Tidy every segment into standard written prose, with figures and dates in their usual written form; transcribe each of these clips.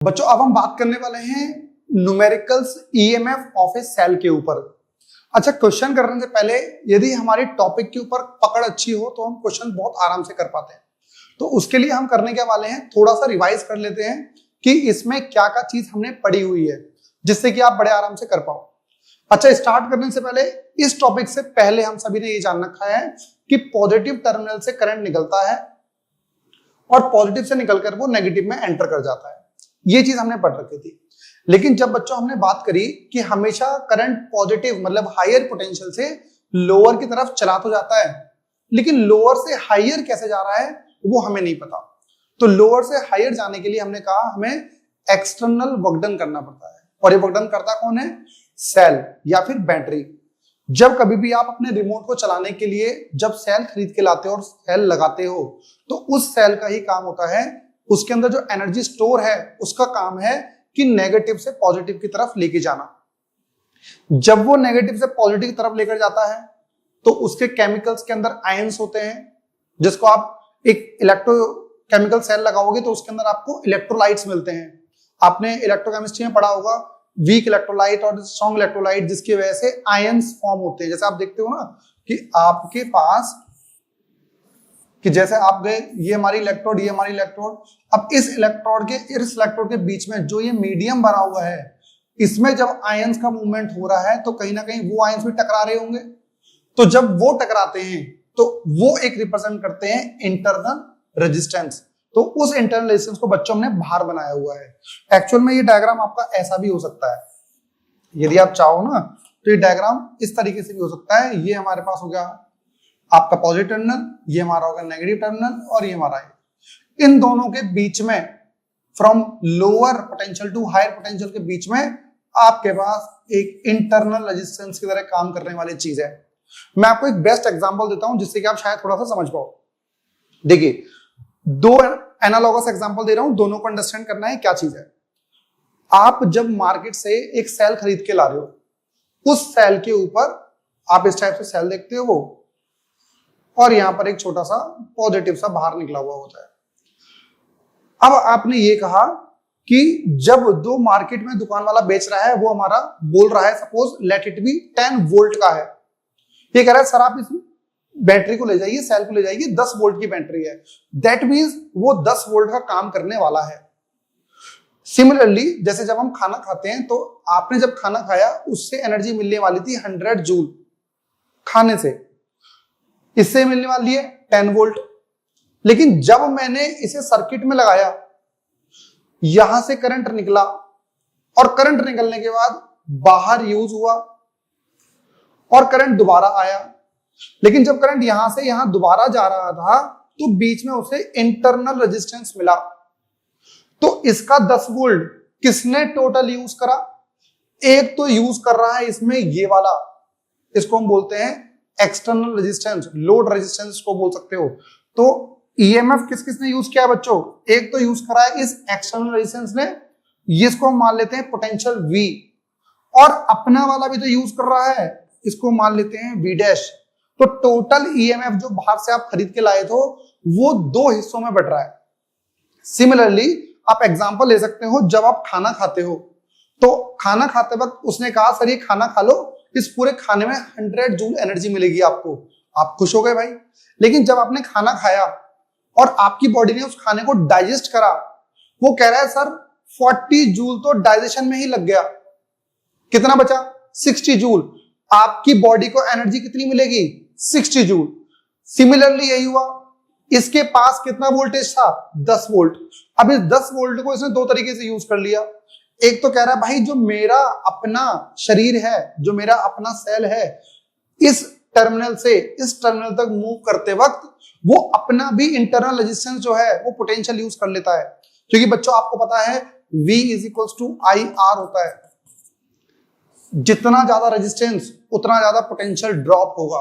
बच्चों अब हम बात करने वाले हैं numericals EMF of a cell के ऊपर। अच्छा, क्वेश्चन करने से पहले यदि हमारी टॉपिक के ऊपर पकड़ अच्छी हो तो हम क्वेश्चन बहुत आराम से कर पाते हैं। तो उसके लिए हम करने के वाले हैं, थोड़ा सा रिवाइज कर लेते हैं कि इसमें क्या क्या चीज हमने पढ़ी हुई है जिससे कि आप बड़े आराम से कर पाओ। अच्छा, स्टार्ट करने से पहले इस टॉपिक से पहले हम सभी ने ये जान रखा है कि पॉजिटिव टर्मिनल से करंट निकलता है और पॉजिटिव से निकलकर वो नेगेटिव में एंटर कर जाता है। ये चीज हमने पढ़ रखी थी। लेकिन जब बच्चों हमने बात करी कि हमेशा करंट पॉजिटिव मतलब हायर पोटेंशियल से लोअर की तरफ चला तो जाता है, लेकिन लोअर से हायर कैसे जा रहा है वो हमें नहीं पता। तो लोअर से हायर जाने के लिए हमने कहा हमें एक्सटर्नल वर्क डन करना पड़ता है। और ये वर्क डन करता कौन है? सेल या फिर बैटरी। जब कभी भी आप अपने रिमोट को चलाने के लिए जब सेल खरीद के लाते हो और सेल लगाते हो तो उस सेल का ही काम होता है, उसके अंदर जो एनर्जी स्टोर है उसका काम है कि नेगेटिव से पॉजिटिव की तरफ लेके जाना। जब वो नेगेटिव से पॉजिटिव की तरफ लेकर जाता है तो उसके केमिकल्स के अंदर आयंस होते हैं, जिसको आप एक इलेक्ट्रोकेमिकल सेल लगाओगे तो उसके अंदर आपको इलेक्ट्रोलाइट्स मिलते हैं। आपने इलेक्ट्रोकेमिस्ट्री में पढ़ा होगा वीक इलेक्ट्रोलाइट और स्ट्रॉन्ग इलेक्ट्रोलाइट, जिसकी वजह से आयंस फॉर्म होते हैं। जैसे आप देखते हो ना कि आपके पास कि जैसे आप गए, ये हमारी इलेक्ट्रोड, ये हमारी इलेक्ट्रोड, अब इस इलेक्ट्रोड के बीच में जो ये मीडियम बना हुआ है, इसमें जब आयंस का मूवमेंट हो रहा है तो कहीं ना कहीं वो आयंस भी टकरा रहे होंगे। तो जब वो टकराते हैं तो वो एक रिप्रेजेंट करते हैं इंटरनल रेजिस्टेंस। तो उस इंटरनल रेजिस्टेंस को बच्चों ने बाहर बनाया हुआ है। एक्चुअल में ये डायग्राम आपका ऐसा भी हो सकता है, यदि आप चाहो ना तो ये डायग्राम इस तरीके से भी हो सकता है। ये हमारे पास हो गया आपका पॉजिटिव टर्मिनल, ये हमारा होगा नेगेटिव टर्मिनल, और ये हमारा है। इन दोनों के बीच में from lower potential to higher potential के बीच में आपके पास एक इंटरनल रेजिस्टेंस की तरह काम करने वाली चीज है। मैं आपको एक बेस्ट एग्जांपल देता हूं जिससे कि आप शायद थोड़ा सा समझ पाओ। देखिए, दो एनालॉगस एग्जांपल दे रहा हूं, दोनों को अंडरस्टैंड करना है क्या चीज है। आप जब मार्केट से एक सेल खरीद के ला रहे हो, उस सेल के ऊपर आप इस टाइप से सेल देखते हो वो, और यहां पर एक छोटा सा पॉजिटिव सा बाहर निकला हुआ होता है। अब आपने ये कहा कि जब दो मार्केट में दुकान वाला बेच रहा है, वो हमारा बोल रहा है suppose let it be 10 volt का है। ये कह रहा है सर आप इस बैटरी को ले जाइए, सेल को ले जाइए, 10 वोल्ट की बैटरी है। दैट मींस वो 10 वोल्ट का काम करने वाला है। सिमिलरली जैसे जब हम खाना खाते हैं तो आपने जब खाना खाया उससे एनर्जी मिलने वाली थी 100 जूल खाने से, इससे मिलने वाली है 10 वोल्ट। लेकिन जब मैंने इसे सर्किट में लगाया, यहां से करंट निकला और करंट निकलने के बाद बाहर यूज हुआ और करंट दोबारा आया, लेकिन जब करंट यहां से यहां दोबारा जा रहा था तो बीच में उसे इंटरनल रेजिस्टेंस मिला। तो इसका 10 वोल्ट किसने टोटल यूज करा? एक तो यूज कर रहा है इसमें ये वाला, इसको हम बोलते हैं एक्सटर्नल रेजिस्टेंस, लोड रेजिस्टेंस को बोल सकते हो। तो ईएमएफ किस किसने यूज किया है बच्चों? एक तो यूज करा है इस एक्सटर्नल रेजिस्टेंस ने, इसको हम मान लेते हैं पोटेंशियल V, और अपना वाला भी तो यूज कर रहा है, इसको मान लेते हैं V डैश। तो टोटल ईएमएफ जो बाहर से आप खरीद के लाए थे वो दो हिस्सों में बट रहा है। सिमिलरली आप एग्जांपल ले सकते हो, जब आप खाना खाते हो तो खाना खाते वक्त उसने कहा सर ये खाना खा लो, इस पूरे खाने में 100 जूल एनर्जी मिलेगी आपको। आप खुश हो गए भाई। लेकिन जब आपने खाना खाया और आपकी बॉडी ने उस खाने को डाइजेस्ट करा, वो कह रहा है सर 40 जूल तो डाइजेशन में ही लग गया, कितना बचा? 60 जूल। आपकी बॉडी को एनर्जी कितनी मिलेगी? 60 जूल। सिमिलरली यही हुआ, इसके पास कितना वोल्टेज था? 10 वोल्ट। अब इस 10 वोल्ट को इसने दो तरीके से यूज कर लिया। एक तो कह रहा है भाई जो मेरा अपना शरीर है, जो मेरा अपना सेल है, इस टर्मिनल से इस टर्मिनल तक मूव करते वक्त वो अपना भी इंटरनल रेजिस्टेंस जो है वो पोटेंशियल यूज कर लेता है। क्योंकि बच्चों आपको पता है V = IR होता है। जितना ज्यादा रेजिस्टेंस उतना ज्यादा पोटेंशियल ड्रॉप होगा,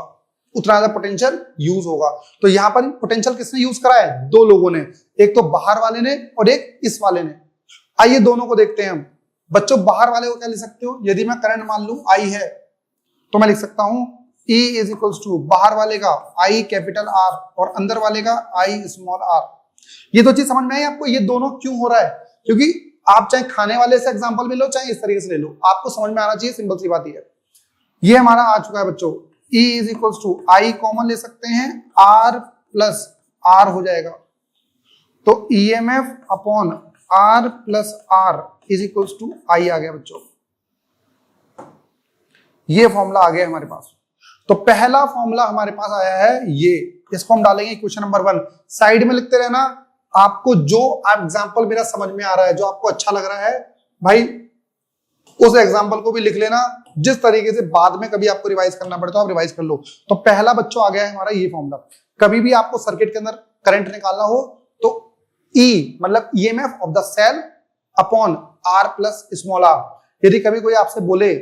उतना ज्यादा पोटेंशियल यूज होगा। तो यहां पर पोटेंशियल किसने यूज करा है? दो लोगों ने, एक तो बाहर वाले ने और एक इस वाले ने। आइए दोनों को देखते हैं हम। बच्चों बाहर वाले को क्या लिख सकते हो? यदि मैं करंट मान लूं I है तो मैं लिख सकता हूं E = बाहर वाले का I कैपिटल R और अंदर वाले का I स्मॉल r। ये तो चीज समझ में आई आपको? ये दोनों क्यों हो रहा है? क्योंकि आप चाहे खाने वाले से एग्जांपल भी लो, चाहे इस तरीके से ले लो, आपको समझ में आना चाहिए, सिंपल सी बात है। ये हमारा आ चुका है बच्चों, E is equal to I common ले सकते हैं, R प्लस R हो जाएगा, तो EMF upon R plus R is equal to I आ गया बच्चों। ये फॉर्मूला आ गया हमारे पास। तो पहला फॉर्मूला हमारे पास आया है ये, इसको हम डालेंगे क्वेश्चन नंबर 1। साइड में लिखते रहना, आपको जो एग्जांपल मेरा समझ में आ रहा है, जो आपको अच्छा लग रहा है भाई, उस एग्जांपल को भी लिख लेना, जिस तरीके से बाद में कभी आपको रिवाइज करना पड़े तो आप रिवाइज कर लो। तो पहला बच्चों आ गया है हमारा ये फॉर्मूला। कभी भी आपको सर्किट के अंदर करंट निकालना हो तो E मतलब EMF of the cell upon R plus small r। यदि कभी कोई आपसे बोले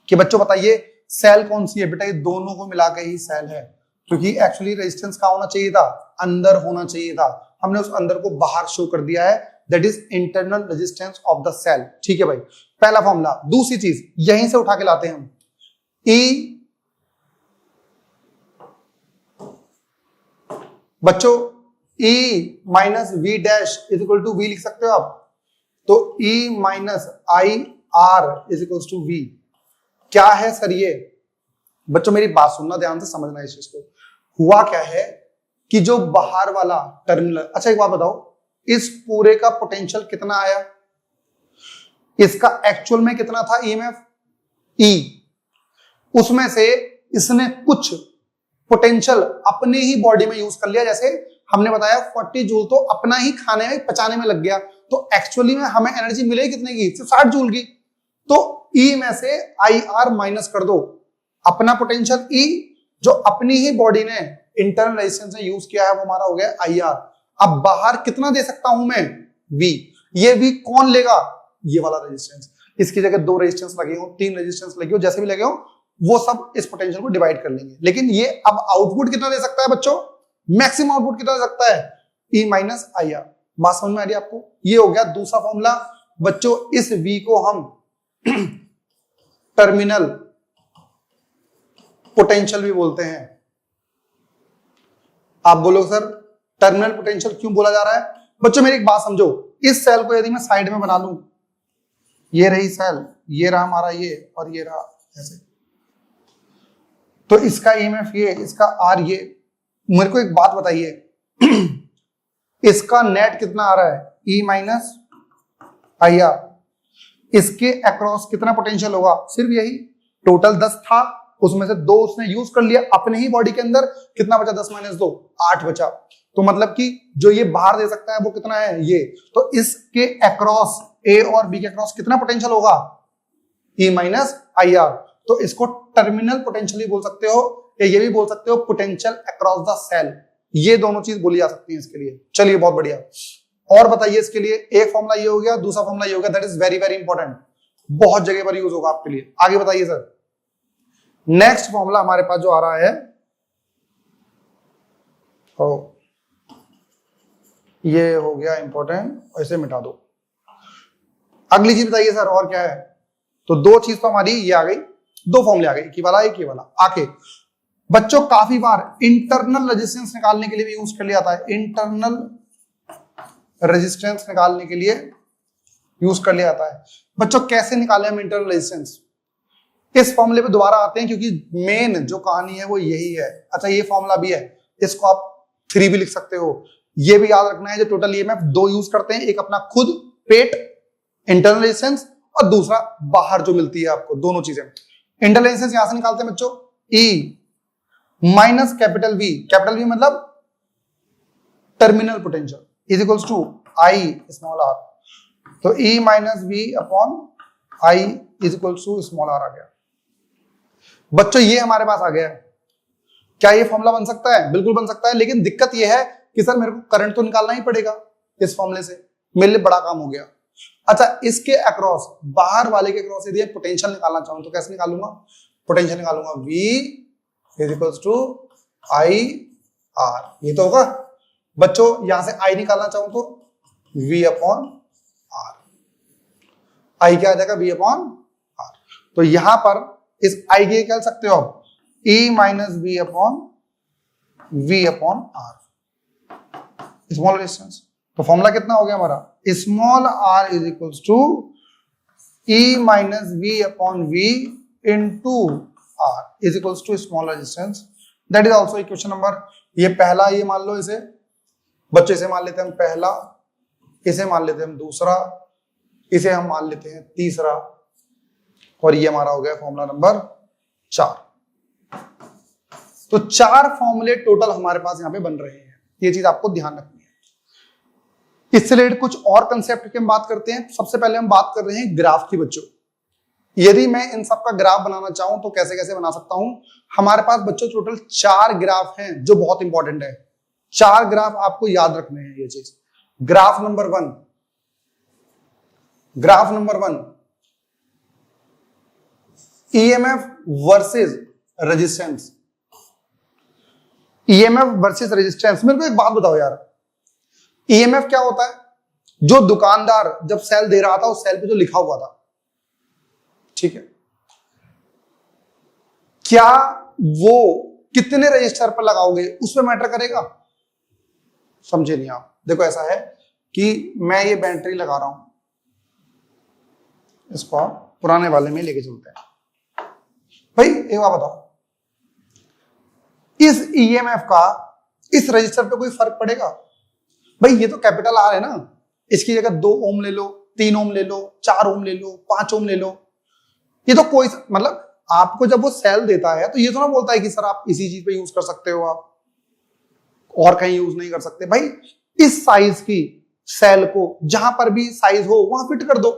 कि बच्चों बताइए सेल कौन सी है, बेटा ये दोनों को मिला के ही सेल है, क्योंकि एक्चुअली रेजिस्टेंस कहां होना चाहिए था, अंदर होना चाहिए था, हमने उस अंदर को बाहर शो कर दिया है, that is internal resistance of the cell. ठीक है भाई, पहला फॉर्मूला। दूसरी चीज यहीं से उठा के लाते हैं हम, E बच्चों E minus V dash is equal to V लिख सकते हो आप, तो E minus I R is equal to V. क्या है सर ये? बच्चों मेरी बात सुनना, ध्यान से समझना इस चीज को। हुआ क्या है कि जो बाहर वाला टर्मिनल, अच्छा एक बात बताओ, इस पूरे का पोटेंशियल कितना आया, इसका एक्चुअल में कितना था ईएमएफ E, उसमें से इसने कुछ पोटेंशियल अपने ही बॉडी में यूज कर लिया। जैसे हमने बताया 40 जूल तो अपना ही खाने में पचाने में लग गया, तो एक्चुअली में हमें एनर्जी मिलेगी कितने की, सिर्फ 60 जूल की। तो E में से IR माइनस कर दो, अपना पोटेंशियल E जो अपनी ही बॉडी ने इंटरनल रेजिस्टेंस में यूज किया है वो हमारा हो गया IR। अब बाहर कितना दे सकता हूं मैं, V। ये V कौन लेगा, ये वाला रेजिस्टेंस। इसकी जगह 2 रेजिस्टेंस लगे हो, 3 रेजिस्टेंस लगे हो, जैसे भी लगे हो, वो सब इस पोटेंशियल को डिवाइड कर लेंगे। लेकिन ये अब आउटपुट कितना दे सकता है बच्चों, मैक्सिमम आउटपुट कितना दे सकता है, E माइनस IR। बात समझ में आ रही है आपको? ये हो गया दूसरा फॉर्मूला। बच्चों इस V को हम टर्मिनल पोटेंशियल भी बोलते हैं। आप बोलोगे सर टर्मिनल पोटेंशियल क्यों बोला जा रहा है? बच्चों मेरी एक बात समझो, इस सेल को यदि मैं साइड में बना लूं, ये रही सेल, ये रहा हमारा ये, और ये रहा ऐसे, तो इसका EMF ये, इसका R ये। मेरे को एक बात बताइए, इसका नेट कितना आ रहा है, E माइनस IR। इसके अक्रॉस कितना पोटेंशियल होगा, सिर्फ यही। टोटल 10 था, उसमें से 2 उसने यूज कर लिया अपने ही बॉडी के अंदर, कितना बचा, 10 माइनस 2, 8 बचा। तो मतलब कि जो ये बाहर दे सकता है वो कितना है, ये। तो इसके अक्रॉस, A और B के अक्रॉस कितना पोटेंशियल होगा, E माइनस IR। तो इसको टर्मिनल पोटेंशियल भी बोल सकते हो, या ये भी बोल सकते हो पोटेंशियल अक्रॉस द सेल। ये दोनों चीज बोली जा सकती है इसके लिए। चलिए बहुत बढ़िया। और बताइए इसके लिए, एक फॉर्मूला ये हो गया, दूसरा फॉर्मूला ये हो गया, that is very very important, बहुत जगह पर यूज होगा आपके लिए। आगे बताइए सर, नेक्स्ट फॉर्मूला हमारे पास जो आ रहा है, ये हो गया इंपॉर्टेंट, ऐसे मिटा दो। अगली चीज बताइए सर, और क्या है? तो 2 चीज तो हमारी ये आ गई, 2 फॉर्मूले आ गए, एक ही वाला एक ही वाला। आके बच्चों काफी बार इंटरनल रेजिस्टेंस निकालने के लिए भी यूज कर लिया जाता है, इंटरनल रेजिस्टेंस निकालने के लिए यूज कर लिया जाता है। बच्चों कैसे निकालें हम इंटरनल रेजिस्टेंस, इस फॉर्मूले पे दोबारा आते हैं, क्योंकि मेन जो कहानी है वो यही है। अच्छा ये फॉर्मूला भी है, इसको आप 3 भी लिख सकते हो। ये भी याद रखना है, जो टोटल EMF 2 यूज करते हैं, एक अपना खुद पेट इंटरनल रेजिस्टेंस, और दूसरा बाहर जो मिलती है आपको, दोनों चीजें। इंटरनल रेजिस्टेंस यहां से निकालते हैं बच्चों, E माइनस कैपिटल V मतलब terminal potential, is equals to I small r। तो E minus V upon I is equals to small r आ गया। बच्चों ये हमारे पास आ गया है। क्या ये फॉर्मूला बन सकता है? बिल्कुल बन सकता है, लेकिन दिक्कत ये है कि सर मेरे को करंट तो निकालना ही पड़ेगा इस फॉर्मूले से, मेरे लिए बड़ा काम हो गया। अच्छा इसके अक्रॉस, बाहर वाले के अक्रॉस यदि पोटेंशियल निकालना चाहूं तो कैसे निकालूंगा, पोटेंशियल निकालूंगा V is equals to I R, ये तो होगा। बच्चों यहां से I निकालना चाहूं तो V अपॉन R, I क्या आ जाएगा, V अपॉन R। तो यहां पर इस I के क्या लिख सकते हो आप, E minus V upon R, small resistance. तो फॉर्मूला कितना हो गया हमारा, small r is equal to E minus V upon V into R is equal to small resistance. That is also equation number, ये पहला, ये मान लो इसे बच्चे से मान लेते हैं हम पहला, इसे मान लेते हैं हम दूसरा, इसे हम मान लेते हैं तीसरा, और ये हमारा हो गया फॉर्मूला नंबर 4। तो 4 फॉर्मूले टोटल हमारे पास यहां पे बन रहे हैं, ये चीज आपको ध्यान रखनी है। इससे रिलेटेड कुछ और कंसेप्ट की हम बात करते हैं। सबसे पहले हम बात कर रहे हैं ग्राफ की बच्चों। यदि मैं इन सब का ग्राफ बनाना चाहूं तो कैसे कैसे बना सकता हूं। हमारे पास बच्चों टोटल 4 ग्राफ हैं जो बहुत इंपॉर्टेंट है। 4 ग्राफ आपको याद रखने हैं ये चीज। Graph number 1, graph number 1 EMF versus resistance. EMF versus resistance. मेरे को एक बात बताओ यार, ईएमएफ क्या होता है? जो दुकानदार जब सेल दे रहा था उस सेल पे जो लिखा हुआ था, ठीक है, क्या वो कितने रजिस्टर पर लगाओगे उस पर मैटर करेगा? समझे नहीं आप। देखो ऐसा है कि मैं ये बैटरी लगा रहा हूं, इसको पुराने वाले में लेके चलते हैं। भाई एक बात बताओ, इस ईएमएफ का इस रजिस्टर पे कोई फर्क पड़ेगा? भाई ये तो कैपिटल आर है ना, इसकी जगह 2 ओम ले लो, 3 ओम ले लो, 4 ओम ले लो, 5 ओम ले लो, ये तो कोई मतलब आपको जब वो सेल देता है तो ये तो ना बोलता है कि सर आप इसी चीज पे यूज कर सकते हो, आप और कहीं यूज नहीं कर सकते। भाई इस साइज की सेल को जहां पर भी साइज हो वहां फिट कर दो,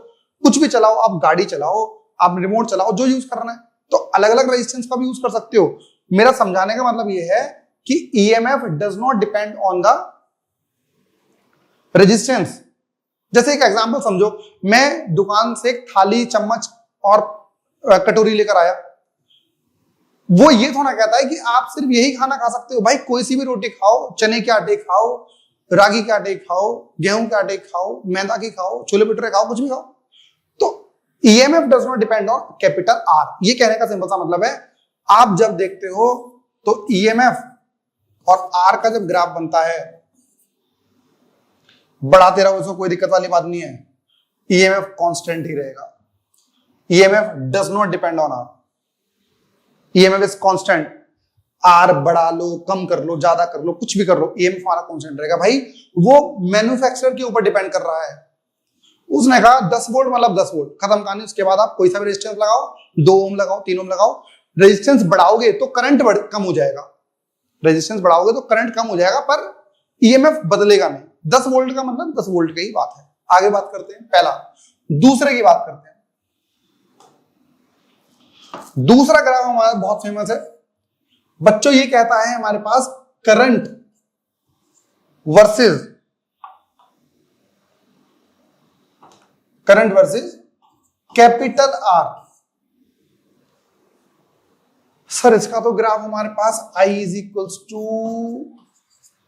कुछ भी चलाओ, आप गाड़ी चलाओ, आप रिमोट चलाओ, जो यूज करना है, तो अलग अलग रेजिस्टेंस का भी यूज कर सकते हो। मेरा समझाने का मतलब ये है कि EMF does not depend on the resistance. जैसे एक एग्जांपल समझो, मैं दुकान से एक थाली, चम्मच और कटोरी लेकर आया, वो ये थोड़ा कहता है कि आप सिर्फ यही खाना खा सकते हो। भाई कोई सी भी रोटी खाओ, चने के आटे खाओ, रागी के आटे खाओ, गेहूं के आटे खाओ, मैदा की खाओ, छोले भटूरे खाओ, कुछ भी खाओ। तो EMF does not depend on capital R. ये कहने का सिंपल सा मतलब है, आप जब देखते हो तो ईएमएफ और आर का जब ग्राफ बनता है, बढ़ाते रहो, उसमें कोई दिक्कत वाली बात नहीं है, ईएमएफ कांस्टेंट ही रहेगा। EMF does not depend on R, EMF is constant. R बढ़ा लो, कम कर लो, ज्यादा कर लो, कुछ भी कर लो, ईएमएफ हमारा कांस्टेंट रहेगा। भाई वो मैन्युफैक्चरर के ऊपर डिपेंड कर रहा है। उसने कहा 10 वोल्ट मतलब 10 वोल्ट, खत्म कहानी। उसके बाद आप कोई सा भी रेजिस्टेंस लगाओ, 2 ओम लगाओ, 3 ओम लगाओ, रेजिस्टेंस बढ़ाओगे तो करंट कम हो जाएगा, रेजिस्टेंस बढ़ाओगे तो करंट कम हो जाएगा, पर ईएमएफ बदलेगा नहीं। 10 वोल्ट का मतलब 10 वोल्ट की ही बात है। आगे बात करते हैं, पहला। दूसरे की बात करते हैं। दूसरा ग्राफ हमारा बहुत फेमस है बच्चों, ये कहता है हमारे पास current versus capital R. Sir इसका तो ग्राफ हमारे पास I is equals to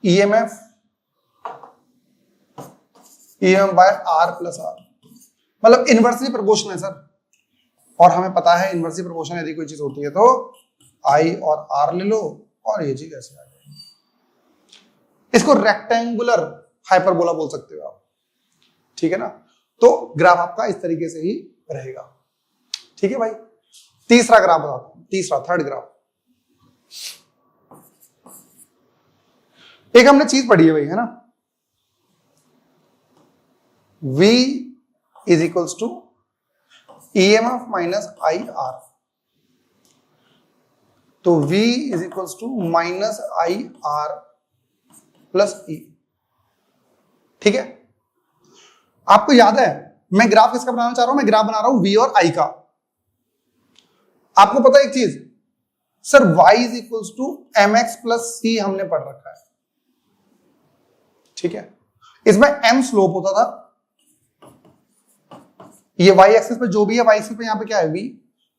EMF by R plus R, मतलब इनवर्सली प्रोपोर्शनल है सर। और हमें पता है इनवर्सली प्रोपोर्शनल यदि कोई चीज होती है तो I और R ले लो, और ये चीज ऐसे आ जाएगी। इसको रेक्टेंगुलर हाइपरबोला बोल सकते हो आप, ठीक है ना। तो ग्राफ आपका इस तरीके से ही रहेगा, ठीक है भाई। तीसरा ग्राफ बताता हूं, तीसरा, थर्ड ग्राफ। एक हमने चीज पढ़ी है भाई, है ना, V is equals to EMF minus I R. तो V is equals to minus I R plus E, ठीक है। आपको याद है मैं ग्राफ किसका बनाना चाह रहा हूं? मैं ग्राफ बना रहा हूं V और I का। आपको पता है एक चीज, sir y is equals to mx plus C हमने पढ़ रखा है, ठीक है। इसमें m स्लोप होता था, ये y एक्सिस पे जो भी है, y एक्सिस पे यहां पे क्या है v,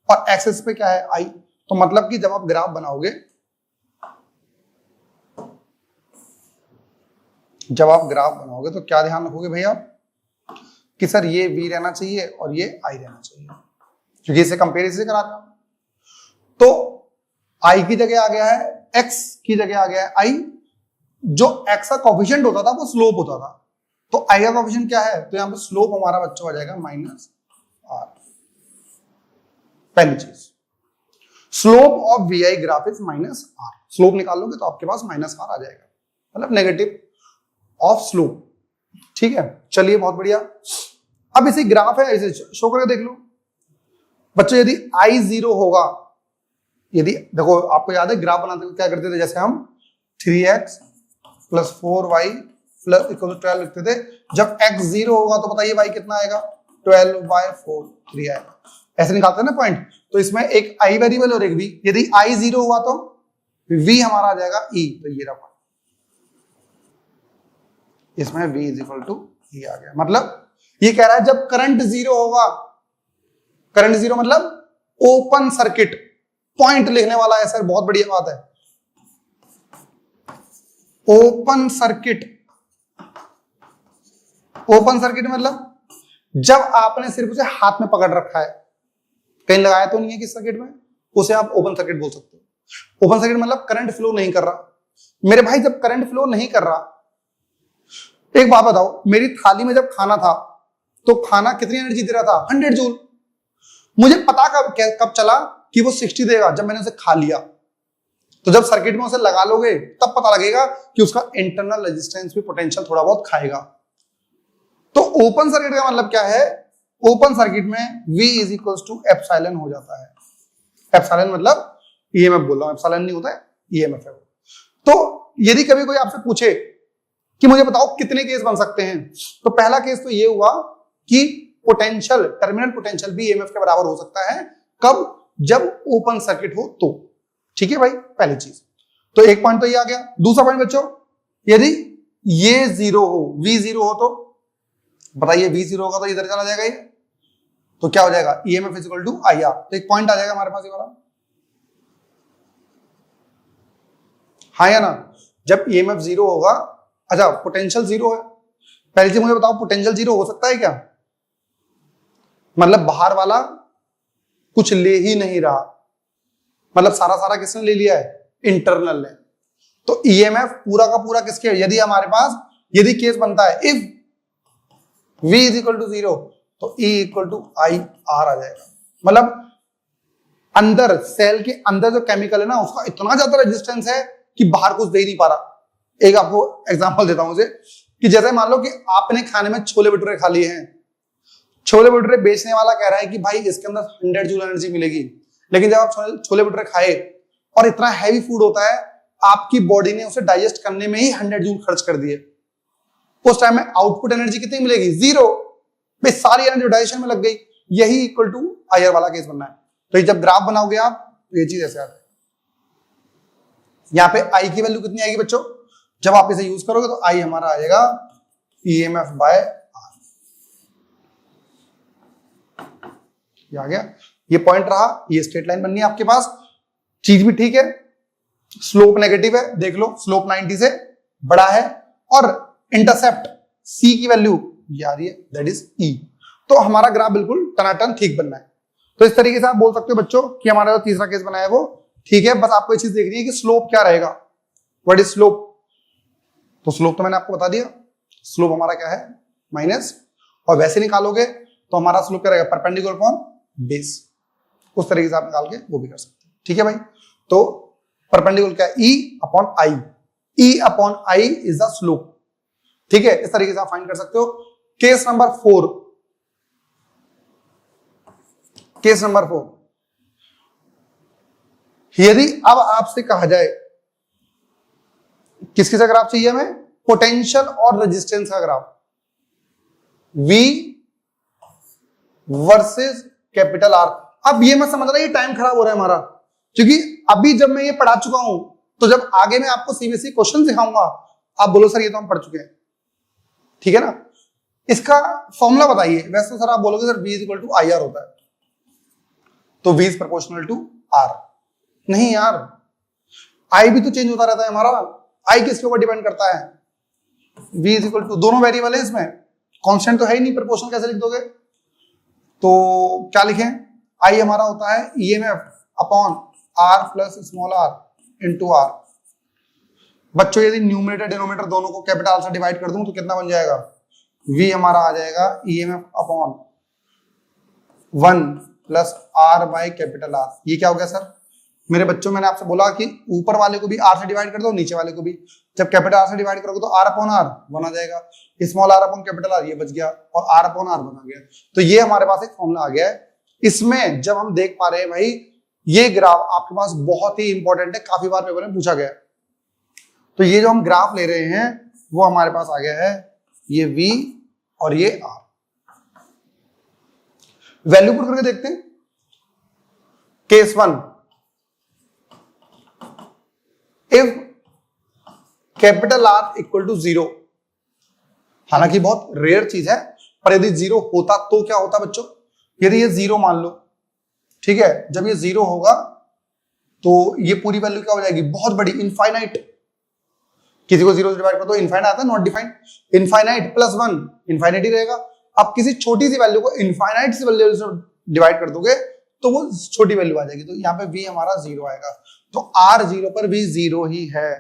और x एक्सिस पे क्या है I। तो मतलब कि जब आप ग्राफ बनाओगे, तो क्या ध्यान रखोगे भाई आप कि सर ये v रहना चाहिए और ये I रहना चाहिए, क्योंकि इसे कंपेयर इसे करा रहा। तो I की जगह आ गया है x की जगह आ गया है I। जो x का कोफिशिएंट होता था वो स्लोप होता था, तो आई का कोएफिशिएंट क्या है, तो यहाँ पे स्लोप हमारा बच्चों आ जाएगा माइनस आर। पहली चीज, slope of V I graph is minus R. Slope निकाल लोगे तो आपके पास माइनस आर आ जाएगा, मतलब नेगेटिव ऑफ स्लोप। ठीक है, चलिए बहुत बढ़िया। अब इसे ग्राफ है, इसे शो करके देख लो बच्चों। यदि आई 0 होगा, यदि देखो आपको याद है ग्राफ बनाते क्या करते थे, जैसे हम 3x plus 4y plus equal to 12 लिखते थे। जब x 0 होगा तो बताइए y कितना आएगा, 12/4 3 आएगा। ऐसे निकालते हैं ना पॉइंट। तो इसमें एक i वेरिएबल और एक v। यदि i 0 हुआ तो v हमारा आ जाएगा e। तो ये रहा पॉइंट, इसमें v is equal to e आ गया। मतलब ये कह रहा है जब करंट 0 होगा, करंट 0 मतलब ओपन सर्किट, पॉइंट लिखने वाला है सर, बहुत बढ़िया बात है। ओपन सर्किट, ओपन सर्किट मतलब जब आपने सिर्फ उसे हाथ में पकड़ रखा है, कहीं लगाया तो नहीं है किस सर्किट में, उसे आप ओपन सर्किट बोल सकते हो। ओपन सर्किट मतलब करंट फ्लो नहीं कर रहा। मेरे भाई जब करंट फ्लो नहीं कर रहा, एक बात बताओ, मेरी थाली में जब खाना था तो खाना कितनी एनर्जी दे रहा था, 100 जूल। मुझे पता कब चला कि वो 60 देगा, जब मैंने उसे खा लिया। तो जब सर्किट में उसे लगा लोगे तब पता लगेगा कि उसका इंटरनल रेजिस्टेंस भी पोटेंशियल थोड़ा बहुत खाएगा। तो ओपन सर्किट का मतलब क्या है, ओपन सर्किट में V is equal to epsilon हो जाता है। एप्सिलॉन मतलब ईएमएफ बोल रहा हूं, एप्सिलॉन नहीं होता है, ईएमएफ है। तो यदि कभी कोई आपसे पूछे कि मुझे बताओ कितने केस बन सकते हैं, तो पहला केस तो ये हुआ कि पोटेंशियल, टर्मिनल पोटेंशियल भी ईएमएफ के बराबर हो सकता है। कब, जब ओपन सर्किट हो तो। ठीक है भाई, पहली चीज। तो एक पॉइंट तो ये आ गया। दूसरा पॉइंट बच्चों, यदि ये 0 हो, V 0 हो तो बताइए, V 0 होगा तो इधर चला जाएगा ये, तो क्या हो जाएगा, EMF is equal to IR। तो एक पॉइंट आ जाएगा हमारे पास ये वाला, हाँ या ना। जब ईएमएफ 0 होगा, अच्छा पोटेंशियल 0 है। पहली चीज मुझे बताओ, पोटेंशियल 0 हो सकता है क्या, मतलब बाहर वाला कुछ ले ही नहीं रहा, मतलब सारा किसने ले लिया है, इंटरनल ने। तो ईएमएफ पूरा का पूरा किसके, यदि हमारे पास, यदि केस बनता है if V is equal to 0 तो E इक्वल टू IR आ जाएगा। मतलब अंदर, सेल के अंदर जो केमिकल है ना, उसका इतना ज्यादा रेजिस्टेंस है कि बाहर कुछ दे ही नहीं पा रहा। एक आपको एग्जांपल देता हूं मुझे, कि जैसे मान लो कि आपने खाने में छोले भटूरे खा लिए हैं। छोले भटूरे बेचने वाला कह रहा है कि भाई इसके अंदर 100 जूल एनर्जी मिलेगी, लेकिन जब आप छोले भटूरे खाए और इतना हैवी फूड होता है, आपकी बॉडी ने उसे डाइजेस्ट करने में ही 100 जूल खर्च कर दिए, उस टाइम में आउटपुट एनर्जी कितनी मिलेगी, 0। भाई सारी एनर्जी डाइजेशन में लग गई। यही इक्वल टू IR वाला केस बनना है। तो जब ग्राफ बनाओगे आप, तो ये चीज ऐसे आती है। यहाँ पे I की वैल्यू कितनी आएगी बच्चों, जब आप इसे यूज करोगे तो I हमारा आएगा EMF बाय R। ये आ गया, ये पॉइंट रहा, ये स्ट्रेट लाइन बननी है आपके पास। चीज भी ठीक है, स्लोप नेगेटिव है, देख लो स्लोप 90 से बड़ा है, और इंटरसेप्ट C की वैल्यू ये आ रही है, दैट इज E। तो हमारा ग्राफ बिल्कुल टनाटन ठीक बनना है। तो इस तरीके से आप बोल सकते हो बच्चों कि हमारा जो तीसरा केस बनाया है वो ठीक है। बस आपको ये चीज देखनी है कि स्लोप क्या रहेगा, व्हाट इज स्लोप। तो स्लोप तो मैंने आपको बता दिया, स्लोप हमारा क्या है, माइनस। और वैसे निकालोगे तो हमारा स्लोप क्या रहेगा, परपेंडिकुलर अपॉन बेस। उस तरीके से आप निकाल के वो भी कर सकते हैं। ठीक है भाई, तो परपेंडिकुलर क्या है, E upon I। E upon I is the slope. ठीक है, इस तरीके से आप फाइंड कर सकते हो। केस नंबर 4, केस नंबर 4, यदि अब आपसे कहा जाए किस किस का ग्राफ चाहिए हमें, पोटेंशियल और रेजिस्टेंस का graph, V versus capital R। अब ये मत समझना ये टाइम खराब हो रहा है हमारा, क्योंकि अभी जब मैं ये पढ़ा चुका हूं, तो जब आगे मैं आपको सीबीएसई क्वेश्चन दिखाऊंगा, आप बोलो सर ये तो हम पढ़ चुके हैं। ठीक है ना, इसका फॉर्मूला बताइए। वैसे तो सर आप बोलोगे sir V is equal to IR होता है, तो V is proportional to R। नहीं यार, I भी तो चेंज होता रहता है हमारा। I किसके ऊपर डिपेंड करता है, V इज इक्वल टू, दोनों वेरिएबल है इसमें, कांस्टेंट तो है ही नहीं, प्रोपोर्शनल कैसे लिख दोगे। तो क्या लिखें, I हमारा होता है EMF upon R plus small r into R। बच्चों यदि न्यूमरेटर डिनोमिनेटर दोनों को कैपिटल से डिवाइड कर दूं तो कितना बन जाएगा, V हमारा आ जाएगा EMF upon 1 plus R by capital R। ये क्या हो गया सर? मेरे बच्चों, मैंने आपसे बोला कि ऊपर वाले को भी R से डिवाइड कर दो, नीचे वाले को भी। जब कैपिटल R से डिवाइड करोगे तो R अपॉन R 1 आ जाएगा, small r upon capital R ये बच गया, और R अपॉन R 1 आ गया। तो ये हमारे पास एक फॉर्मूला आ गया है। इसमें जब हम देख पा रहे हैं भाई, ये ग्राफ आपके पास बहुत ही इंपॉर्टेंट है, काफी बार पेपर में पूछा गया है। तो ये जो हम ग्राफ ले रहे हैं वो हमारे पास आ गया है, ये V और ये R। वैल्यू पुट करके देखते हैं। Case 1, if capital R equal to 0, हालांकि बहुत रेयर चीज है, पर यदि 0 होता तो क्या होता बच्चों? यदि ये 0 मान लो, ठीक है, जब ये 0 होगा तो ये पूरी वैल्यू क्या हो जाएगी? बहुत बड़ी, इनफाइनाइट। किसी को 0 से डिवाइड कर दो, इनफाइनाइट आता है, not defined. Infinite plus 1 infinite ही रहेगा। अब किसी छोटी सी वैल्यू को इनफाइनाइट से वैल्यू से डिवाइड कर दोगे तो वो छोटी वैल्यू आ जाएगी। तो यहाँ पे V हमारा 0 आएगा, तो R 0 पर V 0 ही है।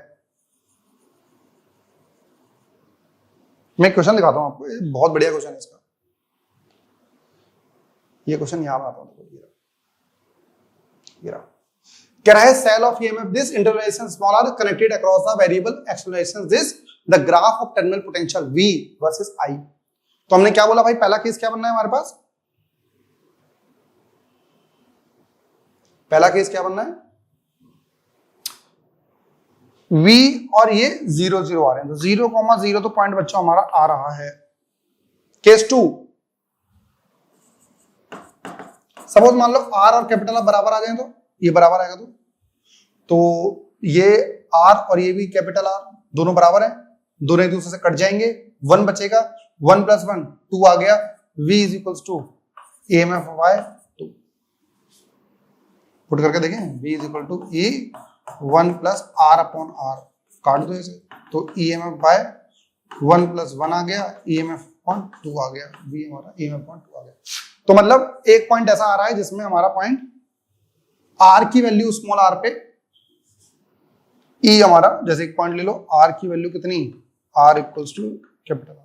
मैं क्वेश्चन दिखाता हूं आपको, बहुत बढ़िया क्वेश्चन है इसका। ये क्वेश्चन यहां आता हूं, Can I cell of EMF this interrelation small r connected across the variable acceleration this the graph of terminal potential V versus I। तो हमने क्या बोला भाई, पहला केस क्या बनना है हमारे पास? पहला केस क्या बनना है? V और ये 0 0 आ रहे हैं, तो 0,0 तो पॉइंट बच्चों हमारा आ रहा है। केस 2, सपोज मान लो R और कैपिटल बराबर आ जाए, तो ये बराबर आएगा, तो ये R और ये भी कैपिटल R दोनों बराबर हैं, दोनों एक दूसरे से कट जाएंगे, 1 बचेगा, 1 प्लस 1 2 आ गया। V is equals to EMF by 2। Put करके देखें, V is equal to E 1 plus R upon R, काट दो इसे, तो EMF बाय 1 प्लस 1 आ गया, EMF अपॉन 2 आ गया, V हमारा EMF अपॉन 2 आ गया। तो मतलब एक पॉइंट ऐसा आ रहा है जिसमें हमारा पॉइंट R की वैल्यू स्मॉल r पे, E हमारा, जैसे एक पॉइंट ले लो, R की वैल्यू कितनी, R equals to capital R,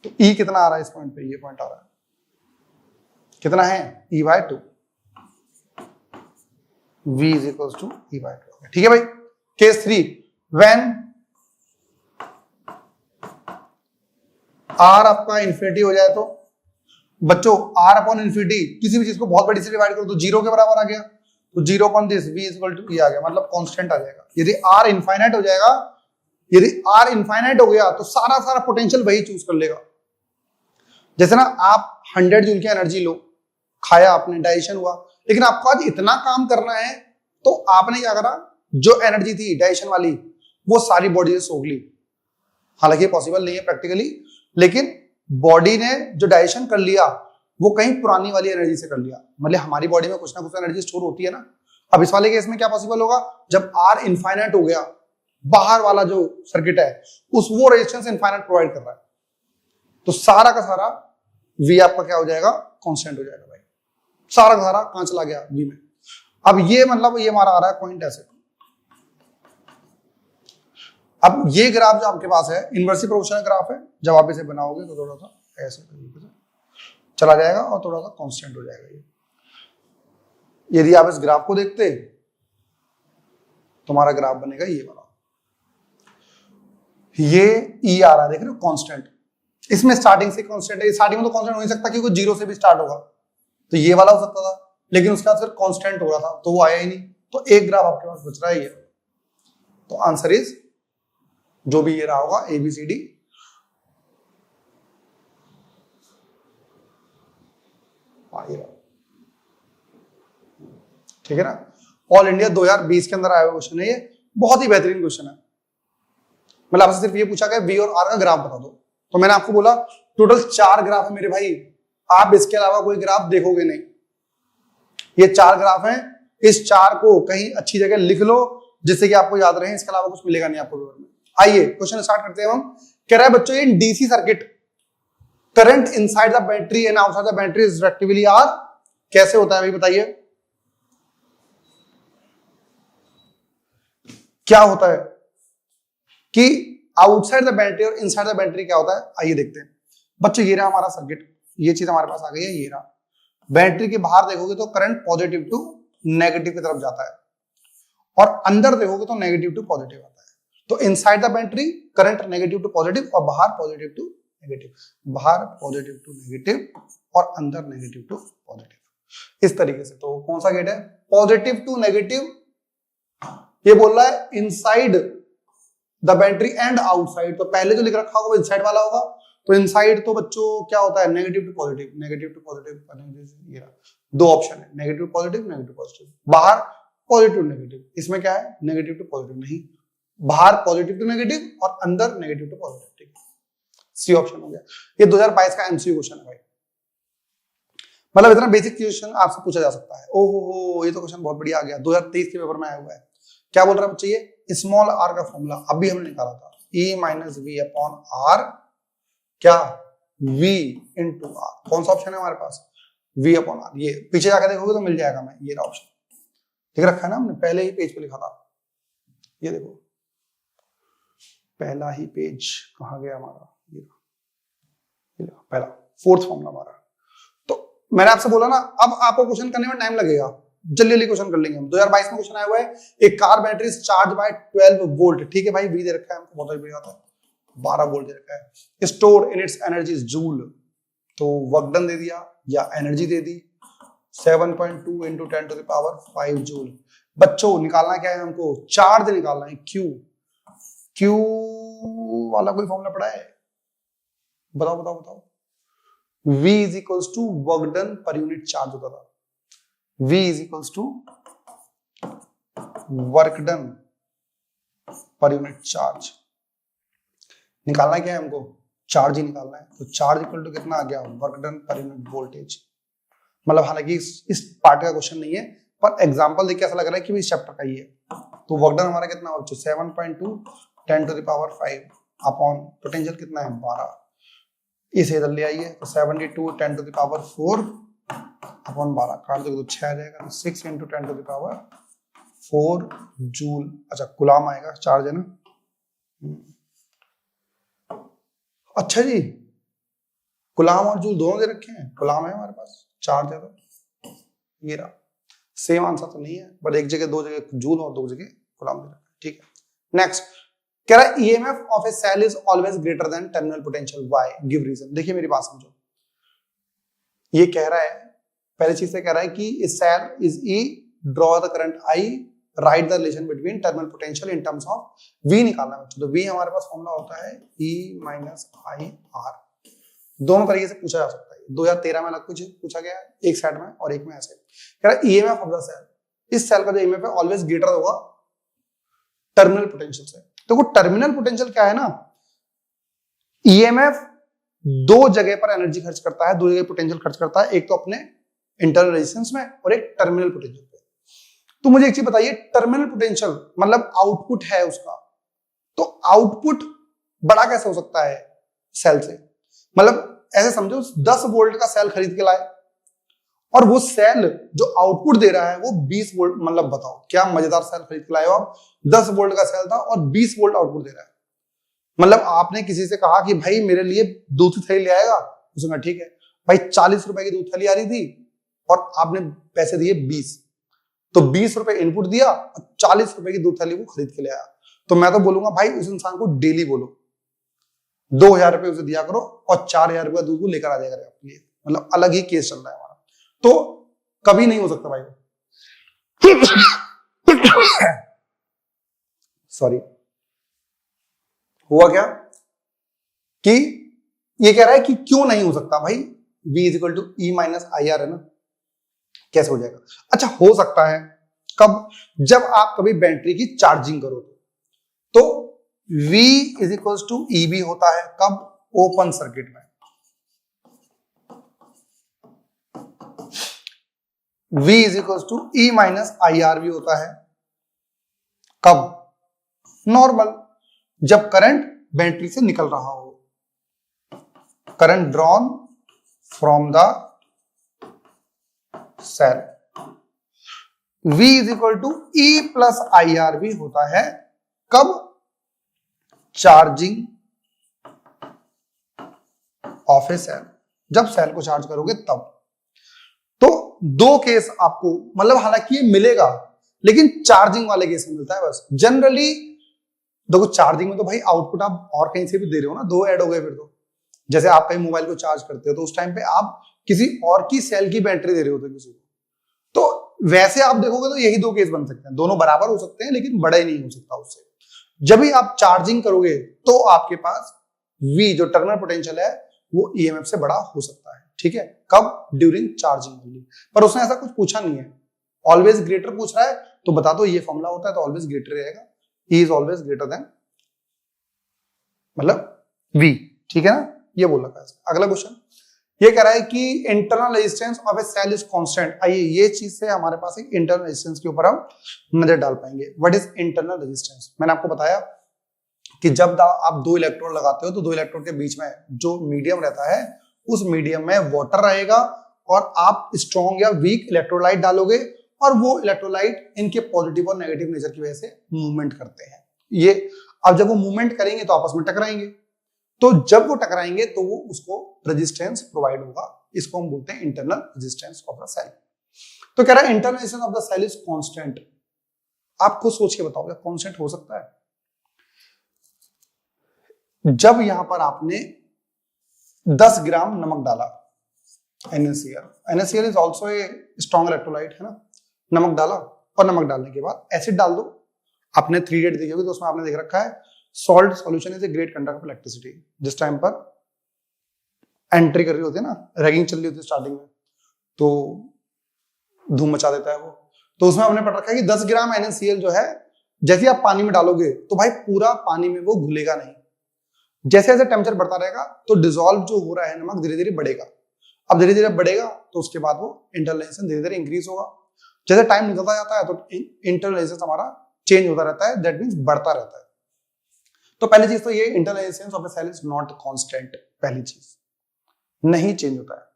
तो E कितना आ रहा है इस पॉइंट पे? ये पॉइंट आ रहा है, कितना है? E by 2, V is equals to E by 2। ठीक है भाई। केस 3, व्हेन R आपका इन्फिनिटी हो जाए, तो बच्चों R अपॉन इन्फिनिटी किसी भी चीज को बहुत बड़ी से डिवाइड करो तो 0 के बराबर आ गया, तो 0 upon this V is equal to E आ गया, मतलब कांस्टेंट आ जाएगा। यदि R इनफाइनाइट हो जाएगा, यदि R इनफाइनाइट हो गया तो सारा पोटेंशियल वही चूज कर लेगा। जैसे ना आप 100 जूल की एनर्जी लो, खाया आपने, डाइजेशन हुआ, लेकिन आपको आज इतना काम करना है, तो आपने क्या करा, जो एनर्जी थी डाइजेशन वाली वो सारी बॉडी से सोख ली। हालांकि पॉसिबल नहीं है प्रैक्टिकली, लेकिन बॉडी ने जो डाइजेशन कर लिया वो कहीं पुरानी वाली एनर्जी से कर लिया। मतलब हमारी बॉडी में कुछ ना कुछ एनर्जी स्टोर होती है ना। अब इस वाले केस में क्या पॉसिबल होगा, जब R इनफाइनाइट हो गया, बाहर वाला जो सर्किट है उस वो रेजिस्टेंस इनफाइनाइट प्रोवाइड कर रहा है, तो सारा का सारा V आपका क्या हो जाएगा, कांस्टेंट हो जाएगा भाई। सारा का सारा कहां चला गया, V में। अब ये मतलब ये हमारा आ रहा है पॉइंट ऐसे। अब ये ग्राफ जो आपके पास है इनवर्सली प्रोपोर्शनल ग्राफ है, जब आप इसे बनाओगे तो थोड़ा सा ऐसे चला जाएगा और थोड़ा सा कांस्टेंट हो जाएगा ये। यदि आप इस ग्राफ को देखते तुम्हारा ग्राफ बनेगा ये वाला, ये E आ रहा है, देख रहे हो, कांस्टेंट। इसमें स्टार्टिंग से कांस्टेंट है, स्टार्टिंग में तो कांस्टेंट हो नहीं सकता क्योंकि 0 से भी स्टार्ट होगा, तो ये वाला हो सकता था, लेकिन उसके बाद फिर कांस्टेंट हो रहा था तो वो आया ही नहीं, तो एक ग्राफ आपके पास बच रहा है ये। तो आंसर इज जो भी ये रहा होगा ABCD। ठीक है ना। ऑल इंडिया 2020 के अंदर आया हुआ क्वेश्चन है ये, बहुत ही बेहतरीन क्वेश्चन है। मतलब आपसे सिर्फ ये पूछा गया V और R का ग्राफ बता दो, तो मैंने आपको बोला टोटल 4 ग्राफ है मेरे भाई, आप इसके अलावा कोई ग्राफ देखोगे नहीं। ये 4 ग्राफ हैं, इस 4 को कहीं अच्छी जगह लिख लो जिससे कि आपको याद रहे, इसके अलावा कुछ मिलेगा नहीं आपको पेपर में। आइए क्वेश्चन स्टार्ट करते हैं हम। कह रहा है बच्चों ये DC circuit, current inside the battery and outside the battery respectively are, कैसे होता है भाई बताइए, क्या होता है कि आउटसाइड द बैटरी और इनसाइड द बैटरी क्या होता है, आइए देखते हैं। बच्चे ये रहा हमारा सर्किट, ये चीज हमारे पास आ गई है, ये रहा। बैटरी के बाहर देखोगे तो करंट पॉजिटिव टू नेगेटिव की तरफ जाता है, और अंदर देखोगे तो नेगेटिव टू पॉजिटिव आता है। तो inside the battery current negative to positive और बाहर पॉजिटिव टू नेगेटिव, बाहर पॉजिटिव टू नेगेटिव और अंदर नेगेटिव टू पॉजिटिव, इस तरीके से। तो कौन सा गेट है? Positive to negative. ये बोल रहा है inside the battery and outside. तो पहले जो लिख रखा होगा वो इनसाइड वाला होगा। तो इनसाइड तो बच्चों क्या होता है? Negative to positive, negative to positive. ये दो ऑप्शन है, नेगेटिव पॉजिटिव, नेगेटिव पॉजिटिव। बाहर पॉजिटिव नेगेटिव, इसमें क्या है? नेगेटिव टू पॉजिटिव नहीं, बाहर पॉजिटिव टू नेगेटिव और अंदर नेगेटिव टू पॉजिटिव। ठीक है, सी ऑप्शन हो गया। ये 2022 का एमसीक्यू क्वेश्चन है भाई, मतलब इतना बेसिक क्वेश्चन आपसे पूछा जा सकता है। ओहो, ये तो क्वेश्चन बहुत बढ़िया आ गया, 2023 के पेपर में आया हुआ है। क्या बोल रहा है बच्चे? ये स्मॉल आर का फॉर्मूला अभी हमने निकाला था, E minus V upon R, क्या? V into R. कौन सा ऑप्शन है हमारे पास? V upon are. ये पीछे जाकर देखोगे तो मिल जाएगा, मैं ये ऑप्शन लिख रखा है ना हमने, पहले ही पेज पे लिखा था। ये देखो, पहला ही पेज कहाँ गया हमारा? ये पहला, फोर्थ फॉर्मूला हमारा। तो मैंने आपसे बोला ना, अब आपको क्वेश्चन करने में टाइम लगेगा, जल्दी जल्दी क्वेश्चन कर लेंगे हम। 2022 में क्वेश्चन आया हुआ है, एक car battery is charge by 12 volt. ठीक है भाई, वी दे रखा है हमको, बहुत बढ़िया था, 12 वोल्ट दे रखा है। Store in its energy is joule, तो वर्क डन दे दिया या एनर्जी दे दी 7.2 into 10 to the power 5 joule. बच्चों निकालना क्या है हमको? चार्ज निकालना है, क्यू। क्यू वाला कोई फॉर्मूला पढ़ा है? बताओ बताओ बताओ। V is equals to work done per unit charge होता था, V is equals to work done per unit charge. निकालना क्या है हमको? चार्ज ही निकालना है। तो चार्ज इक्वल टू कितना आ गया? Work done per unit voltage. मतलब हालांकि इस पार्ट का क्वेश्चन नहीं है, पर एग्जांपल देख के ऐसा लग रहा है कि इस चैप्टर का ही है। तो वर्क डन हमारा कितना हो? 7.2 10 to the power 5 upon potential कितना है? 12। इसे इधर ले आइए तो 72 10 टू द पावर 4 अपॉन 12 काट दो तो 6 आ जाएगा। तो 6 into 10 to the power 4 joule. अच्छा, कुलाम आएगा, चार्ज है ना। अच्छा जी, कुलाम और जूल दोनों दे रखे हैं। कुलाम है हमारे पास, चार्ज है, तो ये रहा। सेम आंसर तो नहीं है, बट एक जगह दो जगह जूल और दो जगह कुलाम दे रखा है। ठीक है, नेक्स्ट कह रहा है EMF of a cell is always greater than terminal potential, why? Give reason. देखिए मेरी बात समझो, ये कह रहा है, पहली चीज से कह रहा है कि a cell is E, draw the current I, right the relation between terminal potential in terms of V निकालना है। तो V हमारे पास फॉर्मूला होता है E माइनस आई आर। दोनों तरीके से पूछा जा सकता है। 2013 में अलग कुछ पूछा गया, एक साइड में और एक में ऐसे। कह रहा है ईएमएफ ऑफ द सेल, इस सेल का जो ईएमएफ है ऑलवेज ग्रेटर होगा टर्मिनल पोटेंशियल से। तो वो टर्मिनल पोटेंशियल क्या है ना, ईएमएफ दो जगह पर एनर्जी खर्च करता है, दो जगह पोटेंशियल खर्च करता है, एक तो अपने इंटरनल रेजिस्टेंस में और एक टर्मिनल पोटेंशियल पे। तो मुझे एक चीज बताइए, टर्मिनल पोटेंशियल मतलब आउटपुट है उसका, तो आउटपुट बड़ा कैसे हो सकता है सेल से? मतलब ऐसे समझो 10 वोल्ट का सेल खरीद के लाए और वो सेल जो आउटपुट दे रहा है वो 20 वोल्ट। मतलब बताओ क्या मजेदार सेल खरीद के लाए हो आप, 10 वोल्ट का सेल था और 20 वोल्ट आउटपुट दे रहा है। मतलब आपने किसी से कहा कि भाई मेरे लिए दूध की थैली ले आएगा, उसने कहा ठीक है भाई, 40 रुपए की दूध थैली आ रही थी और आपने पैसे दिए 20, तो 20 रुपए इनपुट दिया और 40 रुपए की दूध थैली वो खरीद के ले आया। तो मैं तो बोलूंगा भाई उस इंसान को डेली बोलो 2000 रुपए उसे दिया करो और 4000 रुपए दूध को लेकर आ जाएगा आपके लिए। मतलब अलग ही केस चल रहा है हमारा, तो कभी नहीं हो सकता भाई। सॉरी, हुआ क्या कि ये कह रहा है कि क्यों नहीं हो सकता भाई, V is equal to E minus I R है ना, कैसे हो जाएगा? अच्छा, हो सकता है कब? जब आप कभी बैटरी की चार्जिंग करो तो V is equal to E भी होता है, कब? ओपन सर्किट में। V is equal to E minus I R भी होता है, कब? नॉर्मल, जब करंट बैटरी से निकल रहा हो, current drawn from the cell. V is equal to E plus I R भी होता है, कब? चार्जिंग ऑफ ए सेल, जब सेल को चार्ज करोगे तब। तो दो केस आपको, मतलब हालांकि ये मिलेगा लेकिन चार्जिंग वाले केस में मिलता है बस। जनरली देखो चार्जिंग में तो भाई आउटपुट आप और कहीं से भी दे रहे हो ना, दो ऐड हो गए फिर तो। जैसे आप कहीं मोबाइल को चार्ज करते हो तो उस टाइम पे आप किसी और की सेल की बैटरी दे रहे होते किसी को, तो वैसे आप देखोगे तो यही दो केस बन सकते हैं, दोनों बराबर हो सकते हैं लेकिन बड़ा ही नहीं हो सकता उससे। जब भी आप चार्जिंग करोगे तो आपके पास V जो टर्मिनल पोटेंशियल है वो EMF से बड़ा हो सकता है, ठीक है। कब? During charging only. पर उसने ऐसा कुछ पूछा नहीं है, ऑलवेज ग्रेटर पूछ रहा है तो बता दो ये फॉर्मूला होता है तो ऑलवेज ग्रेटर रहेगा, E is always greater then मतलब V, ठीक है ना, ये बोल रखा है। अगला क्वेश्चन ये कह रहा है कि internal resistance of a cell is constant. आइए ये चीज से हमारे पास एक इंटरनल रेजिस्टेंस के ऊपर हम नजर डाल पाएंगे। What is internal resistance? मैंने आपको बताया कि जब आप दो इलेक्ट्रोड लगाते हो तो दो इलेक्ट्रोड के बीच में जो मीडियम रहता है उस मीडियम में वाटर रहेगा और आप स्ट्रॉन्ग या वीक इलेक्ट्रोलाइट डालोगे और वो इलेक्ट्रोलाइट इनके पॉजिटिव और नेगेटिव नेचर की वजह से मूवमेंट करते हैं। ये अब जब वो मूवमेंट करेंगे तो आपस में टकराएंगे, तो जब वो टकराएंगे तो वो उसको रेजिस्टेंस प्रोवाइड होगा, इसको हम बोलते हैं internal resistance of the cell. तो कह रहा है internal resistance of the cell is constant. आप खुद सोच के बताओ क्या कांस्टेंट हो सकता है? जब यहां पर आपने 10 ग्राम नमक डाला, NaCl is also a strong electrolyte, है ना। नमक डाला और नमक डालने के बाद एसिड डाल दो। आपने 3 रेट देखी होगी तो उसमें आपने देख रखा है salt solution is a great conductor of electricity. जिस टाइम पर एंट्री कर रही होती है ना, रैगिंग चल रही होती है स्टार्टिंग में, तो धूम मचा देता है वो। तो उसमें हमने पढ़ रखा है कि 10 ग्राम NaCl जो है जैसे आप पानी में डालोगे तो भाई पूरा पानी में वो घुलेगा नहीं। जैसे जैसे टेम्परेचर बढ़ता रहेगा तो डिसॉल्व जो हो रहा है नमक धीरे धीरे बढ़ेगा। अब धीरे धीरे बढ़ेगा तो उसके बाद वो इंटरनल रेजिस्टेंस धीरे धीरे इंक्रीज होगा। जैसे टाइम निकलता जाता है तो इंटरनल रेजिस्टेंस हमारा चेंज होता रहता है, दैट मींस बढ़ता रहता है। तो पहली चीज तो ये internal resistance of a cell is not constant, पहली चीज नहीं चेंज होता है।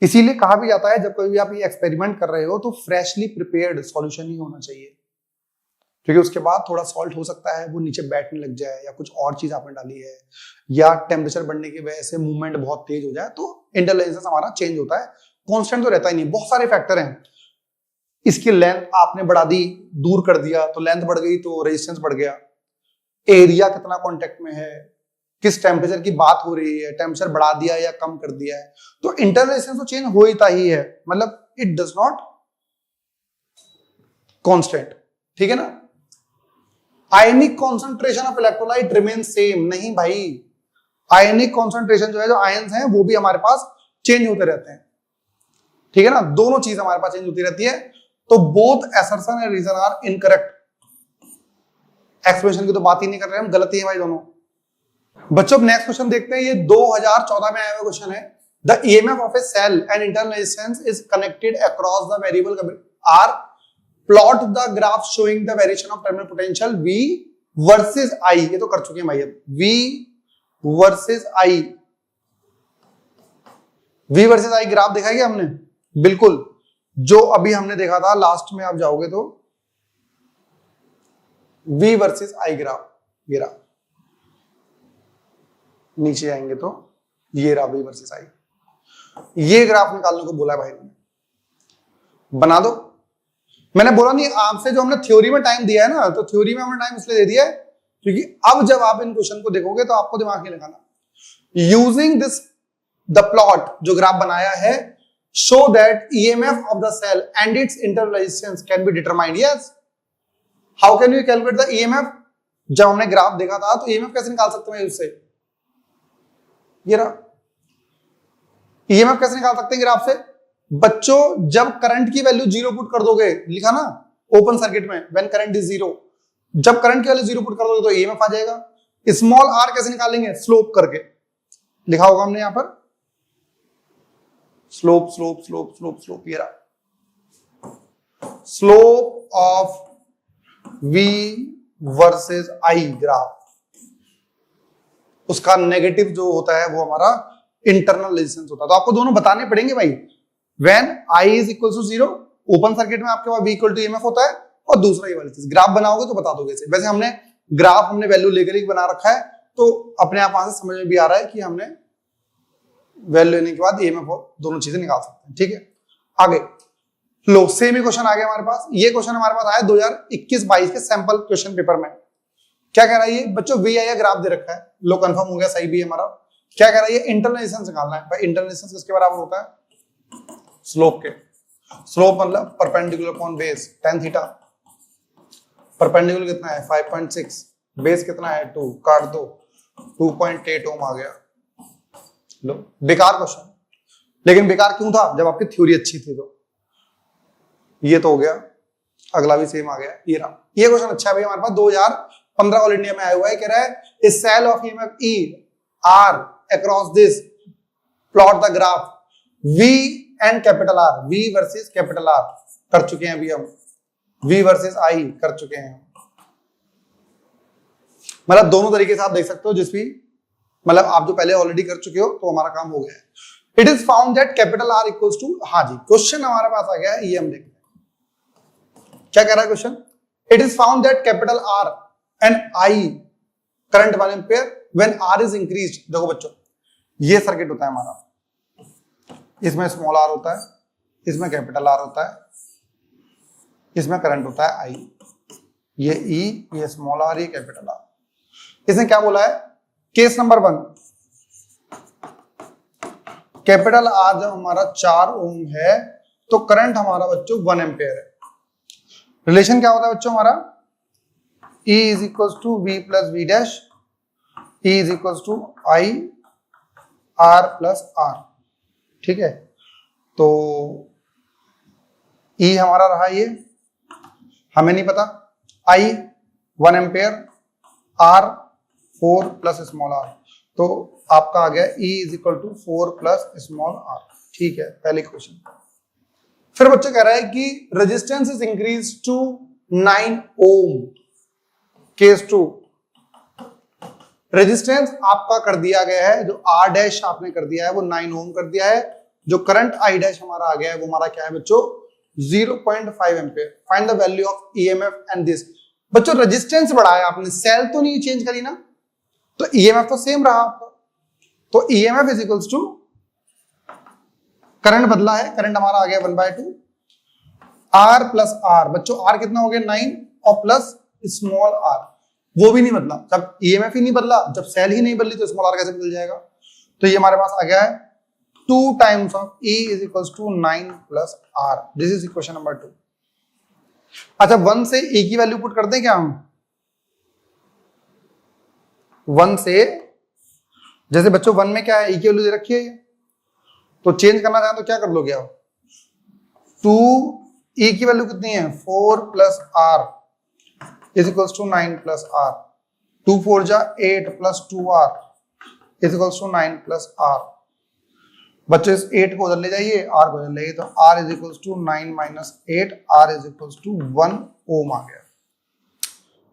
इसीलिए कहा भी जाता है जब कोई भी आप ये एक्सपेरिमेंट कर रहे हो तो फ्रेशली प्रिपेयर्ड सॉल्यूशन ही होना चाहिए, क्योंकि उसके बाद थोड़ा सॉल्ट हो सकता है वो नीचे बैठने लग जाए या कुछ और चीज आपने डाली है या टेम्परेचर बढ़ने की वजह से मूवमेंट बहुत तेज हो जाए तो इंटरनल रेजिस्टेंस हमारा चेंज होता है। कांस्टेंट तो रहता ही नहीं, बहुत सारे फैक्टर हैं। इसकी लेंथ आपने बढ़ा दी, दूर कर दिया तो लेंथ बढ़ गई तो रेजिस्टेंस बढ़ गया। एरिया कितना कांटेक्ट में है, किस टेम्परेचर की बात हो रही है, टेम्परेचर बढ़ा दिया या कम कर दिया है, तो इंटरनल रेजिस्टेंस तो चेंज होता ही है, मतलब इट डज नॉट कांस्टेंट, ठीक है ना। Ionic concentration of electrolyte remain same, नहीं भाई, आयनिक कॉन्सेंट्रेशन जो है, जो आयंस हैं वो भी हमारे पास चेंज होते रहते हैं, ठीक है ना। दोनों चीज हमारे पास चेंज होती रहती है। तो both assertion and reason are incorrect. Expression की तो बात ही नहीं कर रहे हम, गलती है भाई दोनों। बच्चों नेक्स्ट क्वेश्चन देखते हैं, ये 2014 में आया हुआ क्वेश्चन है। The EMF of a cell and internal resistance is connected across the variable R. Plot the graph showing the variation of terminal potential V versus I। ये तो कर चुके हैं भाई, V versus I। V versus I graph देखा है क्या हमने? बिल्कुल, जो अभी हमने देखा था लास्ट में, आप जाओगे तो V वर्सेस I ग्राफ, ये रहा। नीचे आएंगे तो ये रहा V वर्सेस I। ये ग्राफ निकालने को बोला है भाई ने, बना दो। मैंने बोला नहीं आपसे, जो हमने थ्योरी में टाइम दिया है ना, तो थ्योरी में हमने टाइम इसलिए दे दिया है क्योंकि अब जब आप इन क्वेश्चन को देखोगे तो आपको दिमाग नहीं लगाना। यूजिंग दिस द प्लॉट जो ग्राफ बनाया है, show that EMF of the cell and its internal resistance can be determined. Yes, how can you calculate the EMF? जब हमने ग्राफ देखा था तो EMF कैसे निकाल सकते हैं उससे? ये रहा EMF कैसे निकाल सकते हैं ग्राफ से? बच्चों जब करंट की वैल्यू 0 पुट कर दोगे, लिखा ना ओपन सर्किट में, व्हेन करंट इज 0, जब करंट की वैल्यू 0 पुट कर दोगे तो EMF आ जाएगा। स्मॉल r कैसे निकालेंगे? स्लोप करके, लिखा होगा हमने यहां पर slope slope slope slope slope. ये रहा slope of V versus I graph, उसका नेगेटिव जो होता है वो हमारा इंटरनल रेजिस्टेंस होता है। तो आपको दोनों बताने पड़ेंगे भाई। When I is equal to 0, open circuit में आपके पास V equal to EMF होता है, और दूसरा ये वाली चीज ग्राफ बनाओगे तो बता दोगे। वैसे हमने ग्राफ हमने वैल्यू लेकर ही बना रखा है, तो अपने आप वहां से समझ में भी आ रहा है कि हमने वैल्यू लेने के बाद ईएमएफ दोनों चीजें निकाल सकते हैं। ठीक है, आगे लो सेम ही क्वेश्चन आ गया हमारे पास। ये क्वेश्चन हमारे पास आया 2021-22 के सैंपल क्वेश्चन पेपर में। क्या कह रहा है ये बच्चों, VI ग्राफ दे रखा है, लो कंफर्म हो गया, सही भी है हमारा। क्या कह रहा है ये इंटरनल रेजिस्टेंस निकालना है। भाई इंटरनल रेजिस्टेंस किसके बराबर होता है? स्लोप के। स्लोप मतलब perpendicular upon base tan theta. Perpendicular कितना है 5.6, बेस कितना है 2, काट दो 2.8 ओम आ गया। लो बेकार क्वेश्चन, लेकिन बेकार क्यों था? जब आपकी थ्योरी अच्छी थी। तो ये तो हो गया, अगला भी सेम आ गया। ये क्वेश्चन अच्छा है भाई हमारे पास 2015 ऑल इंडिया में आया हुआ है। कह रहा है a cell of EMF E R across this, plot the graph V and capital R, V versus capital R कर चुके हैं अभी हम, V वर्सेस I कर चुके हैं। मतलब दोनों तरीके से आप देख सकते हो, जिस भी मतलब आप जो पहले ऑलरेडी कर चुके हो तो हमारा काम हो गया है। It is found that capital R equals to, हाँ जी क्वेश्चन हमारे पास आ गया है, ये हम देखते हैं क्या कह रहा है question. It is found that capital R and I current 1 ampere when R is increased. देखो बच्चों, ये सर्किट होता है हमारा, इसमें स्मॉल r होता है, इसमें कैपिटल R होता है, इसमें करंट होता है I, ये E, ये स्मॉल r, ये कैपिटल R। इसने क्या बोला है, केस नंबर 1, कैपिटल R जब हमारा 4 ओम है तो करंट हमारा बच्चों 1 एम्पीयर है। रिलेशन क्या होता है बच्चों हमारा, E is equals to V plus V dash, E is equals to I R plus R। ठीक है, तो E हमारा रहा ये, हमें नहीं पता, I 1 ampere, R 4 plus small r, तो आपका आ गया E is equal to 4 plus small r। ठीक है, पहले क्वेश्चन। फिर बच्चे कह रहा है कि resistance is increase to 9 ohm. Case 2, resistance आपका कर दिया गया है, जो R डैश आपने कर दिया है वो 9 ओम कर दिया है। जो करंट I डैश हमारा आ गया है वो हमारा क्या है बच्चों 0.5 ampere. Find the value of EMF and this. बच्चों रेजिस्टेंस बढ़ाया आपने, सेल तो नहीं चेंज करी ना, तो EMF तो सेम रहा आपका। तो EMF is equals to, current बदला है, करंट हमारा आ गया 1/2 R प्लस R। बच्चों R कितना हो गया 9 और प्लस स्मॉल r, वो भी नहीं बदला। जब EMF ही नहीं बदला, जब सेल ही नहीं बदली तो स्मॉल r कैसे बदल जाएगा। तो ये हमारे पास आ गया है 2 times of E is equals to 9 plus R। This is equation number 2। अच्छा 1 से E की वैल्यू पुट कर दें क्या हम, 1 से, जैसे बच्चों 1 में क्या है E की वैल्यू दे रखी है, तो चेंज करना चाहें तो क्या कर लोगे आप, 2 E की वैल्यू कितनी है 4 plus R is equals to 9 plus R, 2 4 जा 8 plus 2R is equals to 9 plus R। बच्चों इस 8 को उधर ले जाइए, R को उधर ले जाइए, तो R is equals to 9 minus 8, R is equals to 1 ohm आ गया।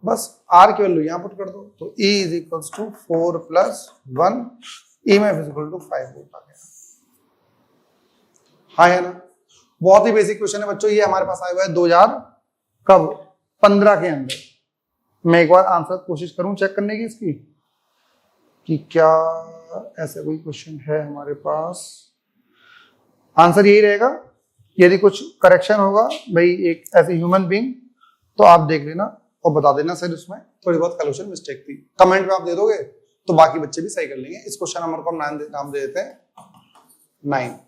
बस R की वैल्यू यहां पुट कर दो, तो E is equals to 4 plus 1, EMF is equal to 5 volt आ गया। हाँ है ना, बहुत ही बेसिक क्वेश्चन है बच्चों। ये हमारे पास आया हुआ है 2015 के अंदर। मैं एक बार आंसर कोशिश करूं चेक करने की इसकी, कि क्या ऐसा कोई क्वेश्चन है हमारे पास। आंसर यही रहेगा, यदि कुछ करेक्शन होगा भाई एक ऐसे ह्यूमन बीइंग, तो आप देख लेना और बता देना सर इसमें थोड़ी बहुत कैलकुलेशन मिस्टेक थी। कमेंट में आप दे दोगे तो बाकी बच्चे भी सही कर लेंगे। इस क्वेश्चन नंबर को हम नाम दे देते हैं 9।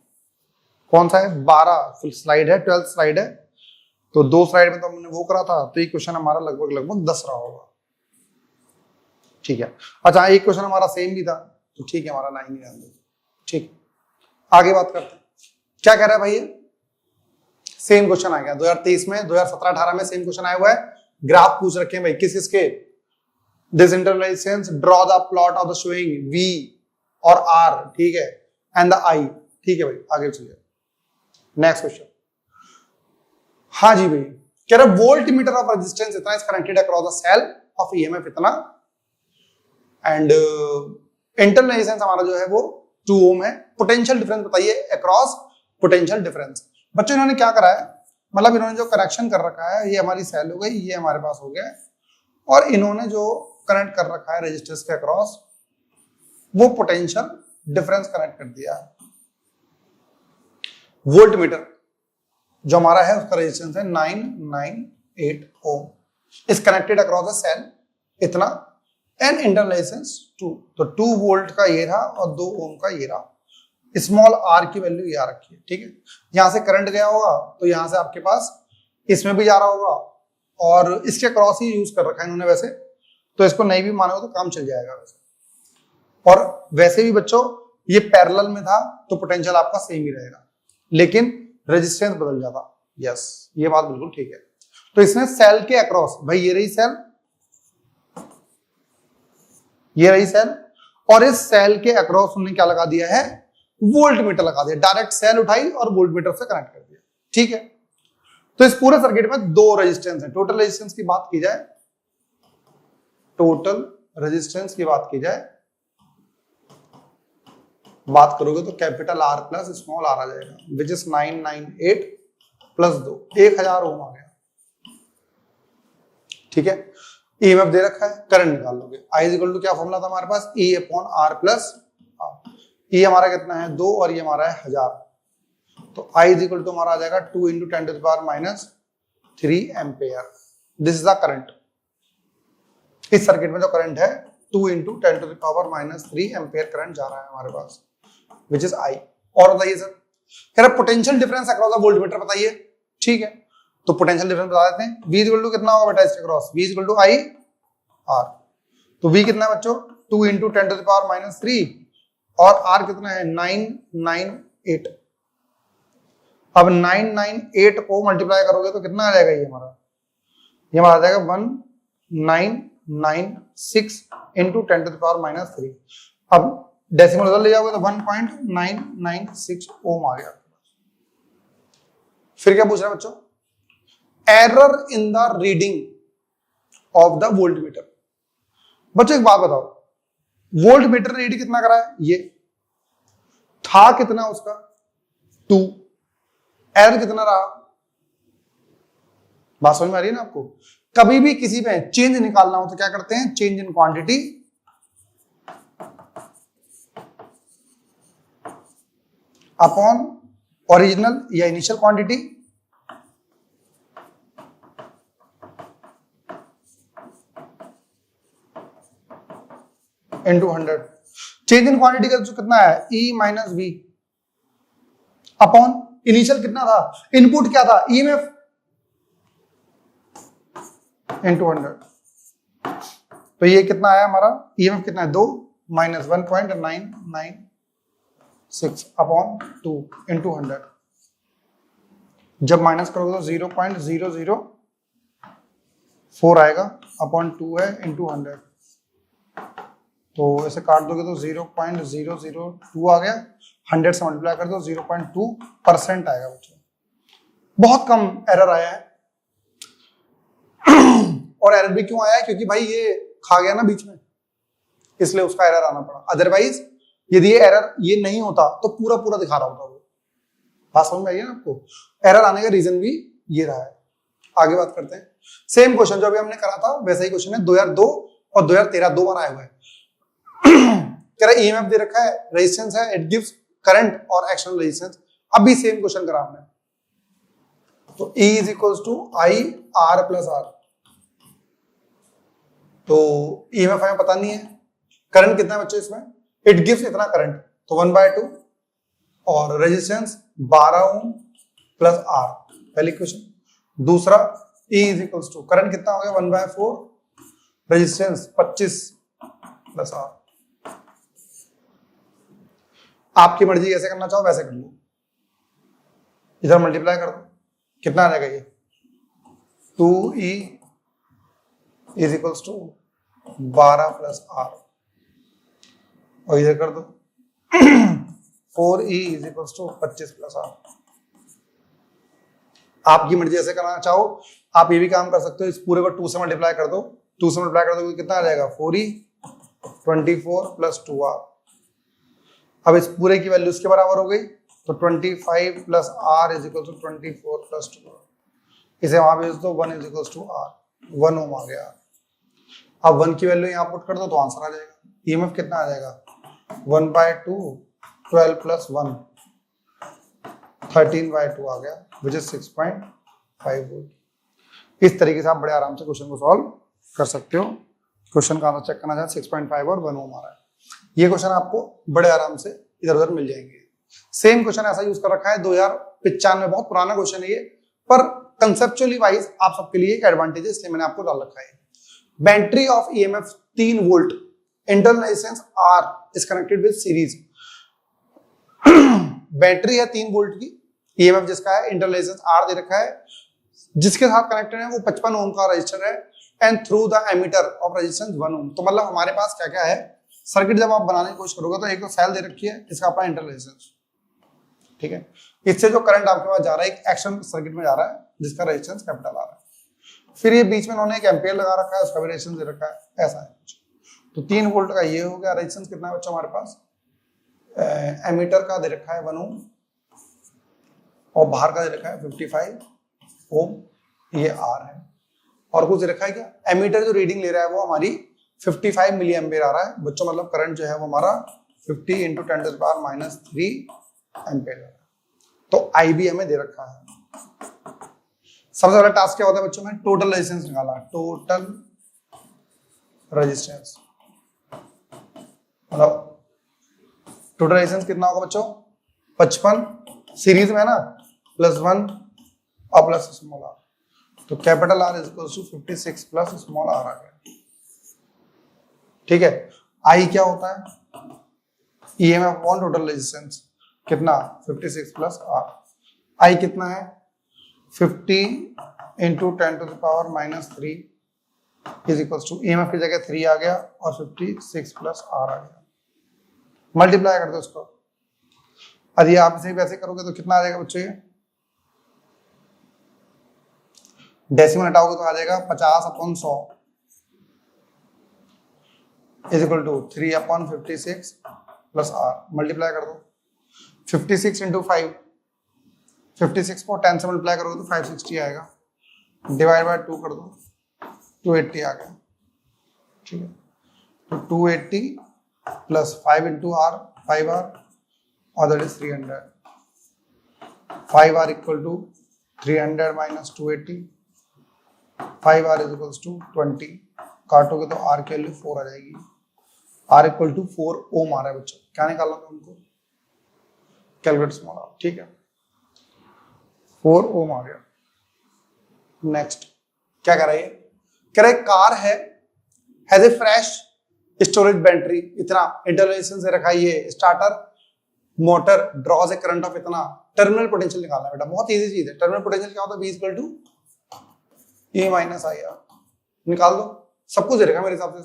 कौन सा है 12 फुल स्लाइड है, 12 स्लाइड है, तो 2 स्लाइड में तो हमने वो करा था, तो ये क्वेश्चन हमारा लगभग 10 रहा होगा। ठीक है, अच्छा एक क्वेश्चन हमारा सेम भी था, तो ठीक है हमारा 9 ही रहने दो। ठीक, आगे बात करते हैं। क्या कह रहा है भाई, सेम क्वेश्चन आ गया 2023 में, 2017-18 में सेम क्वेश्चन आया हुआ है। ग्राफ पूछ रखे हैं भाई किस किसके, this internal resistance, draw the plot of the showing V और R, ठीक है, एंड द I। ठीक है भाई, आगे चलिए नेक्स्ट क्वेश्चन। हाँ जी भाई, कह रहा वोल्ट मीटर ऑफ रेजिस्टेंस इतना is connected across the cell of EMF इतना, एंड इंटरनल रेजिस्टेंस हमारा जो है वो 2 ओम है। पोटेंशियल डिफरेंस बताइए अक्रॉस पोटेंशियल डिफरेंस। बच्चों इन्होंने क्या करा है, मतलब इन्होंने जो कनेक्शन कर रखा है, ये हमारी सेल हो गई, ये हमारे पास हो गया, और इन्होंने जो कनेक्ट कर रखा है रेजिस्टेंस के अक्रॉस, वो पोटेंशियल डिफरेंस कनेक्ट कर दिया है। वोल्ट मीटर जो हमारा है उसका रेजिस्टेंस है 998 ohm, is connected across the cell इतना, एंड इंटरनल रेजिस्टेंस 2, तो 2 वोल्ट का ये रहा और 2 ओम का ये रहा, स्मॉल आर की वैल्यू ये रखी है, ठीक है। यहां से करंट गया होगा तो यहां से आपके पास इसमें भी जा रहा होगा, और इसके क्रॉस ही यूज कर रखा है इन्होंने वैसे, तो इसको नहीं भी मानोगे तो काम चल जाएगा वैसे। और वैसे भी बच्चों ये पैरेलल में था तो पोटेंशियल आपका सेम ही रहेगा, लेकिन रेजिस्टेंस बदल जाता। यस, ये बात बिल्कुल ठीक है। तो इसमें सेल के अक्रॉस, भाई ये रही सेल, ये रही सेल, और इस सेल के अक्रॉस उन्होंने क्या लगा दिया है, वोल्ट मीटर लगा दिया, डायरेक्ट सेल उठाई और वोल्ट मीटर से कनेक्ट कर दिया, ठीक है। तो इस पूरे सर्किट में 2 रेजिस्टेंस है। टोटल रेजिस्टेंस की बात की जाए, टोटल रेजिस्टेंस की बात की जाए, बात करोगे तो capital R plus small R आ जाएगा, विच इज 998 प्लस 2, 1000 ओम आ गया, ठीक है। ईएमएफ दे रखा है, करंट निकाल लोगे, आई इज इक्वल टू क्या फॉर्मूला था हमारे पास, E upon R plus R. ये हमारा कितना है 2 और ये हमारा है 1000, तो आई इज इक्वल टू हमारा आ जाएगा 2 × 10⁻³ ampere. This is the current. इस सर्किट में जो करंट है 2 × 10⁻³ एम्पेयर करंट जा रहा है हमारे पास, विच इज आई। और बताइए सर, कह रहा potential difference across the voltmeter बताइए, ठीक है। तो पोटेंशियल डिफरेंस बता देते हैं, V इक्वल टू कितना होगा बेटा इसके across, V equal to I R. तो V कितना है बच्चों 2 × 10⁻³ और R कितना है 998। अब 998 को मल्टीप्लाई करोगे तो कितना आ जाएगा, ये हमारा आ जाएगा 1996 × 10⁻³ अब डेसिमल उधर ले जाओगे तो 1.996 ओम आ गया। फिर क्या पूछ रहा है बच्चों, error in the reading of the volt meter. बच्चों एक बात बताओ, वोल्ट मीटर रीड कितना करा है, ये था कितना उसका 2, एरर कितना रहा, बात समझ में आ रही है ना आपको। कभी भी किसी में चेंज निकालना हो तो क्या करते हैं, change in quantity upon original या initial quantity into 100। Change in quantity का जो कितना है E - V अपॉन इनिशियल कितना था, इनपुट क्या था EMF इंटू 100। तो ये कितना आया हमारा EMF कितना है 2 - 1.996 अपॉन 2 इंटू 100। जब माइनस करोगे तो 0.004 आएगा अपॉन 2 है इंटू 100। तो ऐसे काट दोगे तो 0.002 आ गया, 100 से मल्टीप्लाई कर दो 0.2% आएगा बच्चों। बहुत कम एरर आया है। और एरर भी क्यों आया है, क्योंकि भाई ये खा गया ना बीच में, इसलिए उसका एरर आना पड़ा। अदरवाइज यदि ये एरर ये नहीं होता तो पूरा पूरा दिखा रहा होता वो। बात समझ में आई है ना आपको। एरर आने का रीजन भी ये रहा है। आगे बात करते हैं। सेम क्वेश्चन जो अभी हमने करा था वैसा ही क्वेश्चन है, 2002 और 2013 दो बार आए हुए हैं। कह रहा ईएमएफ दे रखा है, रेजिस्टेंस है, इट गिव्स करंट और एक्सटर्नल रेजिस्टेंस। अभी सेम क्वेश्चन करा हमने, तो E is equals to I R plus R. तो ईएमएफ हमें पता नहीं है, करंट कितना है बच्चों इसमें, इट गिव्स इतना करंट, तो 1/2 और रेजिस्टेंस 12 ओम प्लस आर, पहली क्वेश्चन। दूसरा E is equals to current कितना हो गया 1/4, रेजिस्टेंस 25 प्लस आर। आपकी मर्जी कैसे करना चाहो वैसे कर लो, इधर मल्टीप्लाई कर दो, कितना आ जाएगा ये 2E is equals to 12 plus R, और इधर कर दो 4E is equals to 25 plus R. आपकी मर्जी ऐसे करना चाहो आप ये भी काम कर सकते हो, इस पूरे को 2 से मल्टीप्लाई कर दो, 2 से मल्टीप्लाई कर दो कितना आ जाएगा 4E 24 प्लस 2R। अब इस पूरे की वैल्यू इसके बराबर हो गई, तो 25 plus R is equal to 24 plus 2R। इसे वहां भेज दो 1 is equal to R, 1 ohm आ गया। अब 1 की वैल्यू यहाँ पुट कर दो तो आंसर आ जाएगा। ईएमएफ कितना आ जाएगा 1/2 12 प्लस 1, 13/2 आ गया विच इज 6.5 वोल्ट। इस तरीके से आप बड़े आराम से क्वेश्चन को सॉल्व कर सकते हो। क्वेश्चन का आंसर चेक करना चाहे 6.5 और 1 ओम आ रहा है। ये क्वेश्चन आपको बड़े आराम से इधर उधर मिल जाएंगे। सेम क्वेश्चन ऐसा यूज कर रखा है 2095 में, बहुत पुराना क्वेश्चन है ये, पर कंसेप्चुअली वाइज आप सबके लिए एक एडवांटेज है, इसलिए मैंने आपको डाल रखा है। Battery of EMF 3 volt, internal resistance R is connected with series. Battery है 3 वोल्ट की, ईएमएफ जिसका है, इंटरनल रेजिस्टेंस R दे रखा है, जिसके साथ कनेक्टेड है वो 55 ओम का रजिस्टर है, and through the ammeter of resistance 1 ohm. तो मतलब हमारे पास क्या क्या है सर्किट, जब आप बनाने की कोशिश करोगे तो एक तो सेल दे रखी है, इसका अपना इंटरनल रेजिस्टेंस, ठीक है, इससे जो करंट आपके पास जा रहा है एक एक्शन सर्किट में जा रहा है जिसका रेजिस्टेंस कैपिटल आ रहा है, फिर ये बीच में उन्होंने एक एम्पियर लगा रखा है, उसका भी रेजिस्टेंस दे रखा है, ऐसा है कुछ। तो 3 वोल्ट का ये हो गया। रेजिस्टेंस कितना है बच्चों हमारे पास, एमीटर का दे रखा है 1 ओम और बाहर का दे रखा है 55 ओम, ये R है। और कुछ दे रखा है क्या, एमीटर जो रीडिंग ले रहा है वो हमारी 55 मिली एम्पियर आ रहा है बच्चों, मतलब करंट जो है वो हमारा 50 × 10⁻³ एम्पियर है। तो I भी हमें दे रखा है। सबसे बड़ा टास्क क्या होता है बच्चों में, टोटल रेजिस्टेंस निकाला, टोटल रेजिस्टेंस, मतलब टोटल रेजिस्टेंस कितना होगा बच्चों, 55 सीरीज में है ना, +1 और प्लस स्मॉल r, तो capital R = 56 plus small r आ गया, ठीक है। I क्या होता है, EMF अपॉन टोटल रेजिस्टेंस, कितना 56 प्लस R। I कितना है 50 × 10⁻³ इज इक्वल्स टू, EMF की जगह 3 आ गया और 56 प्लस R आ गया, मल्टीप्लाई कर दो उसको। यदि आप इसे वैसे करोगे तो कितना आ जाएगा बच्चों, ये डेसिमल हटाओगे तो आ जाएगा 50/100 is equal to 3/56 plus R, multiply कर दो। 56 × 5, 56 को 10 से मल्टीप्लाई करोगे तो 560 आएगा, डिवाइड बाय 2 कर दो, 280 आ गया, ठीक है। तो 280 प्लस 5 × R 5R और दैट इज 300, 5R = 300 - 280, 5R = 20, काटोगे तो R की वैल्यू 4 आ जाएगी। R = 4 ओम आ रहा है बच्चों, क्या निकालना है उनको, कैलकुलेट स्मॉल r, ठीक है, 4 ओम आ गया। नेक्स्ट क्या कर रहा है, कह रहा है कार है has a fresh storage battery, इतना इंटरनल रेजिस्टेंस रखा है, ये starter motor draws a current of इतना, टर्मिनल पोटेंशियल निकालना है बेटा, बहुत इजी चीज है। टर्मिनल पोटेंशियल क्या होता है, V = E - IR, निकाल दो, सब कुछ दे रखा है मेरे हिसाब से,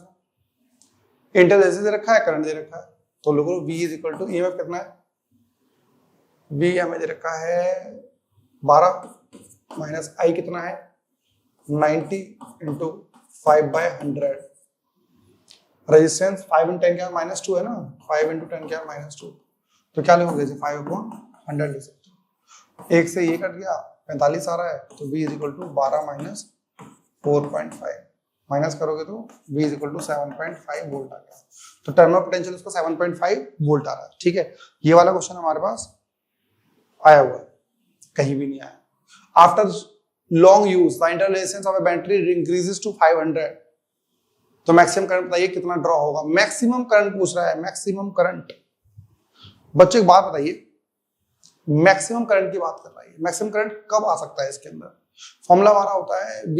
इंटरनल रेजिस्टेंस दे रखा है, करंट दे रखा है, तो लोगों V = EMF कितना है, V हमें दे रखा है 12 माइनस I कितना है 90 × 5/100, रेजिस्टेंस 5 × 10 क्या -2 है ना, 5 × 10 क्या -2, तो क्या लोगे 5/100 ले सकते हो। एक से ये कट गया 45 आ रहा है, तो V = 12 - 4.5, माइनस करोगे तो V = 7.5 वोल्ट आ गया। तो टर्मिनल पोटेंशियल उसका 7.5 वोल्ट आ रहा है, ठीक है। ये वाला क्वेश्चन हमारे पास आया हुआ है, कहीं भी नहीं आया। After long use the internal resistance of a battery increases to 500, तो मैक्सिमम करंट बताइए कितना ड्रॉ होगा। मैक्सिमम करंट पूछ रहा है, मैक्सिमम करंट। बच्चों एक बात बताइए, मैक्सिमम करंट की बात कर रहा है, मैक्सिमम करंट कब आ सकता है, इसके अंदर फॉर्मूला हमारा होता है V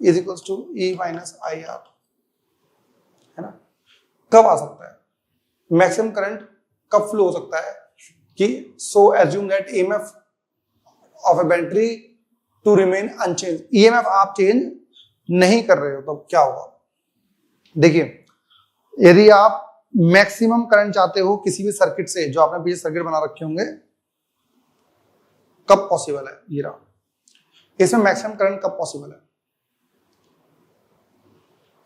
= E - IR, है ना। कब आ सकता है मैक्सिमम करंट, कब फ्लो हो सकता है कि so assume that EMF of a battery to remain unchange, EMF आप चेंज नहीं कर रहे हो तो क्या होगा। देखिए, यदि आप मैक्सिमम करंट चाहते हो किसी भी सर्किट से, जो आपने पीछे सर्किट बना रखे होंगे, कब पॉसिबल है, ये रहा, इसमें मैक्सिमम करंट कब पॉसिबल है,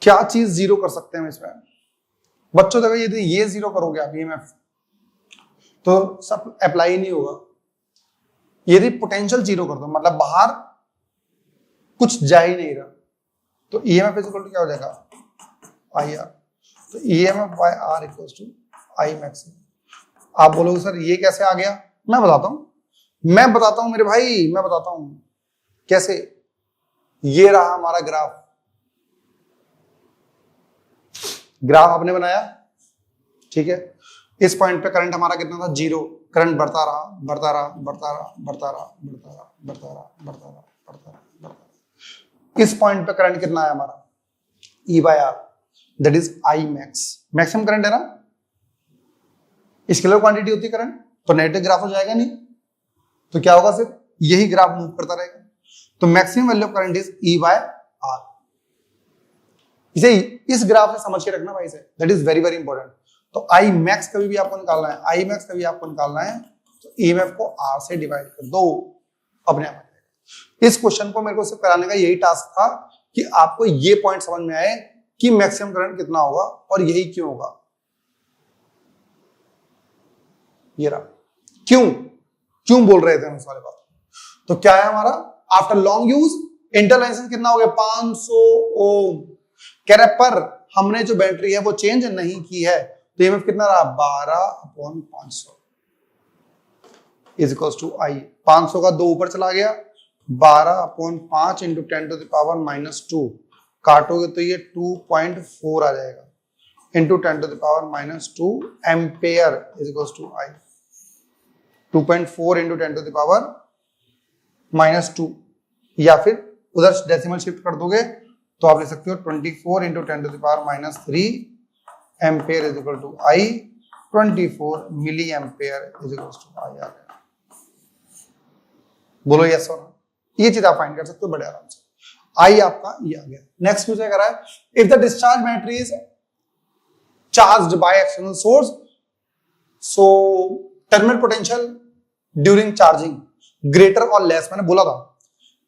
क्या चीज जीरो कर सकते हैं इसमें बच्चों। देखो यदि ये जीरो करोगे आप EMF, तो सब अप्लाई नहीं होगा। यदि पोटेंशियल जीरो कर दो, मतलब बाहर कुछ जा ही नहीं रहा, तो EMF = क्या हो जाएगा, IR, तो EMF by R = I maximum। आप बोलोगे सर ये कैसे आ गया, मैं बताता हूं। मैं बताता हूं मेरे भाई, मैं बताता हूं कैसे। ये रहा हमारा ग्राफ, ग्राफ आपने बनाया, ठीक है। इस पॉइंट पे करंट हमारा कितना था, 0। करंट बढ़ता रहा, बढ़ता रहा, बढ़ता रहा, बढ़ता रहा, बढ़ता रहा, बढ़ता रहा, बढ़ता रहा, बढ़ता रहा, बढ़ता रहा। इस पॉइंट पे करंट कितना आया हमारा, E/R, that is I max, maximum current है ना। स्केलर क्वांटिटी होती है करंट, तो नेगेटिव ग्राफ हो जाएगा नहीं, तो क्या होगा, सिर्फ यही ग्राफ मूव करता रहेगा। तो maximum value of current is E/R। इसे इस ग्राफ से समझ के रखना भाई से, that is very very important. तो आई मैक्स कभी भी आपको निकालना है, आई मैक्स कभी आपको निकालना है तो ईएमएफ को आर से डिवाइड कर दो, अपने आप। इस क्वेश्चन को मेरे को सिर्फ कराने का यही टास्क था कि आपको ये पॉइंट समझ में आए कि मैक्सिमम करंट कितना होगा और यही क्यों होगा। ये रहा, क्यों क्यों बोल रहे थे हम इस वाले बात। तो क्या है हमारा, after long use internal resistance कितना हो गया, 500 ओम। कह रहे पर हमने जो बैटरी है वो चेंज नहीं की है, तो ईएमएफ कितना रहा, 12/500 इज इक्वल्स टू आई। 500 का 2 ऊपर चला गया, 12/5 इंटू 10⁻⁻², काटोगे तो ये 2.4 आ जाएगा, into 10⁻⁻² ampere is equals to I. 2.4 into 10⁻⁻², या फिर उधर डेसिमल शिफ्ट कर दोगे तो आप ले सकते हो 24 into 10⁻³ ampere is equal to I. 24 milli ampere is equal to I आ गया। बोलो यस और नो, ये चीज आप फाइंड कर सकते हो बड़े आराम से। आई आपका ये आ गया। नेक्स्ट क्वेश्चन कह रहा है, if the discharge battery is charged by external source, so terminal potential during charging greater और लेस। मैंने बोला था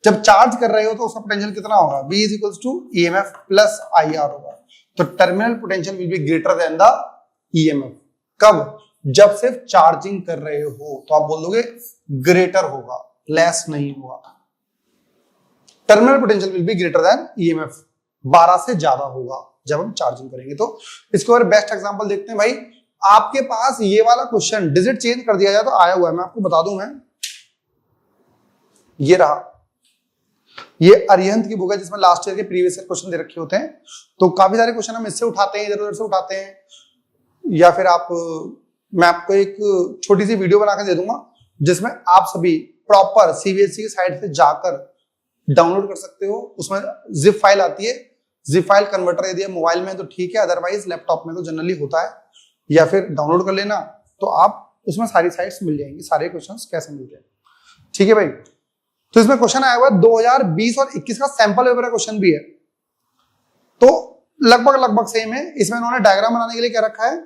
जब चार्ज कर रहे हो तो उसका पोटेंशियल कितना होगा, V is equals to EMF plus IR होगा। तो terminal potential will be greater than the EMF। कब, जब सिर्फ चार्जिंग कर रहे हो तो आप बोल दोगे ग्रेटर होगा, लेस नहीं होगा। Terminal potential will be greater then EMF, 12 से ज्यादा होगा जब हम चार्जिंग करेंगे। तो इसके और बेस्ट एग्जांपल देखते हैं भाई। आपके पास ये वाला क्वेश्चन डिजिट चेंज कर दिया जाए तो आया हुआ है, मैं आपको बता दूं। मैं ये रहा, ये अरिहंत की बुक है जिसमें लास्ट ईयर के प्रीवियस ईयर क्वेश्चन दे रखे होते हैं। तो काफी सारे क्वेश्चन हम इससे उठाते हैं, इधर उधर से उठाते हैं, या फिर मैं आपको एक छोटी सी वीडियो बना कर दे दूंगा जिसमें आप सभी प्रॉपर सीबीएसई की साइट से जाकर डाउनलोड कर सकते हो। उसमें जिप फाइल आती है, जिप फाइल कन्वर्टर यदि मोबाइल में तो ठीक है, अदरवाइज लैपटॉप में तो जनरली होता है, या फिर डाउनलोड कर लेना तो आप उसमें सारी साइट्स मिल जाएंगी, सारे क्वेश्चंस कैसे मिलते हैं। ठीक है भाई। तो इसमें क्वेश्चन आया हुआ 2020 और 21 का सैंपल पेपर का क्वेश्चन भी है, तो लगभग सेम है। इसमें उन्होंने डायग्राम बनाने के लिए क्या रखा है,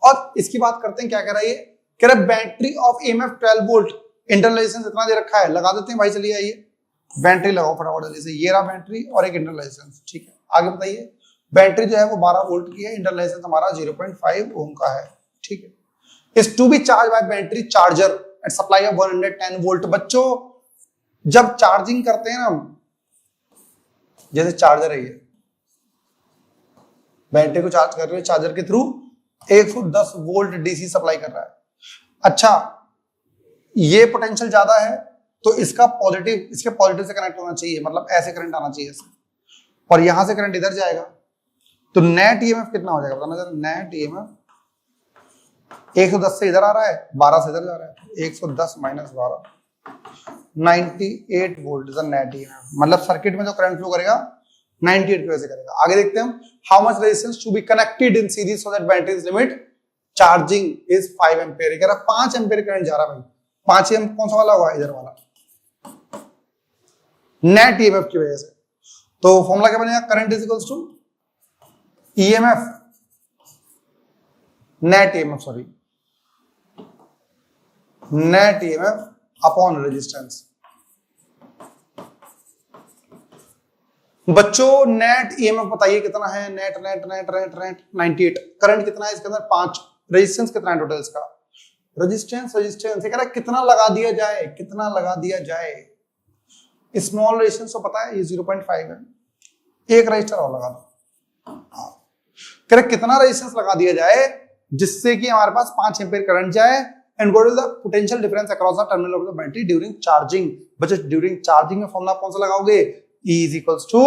और इसकी बात करते हैं क्या कह रहा है ये, कह रहा है battery of EMF 12 volt, internal resistance इतना दे रखा है, लगा देते हैं भाई। चलिए आइए बैटरी लगाओ फटाफट जल्दी से। ये रहा बैटरी और एक इंटरनल रेजिस्टेंस, ठीक है। आगे बताइए, बैटरी जो है वो 12 वोल्ट की है, इंटरनल रेजिस्टेंस हमारा 0.5 ओम का है, ठीक है। Is to be charge by battery charger at supply of 110 volt. बच्चों जब चार्जिंग करते हैं ना, जैसे चार्जर है ये, बैटरी को चार्ज कर रहे हो चार्जर के थ्रू, 110 वोल्ट डीसी सप्लाई कर रहा है। अच्छा, ये पोटेंशियल ज्यादा है तो इसका पॉजिटिव, इसके पॉजिटिव से कनेक्ट होना चाहिए, मतलब ऐसे करंट आना चाहिए ऐसे, और यहां से करंट इधर जाएगा, तो नेट ईएमएफ कितना हो जाएगा बताना जरा। नेट ईएमएफ 110 से इधर आ रहा है, 12 से इधर जा रहा है, 110 minus 12, 98 volt is the net EMF. मतलब सर्किट में जो करंट फ्लो करेगा 98 की वजह से करेगा। आगे देखते हैं हम, how much resistance to be connected in series so that batteries limit charging is 5 ampere. कह रहा 5 एम्पीयर करंट जा रहा है भाई। 5 एम कौन सा वाला होगा, इधर वाला, नेट ईएमएफ की वजह से। तो फॉर्मूला क्या बनेगा, current is equals to EMF net EMF, sorry net EMF upon resistance. बच्चों नेट ईएमएफ बताइए कितना है, नेट 98। करंट कितना है इसके अंदर, 5। रेजिस्टेंस कितना है टोटल इसका, रेजिस्टेंस कह रहा है कितना लगा दिया जाए, कितना लगा दिया जाए। स्मॉल रेजिस्टेंस तो पता है ये 0.5 है, एक रजिस्टर और लगा दो। कह रहा कितना रेजिस्टेंस लगा दिया जाए जिससे कि हमारे पास 5 एम्पीयर करंट जाए and what is the potential difference across the terminal of the battery during charging. बच्चों ड्यूरिंग चार्जिंग में फॉर्मूला कौन सा लगाओगे, E is equals to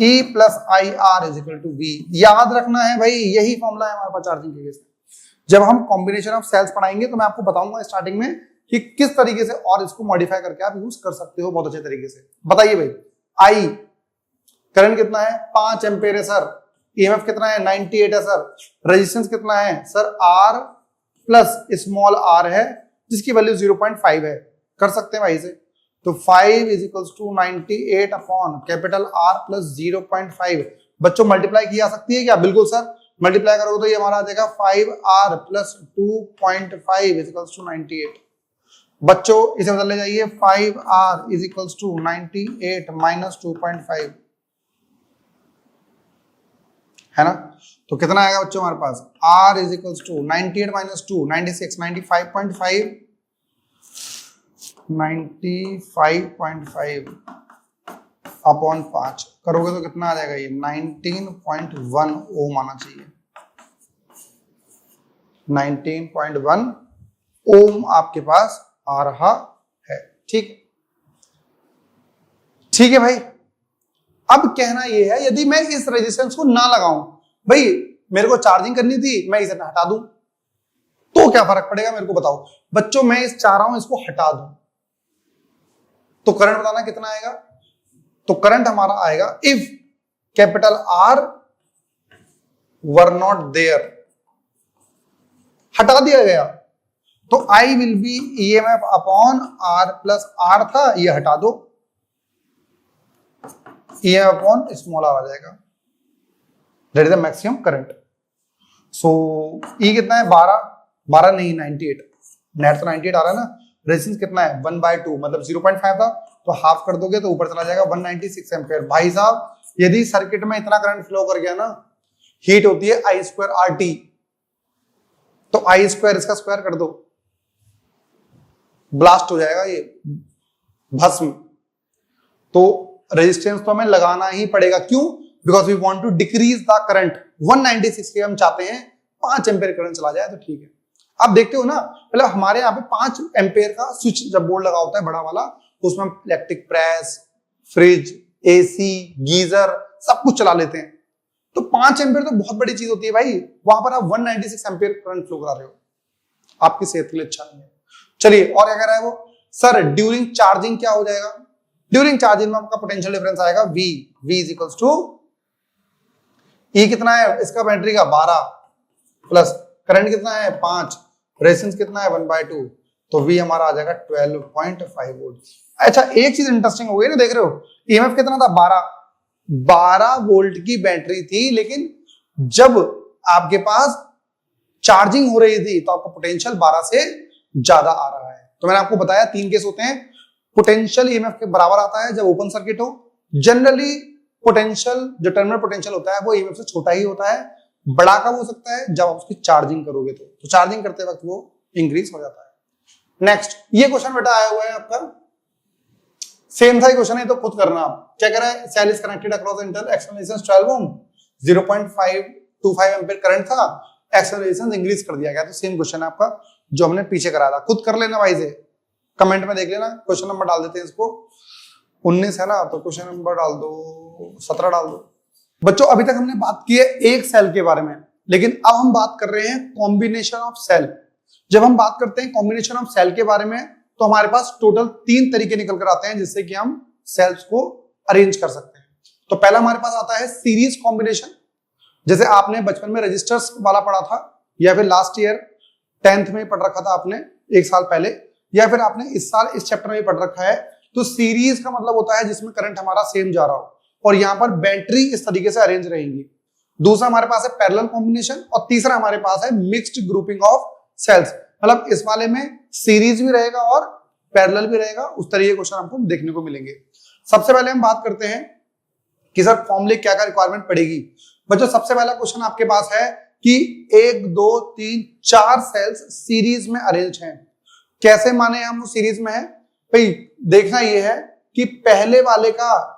E plus I R is equal to V। याद रखना है भाई, यही फॉर्मूला है हमारे पास चार्जिंग के केस में। जब हम कॉम्बिनेशन ऑफ सेल्स पढ़ाएंगे तो मैं आपको बताऊंगा स्टार्टिंग में कि किस तरीके से और इसको मॉडिफाई करके आप यूज कर सकते हो बहुत अच्छे तरीके से। बताइए भाई, आई करंट कितना है 5 एम्पेयर है सर, ईएमएफ कितना है 98 है सर, रेजिस्टेंस कितना है sir R plus small r है जिसकी वैल्यू 0.5 है। कर सकते हैं भाई से, तो 5 is equals to 98 upon capital R plus 0.5। बच्चों मल्टीप्लाई की जा सकती है क्या, बिल्कुल सर, मल्टीप्लाई करोगे तो ये हमारा आ जाएगा 5R plus 2.5 is equals to 98। बच्चों इसे बदल ले जाइए, 5R is equals to 98 minus 2.5 है ना, तो कितना आएगा बच्चों हमारे पास, R is equals to 98 minus 2 96 95.5 95.5 upon 5 करोगे तो कितना आ जाएगा, ये 19.1 ओम आना चाहिए। 19.1 ओम आपके पास आ रहा है। ठीक है भाई। अब कहना ये है, यदि मैं इस रेजिस्टेंस को ना लगाऊं, भाई मेरे को चार्जिंग करनी थी, मैं इसे हटा दूं तो क्या फर्क पड़ेगा मेरे को बताओ। बच्चों मैं इस चाह रहा हूं इसको हटा दूं तो करंट बताना कितना आएगा, तो करंट हमारा आएगा if capital R were not there, हटा दिया गया तो I will be EMF upon R plus R था, ये हटा दो, EMF अपॉन स्मॉल r आ जाएगा, that is the maximum current. So E कितना है 12 नहीं 98, नेट तो 98 आ रहा है ना, रेजिस्टेंस कितना है 1/2 मतलब 0.5 था, तो हाफ कर दोगे तो ऊपर चला जाएगा 196 एम्पियर। भाई साहब यदि सर्किट में इतना करंट फ्लो कर गया ना, हीट होती है I स्क्वायर RT, तो I स्क्वायर इसका स्क्वायर कर दो, ब्लास्ट हो जाएगा ये भस्म। तो रेजिस्टेंस तो हमें लगाना ही पड़ेगा, क्यों, because we want to decrease the current. 196 के हम चाहते हैं 5 एम्पियर करंट चला जाए तो ठीक है। आप देखते हो ना, मतलब हमारे यहाँ पे 5 एम्पियर का स्विच जब बोर्ड लगा होता है बड़ा वाला, उसमें हम electric press, fridge, AC, geyser सब कुछ चला लेते हैं, तो 5 एम्पियर तो बहुत बड़ी चीज होती है भाई। वहां पर आप 196 एम्पियर करंट फ्लो करा रहे हो, आपकी सेहत के लिए अच्छा नहीं है। चलिए और क्या कह रहा है वो, सर ड्यूरिंग चार्जिंग क्या हो जाएगा, ड्यूरिंग चार्जिंग में आपका पोटेंशियल डिफरेंस आएगा V is equals to E कितना है इसका बैटरी का 12 प्लस करंट कितना है 5, रेजिस्टेंस कितना है 1/2, तो V हमारा आ जाएगा 12.5 वोल्ट। अच्छा एक चीज इंटरेस्टिंग हो गई ना, देख रहे हो EMF कितना था 12 वोल्ट की बैटरी थी, लेकिन जब आपके पास चार्जिंग हो रही थी तो आपका पोटेंशियल 12 से ज्यादा आ रहा है। तो मैंने आपको बताया 3 केस होते हैं, पोटेंशियल EMF के बराबर आता है जब ओपन सर्किट हो, जनरली पोटेंशियल जो टर्मिनल पोटेंशियल होता है वो EMF से छोटा ही होता है, बड़ा कब हो सकता है जब आप उसकी चार्जिंग करोगे तो चार्जिंग करते वक्त वो इंक्रीज हो जाता है। नेक्स्ट ये क्वेश्चन बेटा आया हुआ है आपका, सेम था क्वेश्चन है तो खुद करना आप। क्या कह रहा है, cell is connected across inter external resistance 12 ohm, 0.525 ampere current था, एक्सटर्नल रेजिस्टेंस इंक्रीज कर दिया गया। तो सेम क्वेश्चन है आपका जो हमने पीछे कराया था, खुद कर लेना भाई से, कमेंट में देख लेना, क्वेश्चन नंबर डाल देते हैं इसको, 19 है ना तो क्वेश्चन नंबर डाल दो 17 डाल दो। बच्चों अभी तक हमने बात की है एक सेल के बारे में, लेकिन अब हम बात कर रहे हैं कॉम्बिनेशन ऑफ सेल। जब हम बात करते हैं कॉम्बिनेशन ऑफ सेल के बारे में तो हमारे पास टोटल 3 तरीके निकल कर आते हैं जिससे कि हम सेल्स को अरेंज कर सकते हैं। तो पहला हमारे पास आता है सीरीज कॉम्बिनेशन, जैसे आपने बचपन में रजिस्टर्स वाला पढ़ा था, या फिर लास्ट ईयर 10th में पढ़ रखा था आपने 1 साल पहले, या फिर आपने इस साल इस चैप्टर में पढ़ रखा है। तो सीरीज का मतलब होता है जिसमें करंट हमारा सेम जा रहा हो और यहाँ पर बैटरी इस तरीके से अरेंज रहेंगी। दूसरा हमारे पास है पैरेलल कॉम्बिनेशन, और तीसरा हमारे पास है मिक्स्ड ग्रुपिंग ऑफ सेल्स, मतलब इस वाले में सीरीज भी रहेगा और पैरेलल भी रहेगा। उस तरीके के क्वेश्चन हमको देखने को मिलेंगे। सबसे पहले हम बात करते हैं कि सर फॉर्मूले क्या क्या रिक्वायरमेंट पड़ेगी। बच्चों सबसे पहला क्वेश्चन आपके पास है कि 1 2 3 4 सेल्स सीरीज में अरेंज हैं। कैसे माने हम वो सीरीज में है भाई, देखना ये है कि पहले वाले का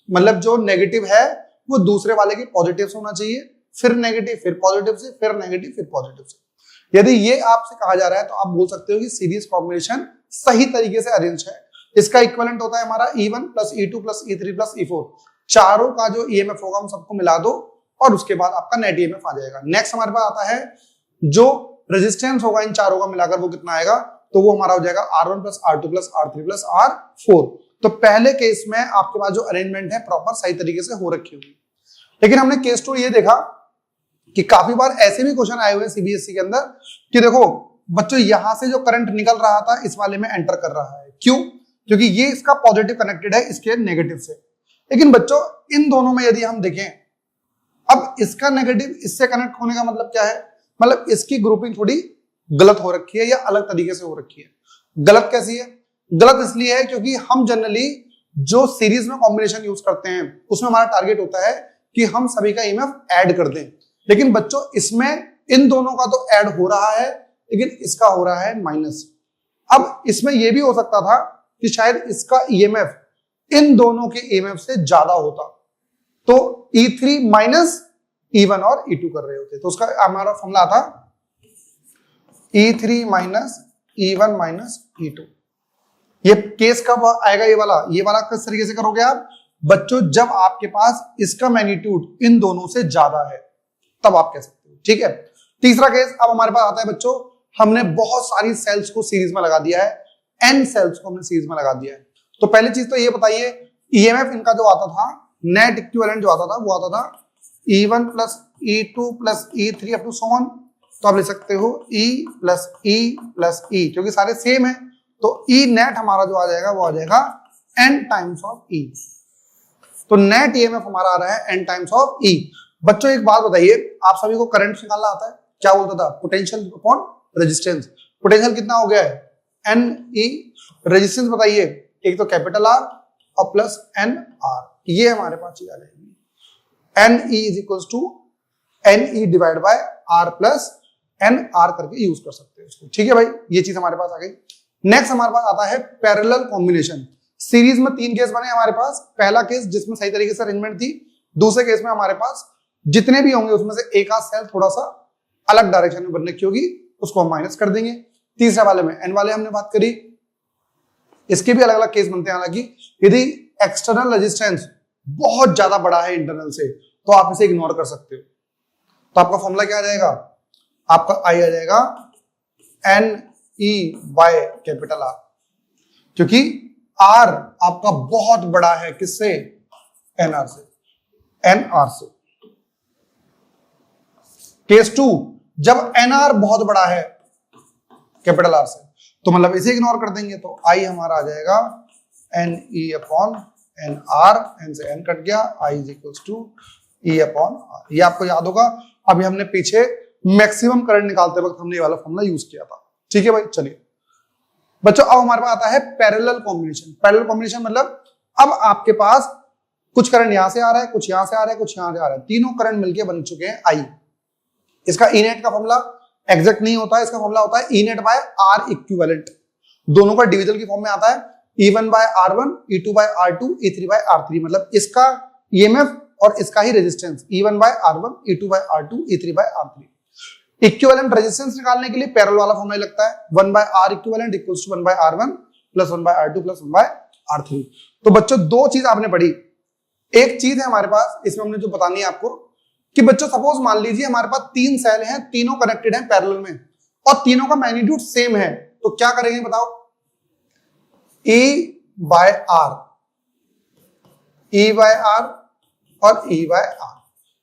मतलब जो नेगेटिव है वो दूसरे वाले के पॉजिटिव से होना चाहिए, फिर नेगेटिव फिर पॉजिटिव से, फिर नेगेटिव फिर पॉजिटिव से। यदि ये आपसे कहा जा रहा है तो आप बोल सकते हो कि सीरीज कॉम्बिनेशन सही तरीके से अरेंज है। इसका इक्विवेलेंट होता है हमारा E1 plus E2 plus E3 plus E4। चारों का जो ईएमएफ होगा उन सबको मिला दो और उसके बाद आपका नेट ईएमएफ आ जाएगा। नेक्स्ट हमारे पास आता है जो रेजिस्टेंस होगा इन चारों का मिलाकर वो कितना आएगा, तो वो हमारा हो जाएगा R1 plus R2 plus R3 plus R4। तो पहले केस में आपके पास जो अरेंजमेंट है प्रॉपर सही तरीके से हो रखी होगी। लेकिन हमने केस 2 ये देखा कि काफी बार ऐसे भी क्वेश्चन आए हुए हैं सीबीएसई के अंदर कि देखो बच्चों यहां से जो करंट निकल रहा था इस वाले में एंटर कर रहा है, क्यों? क्योंकि ये इसका पॉजिटिव कनेक्टेड है इसके नेगेटिव से। लेकिन बच्चों इन दोनों में यदि हम देखें, अब इसका नेगेटिव इससे कनेक्ट होने का मतलब क्या है, मतलब इसकी ग्रुपिंग थोड़ी गलत हो रखी है या अलग तरीके से हो रखी है। गलत कैसी है? गलत इसलिए है क्योंकि हम जनरली जो सीरीज में कॉम्बिनेशन यूज करते हैं उसमें हमारा टारगेट होता है कि हम सभी का ईएमएफ ऐड कर दें। लेकिन बच्चों इसमें इन दोनों का तो ऐड हो रहा है लेकिन इसका हो रहा है माइनस। अब इसमें यह भी हो सकता था कि शायद इसका ईएमएफ इन दोनों के ईएमएफ से ज्यादा होता, तो E3 माइनस E1 और E2 कर रहे होते, तो उसका हमारा फॉर्मूला था E3 minus E1 minus E2। ये केस कब आएगा? ये वाला किस तरीके से करोगे आप बच्चों? जब आपके पास इसका मैग्नीट्यूड इन दोनों से ज्यादा है तब आप कह सकते हो, ठीक है। तीसरा केस अब हमारे पास आता है बच्चों, हमने बहुत सारी सेल्स को सीरीज में लगा दिया है, n सेल्स को हमने सीरीज में लगा दिया है। तो पहली चीज तो ये बताइए ईएमएफ इनका जो आता था, नेट इक्विवेलेंट जो आता था वो आता था E1 plus E2 plus E3 up to so on. तो आप ले सकते हो E plus E plus E, क्योंकि सारे सेम है तो E नेट हमारा जो आ जाएगा वो आ जाएगा n टाइम्स ऑफ E। तो नेट ईएमएफ हमारा आ रहा है n टाइम्स ऑफ E। बच्चों एक बात बताइए, आप सभी को करंट निकालना आता है, क्या बोलता था? Potential upon resistance. पोटेंशियल कितना हो गया है? NE। रेजिस्टेंस बताइए, एक तो कैपिटल R और प्लस NR, ये हमारे पास चीज आ जाएगी। NE is equal to NE divide by R plus NR करके यूज कर सकते हैं इसको, ठीक है भाई, ये चीज हमारे पास आ गई। नेक्स्ट हमारे पास आता है पैरेलल कॉम्बिनेशन। सीरीज में 3 केस बने हमारे पास। पहला केस जिसमें सही तरीके से अरेंजमेंट थी, दूसरे केस में हमारे पास जितने भी होंगे उसमें से एक आध सेल थोड़ा सा अलग डायरेक्शन में बनने की होगी, उसको हम माइनस कर देंगे। तीसरे वाले में एन वाले हमने बात करी, इसके भी अलग अलग केस बनते हैं। हालांकि यदि एक्सटर्नल रेजिस्टेंस बहुत ज्यादा बड़ा है इंटरनल से तो आप इसे इग्नोर कर सकते हो। तो आपका फॉर्मूला क्या आ जाएगा? आपका आई आ जाएगा NE बाय कैपिटल R, क्योंकि R आपका बहुत बड़ा है किससे? NR से, NR से। केस 2, जब NR बहुत बड़ा है कैपिटल R से तो मतलब इसे इग्नोर कर देंगे, तो I हमारा आ जाएगा NE अपॉन NR, N से N कट गया, I is equals to E upon R। ये आपको याद होगा, अभी हमने पीछे मैक्सिमम करंट निकालते वक्त हमने ये वाला फॉर्मूला यूज किया था, ठीक है भाई। चलिए बच्चों अब हमारे पास आता है पैरेलल कॉम्बिनेशन। पैरेलल कॉम्बिनेशन मतलब अब आपके पास कुछ करंट यहां से आ रहा है, कुछ यहां से आ रहा है, कुछ यहां से आ रहा है, तीनों करंट मिलके बन चुके हैं I। इसका ई नेट का फॉर्मूला एग्जैक्ट नहीं होता है, इसका फॉर्मूला होता है E net bye R equivalent. दोनों का डिविजन की फॉर्म में आता है E1 by R1, E2 by R2, E3 by R3। मतलब इसका ईएमएफ और इसका ही resistance E1 by R1, E2 by R2, E3 by R3। Equivalent resistance निकालने के लिए पैरेलल वाला फॉर्मूला लगता है 1 by R equivalent equals to 1 by R1 plus 1 by R2 plus 1 by R3। तो बच्चों दो चीज आपने पढ़ी। एक चीज है हमारे पास इसमें हमने जो बतानी है आपको कि बच्चों सपोज मान लीजिए हमारे पास 3 सेल हैं, तीनों कनेक्टेड हैं पैरेलल में और तीनों का मैग्नीट्यूड सेम है, तो क्या करेंगे बताओ? E by R, E by R और E बाय R,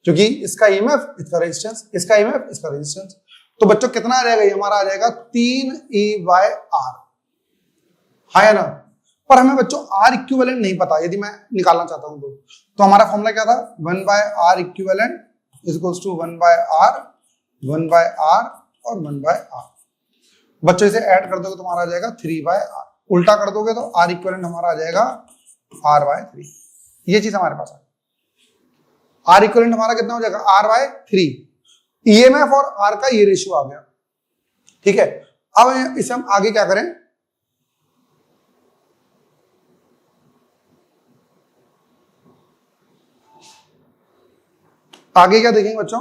क्योंकि इसका ईएमएफ इसका रेजिस्टेंस, इसका ईएमएफ इसका रेजिस्टेंस। तो बच्चों कितना आ जाएगा? ये हमारा आ जाएगा 3E बाय R, है ना। पर हमें बच्चों R इक्विवेलेंट नहीं पता, यदि मैं निकालना चाहता हूं तो हमारा फॉर्मूला क्या था? 1 by R equivalent is equals to 1 by R, 1 by R और 1 बाय R। बच्चों इसे ऐड कर दोगे तो हमारा आ जाएगा 3 बाय R। उल्टा कर दोगे तो R इक्विवेलेंट हमारा आ जाएगा R बाय 3। ये चीज हमारे पास है। R इक्विवेलेंट हमारा कितना हो जाएगा? R by 3। ईएमएफ और R का ये रेशियो आ गया, ठीक है। अब इसे हम आगे क्या करें? आगे क्या देखेंगे बच्चों?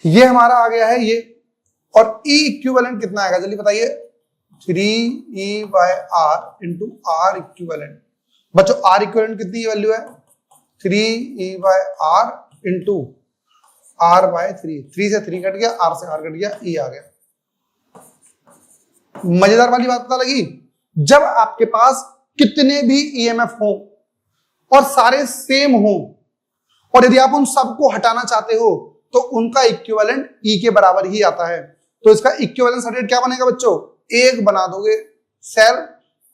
ये हमारा आ गया है ये, और ई इक्विवेलेंट कितना आएगा जल्दी बताइए, 3e/r इंटू आर इक्विवेलेंट। बच्चों आर इक्विवेलेंट कितनी वैल्यू है, 3e/r इंटू r/3, 3 से 3 कट गया, r से r कट गया, e आ गया। मजेदार वाली बात पता लगी, जब आपके पास कितने भी ईएमएफ हो और सारे सेम हो, और यदि आप उन सबको हटाना चाहते हो तो उनका इक्विवेलेंट ई के बराबर ही आता है। तो इसका इक्विवेलेंट सर्किट क्या बनेगा बच्चों, एक बना दोगे सेल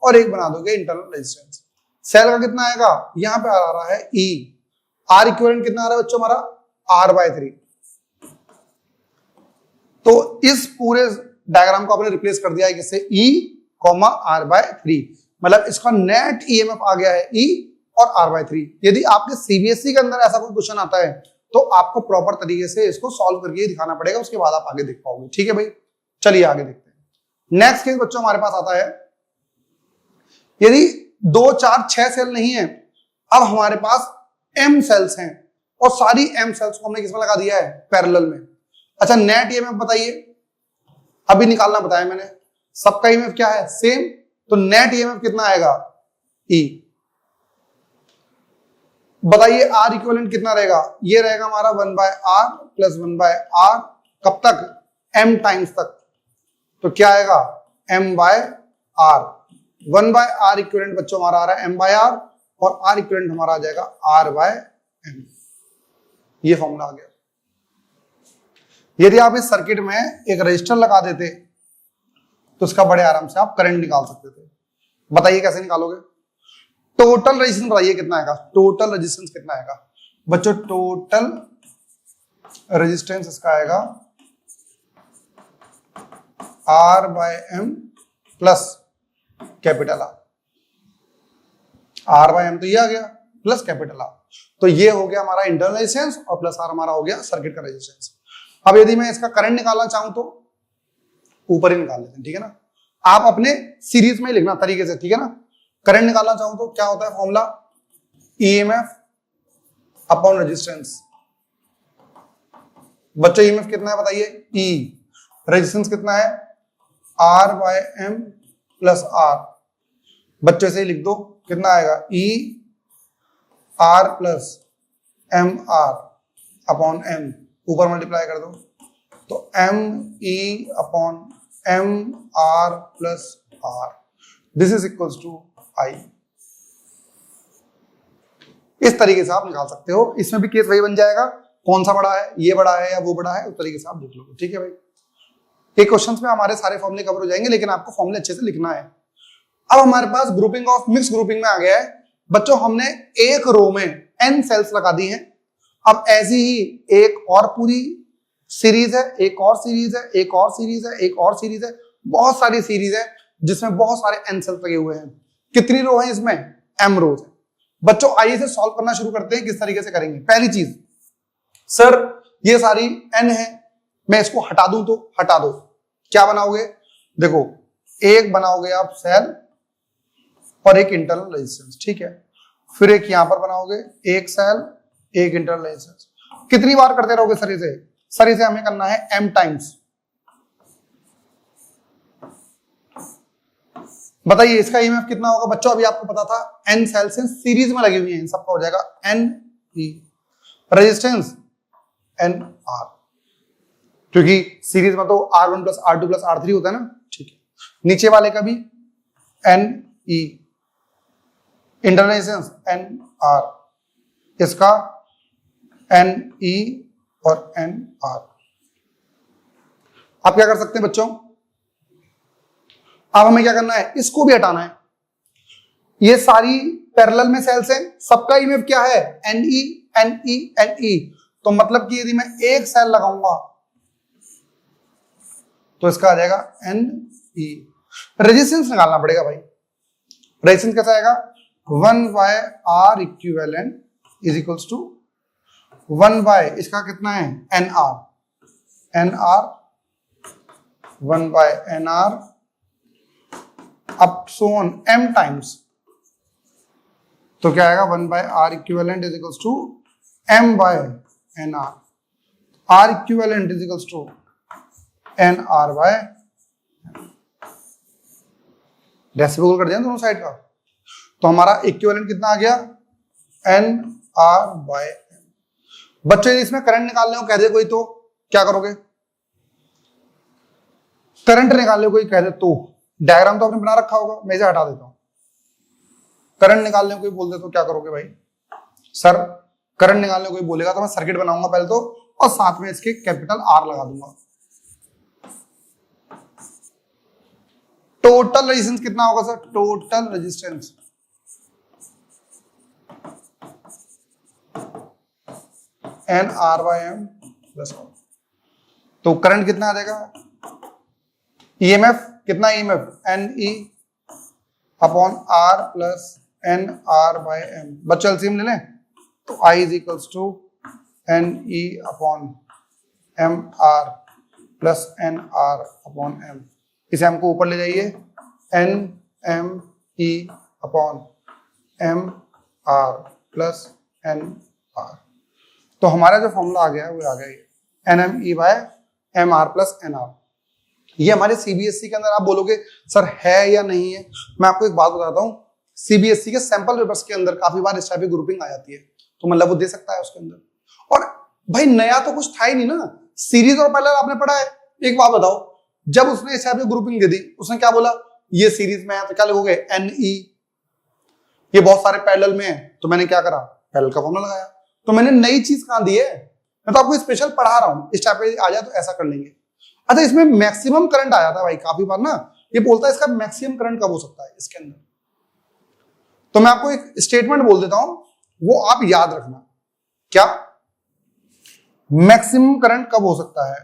और एक बना दोगे इंटरनल रेजिस्टेंस। सेल का कितना आएगा, यहां पे आ रहा है ई, आर इक्विवेलेंट कितना आ रहा है बच्चों हमारा, r/3। तो इस पूरे डायग्राम को आपने रिप्लेस कर दिया है किससे, E, r/3, मतलब इसका नेट ईएमएफ आ गया है E और r/3। यदि आपके सीबीएसई के अंदर ऐसा कोई क्वेश्चन आता है तो आपको प्रॉपर तरीके से इसको सॉल्व करके दिखाना पड़ेगा, उसके बाद आप आगे देख पाओगे। ठीक है भाई, चलिए आगे देखते हैं। नेक्स्ट केस बच्चों हमारे पास आता है, यदि 2, 4, 6 सेल नहीं है, अब हमारे पास m सेल्स हैं और सारी m सेल्स को हमने किसमें लगा दिया है, पैरेलल में। अच्छा नेट ईएमएफ बताइए, अभी निकालना बताया मैंने, सबका ईएमएफ क्या है, सेम, तो नेट ईएमएफ कितना आएगा, E। बताइए आर इक्विवेलेंट कितना रहेगा, ये रहेगा हमारा 1/r प्लस 1/r, कब तक, m टाइम्स तक, तो क्या आएगा m/r। 1/r इक्विवेलेंट बच्चों हमारा आ रहा है m/r, और r इक्विवेलेंट हमारा आ जाएगा r/m। ये फॉर्मूला आ गया। यदि आप इस सर्किट में एक रजिस्टर लगा देते तो इसका बड़े आराम से आप करंट निकाल सकते थे। बताइए कैसे निकालोगे, टोटल रेजिस्टेंस बताइए कितना आएगा, टोटल रेजिस्टेंस कितना आएगा बच्चों, टोटल रेजिस्टेंस इसका आएगा r/m प्लस कैपिटल r/m, तो ये आ गया प्लस कैपिटल R। तो ये हो गया हमारा इंटरनल रेजिस्टेंस और प्लस R हमारा हो गया सर्किट का रेजिस्टेंस। अब यदि मैं इसका करंट निकालना चाहूं तो ऊपर ही निकाल लेते हैं, ठीक है ना, आप अपने सीरीज में ही लिखना तरीके से, ठीक है ना। करंट निकालना चाहूं तो क्या होता है फॉर्मूला, ईएमएफ अपॉन रेजिस्टेंस। बच्चों ईएमएफ कितना है बताइए, E, रेजिस्टेंस कितना है, r/m प्लस R। बच्चों से ही लिख दो, कितना आएगा, E R plus MR upon M, ऊपर मल्टीप्लाई कर दो, तो ME upon MR plus R, this is equals to I। इस तरीके से आप निकाल सकते हो। इसमें भी केस वही बन जाएगा, कौन सा बड़ा है, ये बड़ा है या वो बड़ा है, उस तरीके से आप देख लोगे। ठीक है भाई, ये क्वेश्चंस में हमारे सारे फॉर्मूले कवर हो जाएंगे, लेकिन आपको फॉर्मूले अच्छे से लिखना है। अब हमारे पास ग्रुपिंग ऑफ मिक्स ग्रुपिंग में आ गया है बच्चों, हमने एक रो में n सेल्स लगा दी हैं। अब ऐसी ही एक और पूरी सीरीज है, एक और सीरीज है, एक और सीरीज है, एक और सीरीज है, बहुत सारी सीरीज है जिसमें बहुत सारे n सेल्स लगे हुए हैं। कितनी रो है इसमें, m रोज है। बच्चों आइए से सॉल्व करना शुरू करते हैं, किस तरीके से करेंगे। पहली चीज, सर ये सारी n है, मैं इसको हटा दूं तो हटा दो, क्या बनाओगे, देखो एक बनाओगे आप सेल और एक इंटरनल रेजिस्टेंस, ठीक है, फिर एक यहां पर बनाओगे, एक सेल एक इंटरनल रेजिस्टेंस। कितनी बार करते रहोगे सर इसे, सर इसे हमें करना है m टाइम्स। बताइए इसका ईएमएफ कितना होगा बच्चों, अभी आपको पता था n सेल्स हैं सीरीज में लगी हुई हैं, सबका हो जाएगा NE, रेजिस्टेंस NR, क्योंकि सीरीज में तो R1 plus R2 plus R3 होता है ना, ठीक है। नीचे वाले का भी NE, इंटरनल रेजिस्टेंस NR, इसका NE और NR। आप क्या कर सकते हैं बच्चों, अब हमें क्या करना है, इसको भी हटाना है। ये सारी पैरेलल में सेल्स हैं, सबका ईएमएफ क्या है, NE NE NE, तो मतलब कि यदि मैं एक सेल लगाऊंगा तो इसका आ जाएगा NE। रेजिस्टेंस निकालना पड़ेगा भाई, रेजिस्टेंस कैसा आएगा, 1/R equivalent is equals to 1/ इसका कितना है NR, NR 1/NR up so on M times, तो क्या आएगा 1/R equivalent is equals to M/NR। R equivalent is equals to N R by, reciprocal कर दिया दोनों साइड का, तो हमारा इक्विवेलेंट कितना आ गया, एन आर बाय एम। बच्चों यदि इसमें करंट निकालने को कह दे कोई तो क्या करोगे, करंट निकालने को कोई कह दे तो, डायग्राम तो आपने बना रखा होगा, मैं इसे हटा देता हूं, करंट निकालने को कोई बोल दे तो क्या करोगे भाई, सर करंट निकालने को कोई बोलेगा तो मैं सर्किट बनाऊंगा पहले तो, और साथ में इसके कैपिटल आर लगा दूंगा। टोटल रेजिस्टेंस कितना होगा sir, total resistance N R by M plus, तो करंट कितना आ जाएगा, ईएमएफ कितना, EMF N E upon R plus N R by M. बच्चों एलसीएम ले लें तो I is equals to N E upon M R plus N R upon M. इसे हमको ऊपर ले जाइए, N M E upon M R plus N R, तो हमारा जो फॉर्मूला आ गया वो आ गया N M E by M R plus N R. ये हमारे सीबीएसई के अंदर आप बोलोगे सर है या नहीं है, मैं आपको एक बात बताता हूँ, सीबीएसई के सैंपल पेपर्स के अंदर काफी बार इस टाइप की ग्रुपिंग आ जाती है, तो मतलब वो दे सकता है उसके अंदर। और भाई नया तो कुछ था ही नहीं ना, सीरीज और पैरेलल आपने पढ़ा है। एक बात बताओ, जब उसने इस टाइप की ग्रुपिंग दे दी, उसने क्या बोला, ये सीरीज में है तो क्या लिखोगे एन ई, ये बहुत सारे पैरेलल में है तो मैंने क्या करा, पैरेलल का फॉर्मूला लगाया, तो मैंने नई चीज कहां दी है, मैं तो आपको स्पेशल पढ़ा रहा हूं, इस टाइप पे आ जाए तो ऐसा कर लेंगे। अच्छा इसमें मैक्सिमम करंट आ जाता है भाई, काफी बार ना ये बोलता है इसका मैक्सिमम करंट कब हो सकता है इसके अंदर, तो मैं आपको एक स्टेटमेंट बोल देता हूं, वो आप याद रखना, क्या मैक्सिमम करंट कब हो सकता है,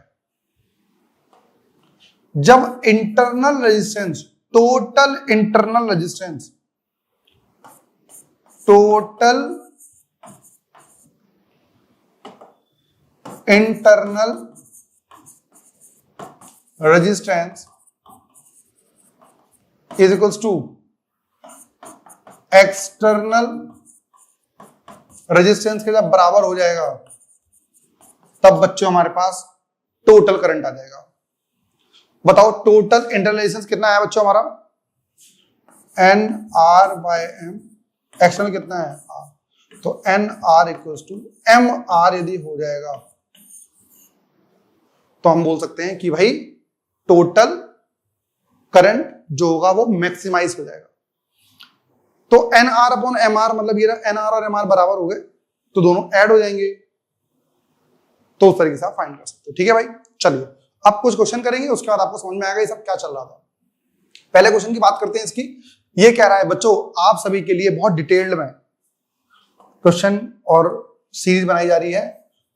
जब internal resistance, total internal resistance, total internal resistance is equals to external resistance के जब बराबर हो जाएगा, तब बच्चों हमारे पास टोटल करंट आ जाएगा। बताओ टोटल इंटरनल रेजिस्टेंस कितना है बच्चों हमारा, N R by M, external कितना है आर, तो N R equals to M R यदि हो जाएगा तो हम बोल सकते हैं कि भाई टोटल करंट जो होगा वो मैक्सिमाइज हो जाएगा। तो N R upon M R मतलब ये एन आर और एम आर बराबर हो गए तो दोनों ऐड हो जाएंगे, तो उस तरीके से आप फाइंड कर सकते हो। ठीक है भाई, चलिए अब कुछ क्वेश्चन करेंगे, उसके बाद आपको समझ में आएगा ये सब क्या चल रहा था। पहले क्वेश्चन की बात करते हैं इसकी। ये कह रहा है बच्चों आप सभी के लिए बहुत डिटेल्ड में क्वेश्चन और सीरीज बनाई जा रही है,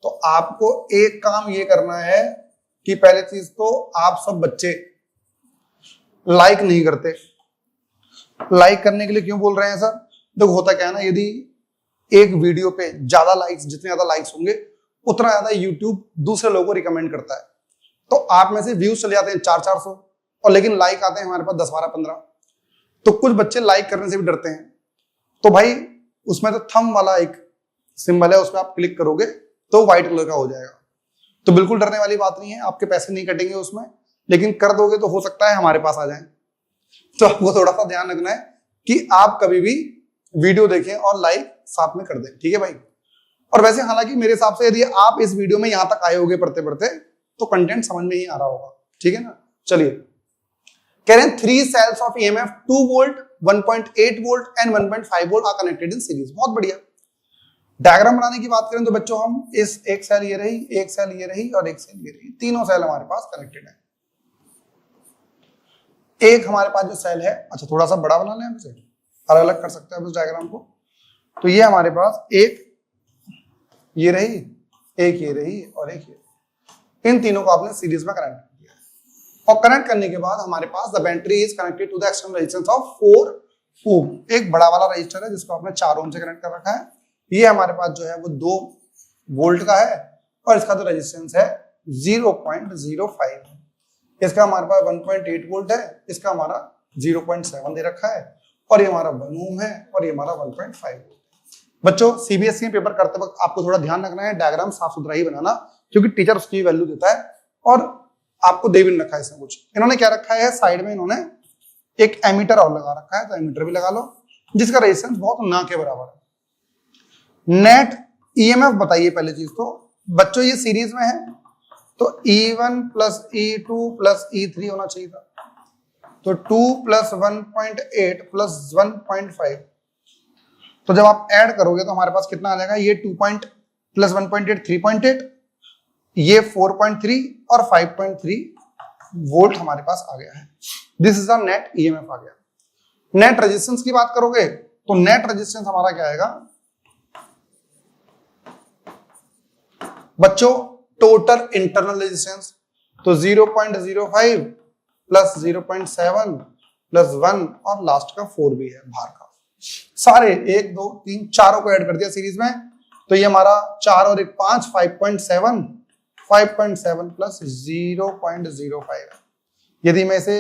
तो आपको एक काम ये करना है कि पहले चीज तो आप सब बच्चे लाइक नहीं करते। लाइक करने के लिए क्यों बोल रहे हैं सर, देखो होता क्या है ना, यदि एक वीडियो पे ज्यादा लाइक्स, जितने ज्यादा लाइक्स होंगे उतना ज्यादा यूट्यूब दूसरे लोगों को रिकमेंड करता है। तो आप में से व्यूज चले जाते हैं 400-400 और लेकिन लाइक आते हैं हमारे पास 10-12-15। तो कुछ बच्चे लाइक करने से भी डरते हैं। तो भाई उसमें तो थंब वाला एक सिंबल है, उस पर आप क्लिक करोगे तो व्हाइट कलर का हो जाएगा। तो बिल्कुल डरने वाली बात नहीं है, आपके पैसे नहीं कटेंगे उसमें, लेकिन कर दोगे तो हो सकता है हमारे पास आ जाए। तो आपको थोड़ा सा ध्यान रखना है कि आप कभी भी वीडियो देखें और लाइक साथ में कर दें। ठीक है भाई। और वैसे हालांकि मेरे हिसाब से यदि आप इस वीडियो में यहां तक आए होगे पढ़ते पढ़ते तो कंटेंट समझ में ही आ रहा होगा। ठीक है ना। चलिए कह रहे हैं 3 cells of EMF 2 volt 1.8 volt and 1.5 volt are connected in series. बहुत बढ़िया। डायग्राम बनाने की बात करें तो बच्चों हम इस एक सेल ये रही, एक सेल ये रही और एक सेल ये रही, तीनों सेल हमारे पास कनेक्टेड है। एक हमारे पास जो सेल है, अच्छा थोड़ा सा बड़ा बना लें हम इसे, अलग अलग कर सकते हैं उस डायग्राम को। तो ये हमारे पास एक ये रही, एक ये रही और एक ये, इन तीनों को आपने सीरीज में कनेक्ट कर दिया। और कनेक्ट करने के बाद हमारे पास the battery is connected to the external resistance of 4 ohm. एक बड़ा वाला रजिस्टर है जिसको आपने 4 ओम से कनेक्ट कर रखा है। ये हमारे पास जो है वो 2 वोल्ट का है और इसका जो रेजिस्टेंस है 0.05 है। इसका हमारे पास 1.8 वोल्ट है, इसका हमारा 0.7 दे रखा है और ये हमारा 1 ओम है और ये हमारा 1.5 वोल्ट। बच्चों सीबीएसई पेपर करते वक्त आपको थोड़ा ध्यान रखना है, डायग्राम साफ सुथरा ही बनाना, क्योंकि टीचर उसकी वैल्यू देता है और आपको दे भी नहीं रखा है इसमें कुछ। इन्होंने क्या रखा है साइड में, इन्होंने एक एमीटर और लगा रखा है, तो एमीटर भी लगा लो जिसका रेजिस्टेंस बहुत ना के बराबर है। नेट ईएमएफ बताइए पहले चीज तो बच्चों, ये सीरीज में है तो E1 plus E2 plus E3 होना चाहिए था, तो 2 प्लस 1.8 प्लस 1.5, तो जब आप ऐड करोगे तो हमारे पास कितना आ जाएगा, ये 2 प्लस 1.8 3.8, ये 4.3 और 5.3 वोल्ट हमारे पास आ गया है। This is the net EMF आ गया। नेट रेजिस्टेंस की बात करोगे तो नेट रेजिस्टेंस हमारा क्या आएगा बच्चों, टोटल इंटरनल रेजिस्टेंस, तो 0.05 प्लस 0.7 प्लस 1 और लास्ट का 4 भी है बाहर का। सारे 1 2 3 चारों को ऐड कर दिया सीरीज में, तो ये हमारा 4 और 1 5 5.7 प्लस 0.05 है। यदि मैं इसे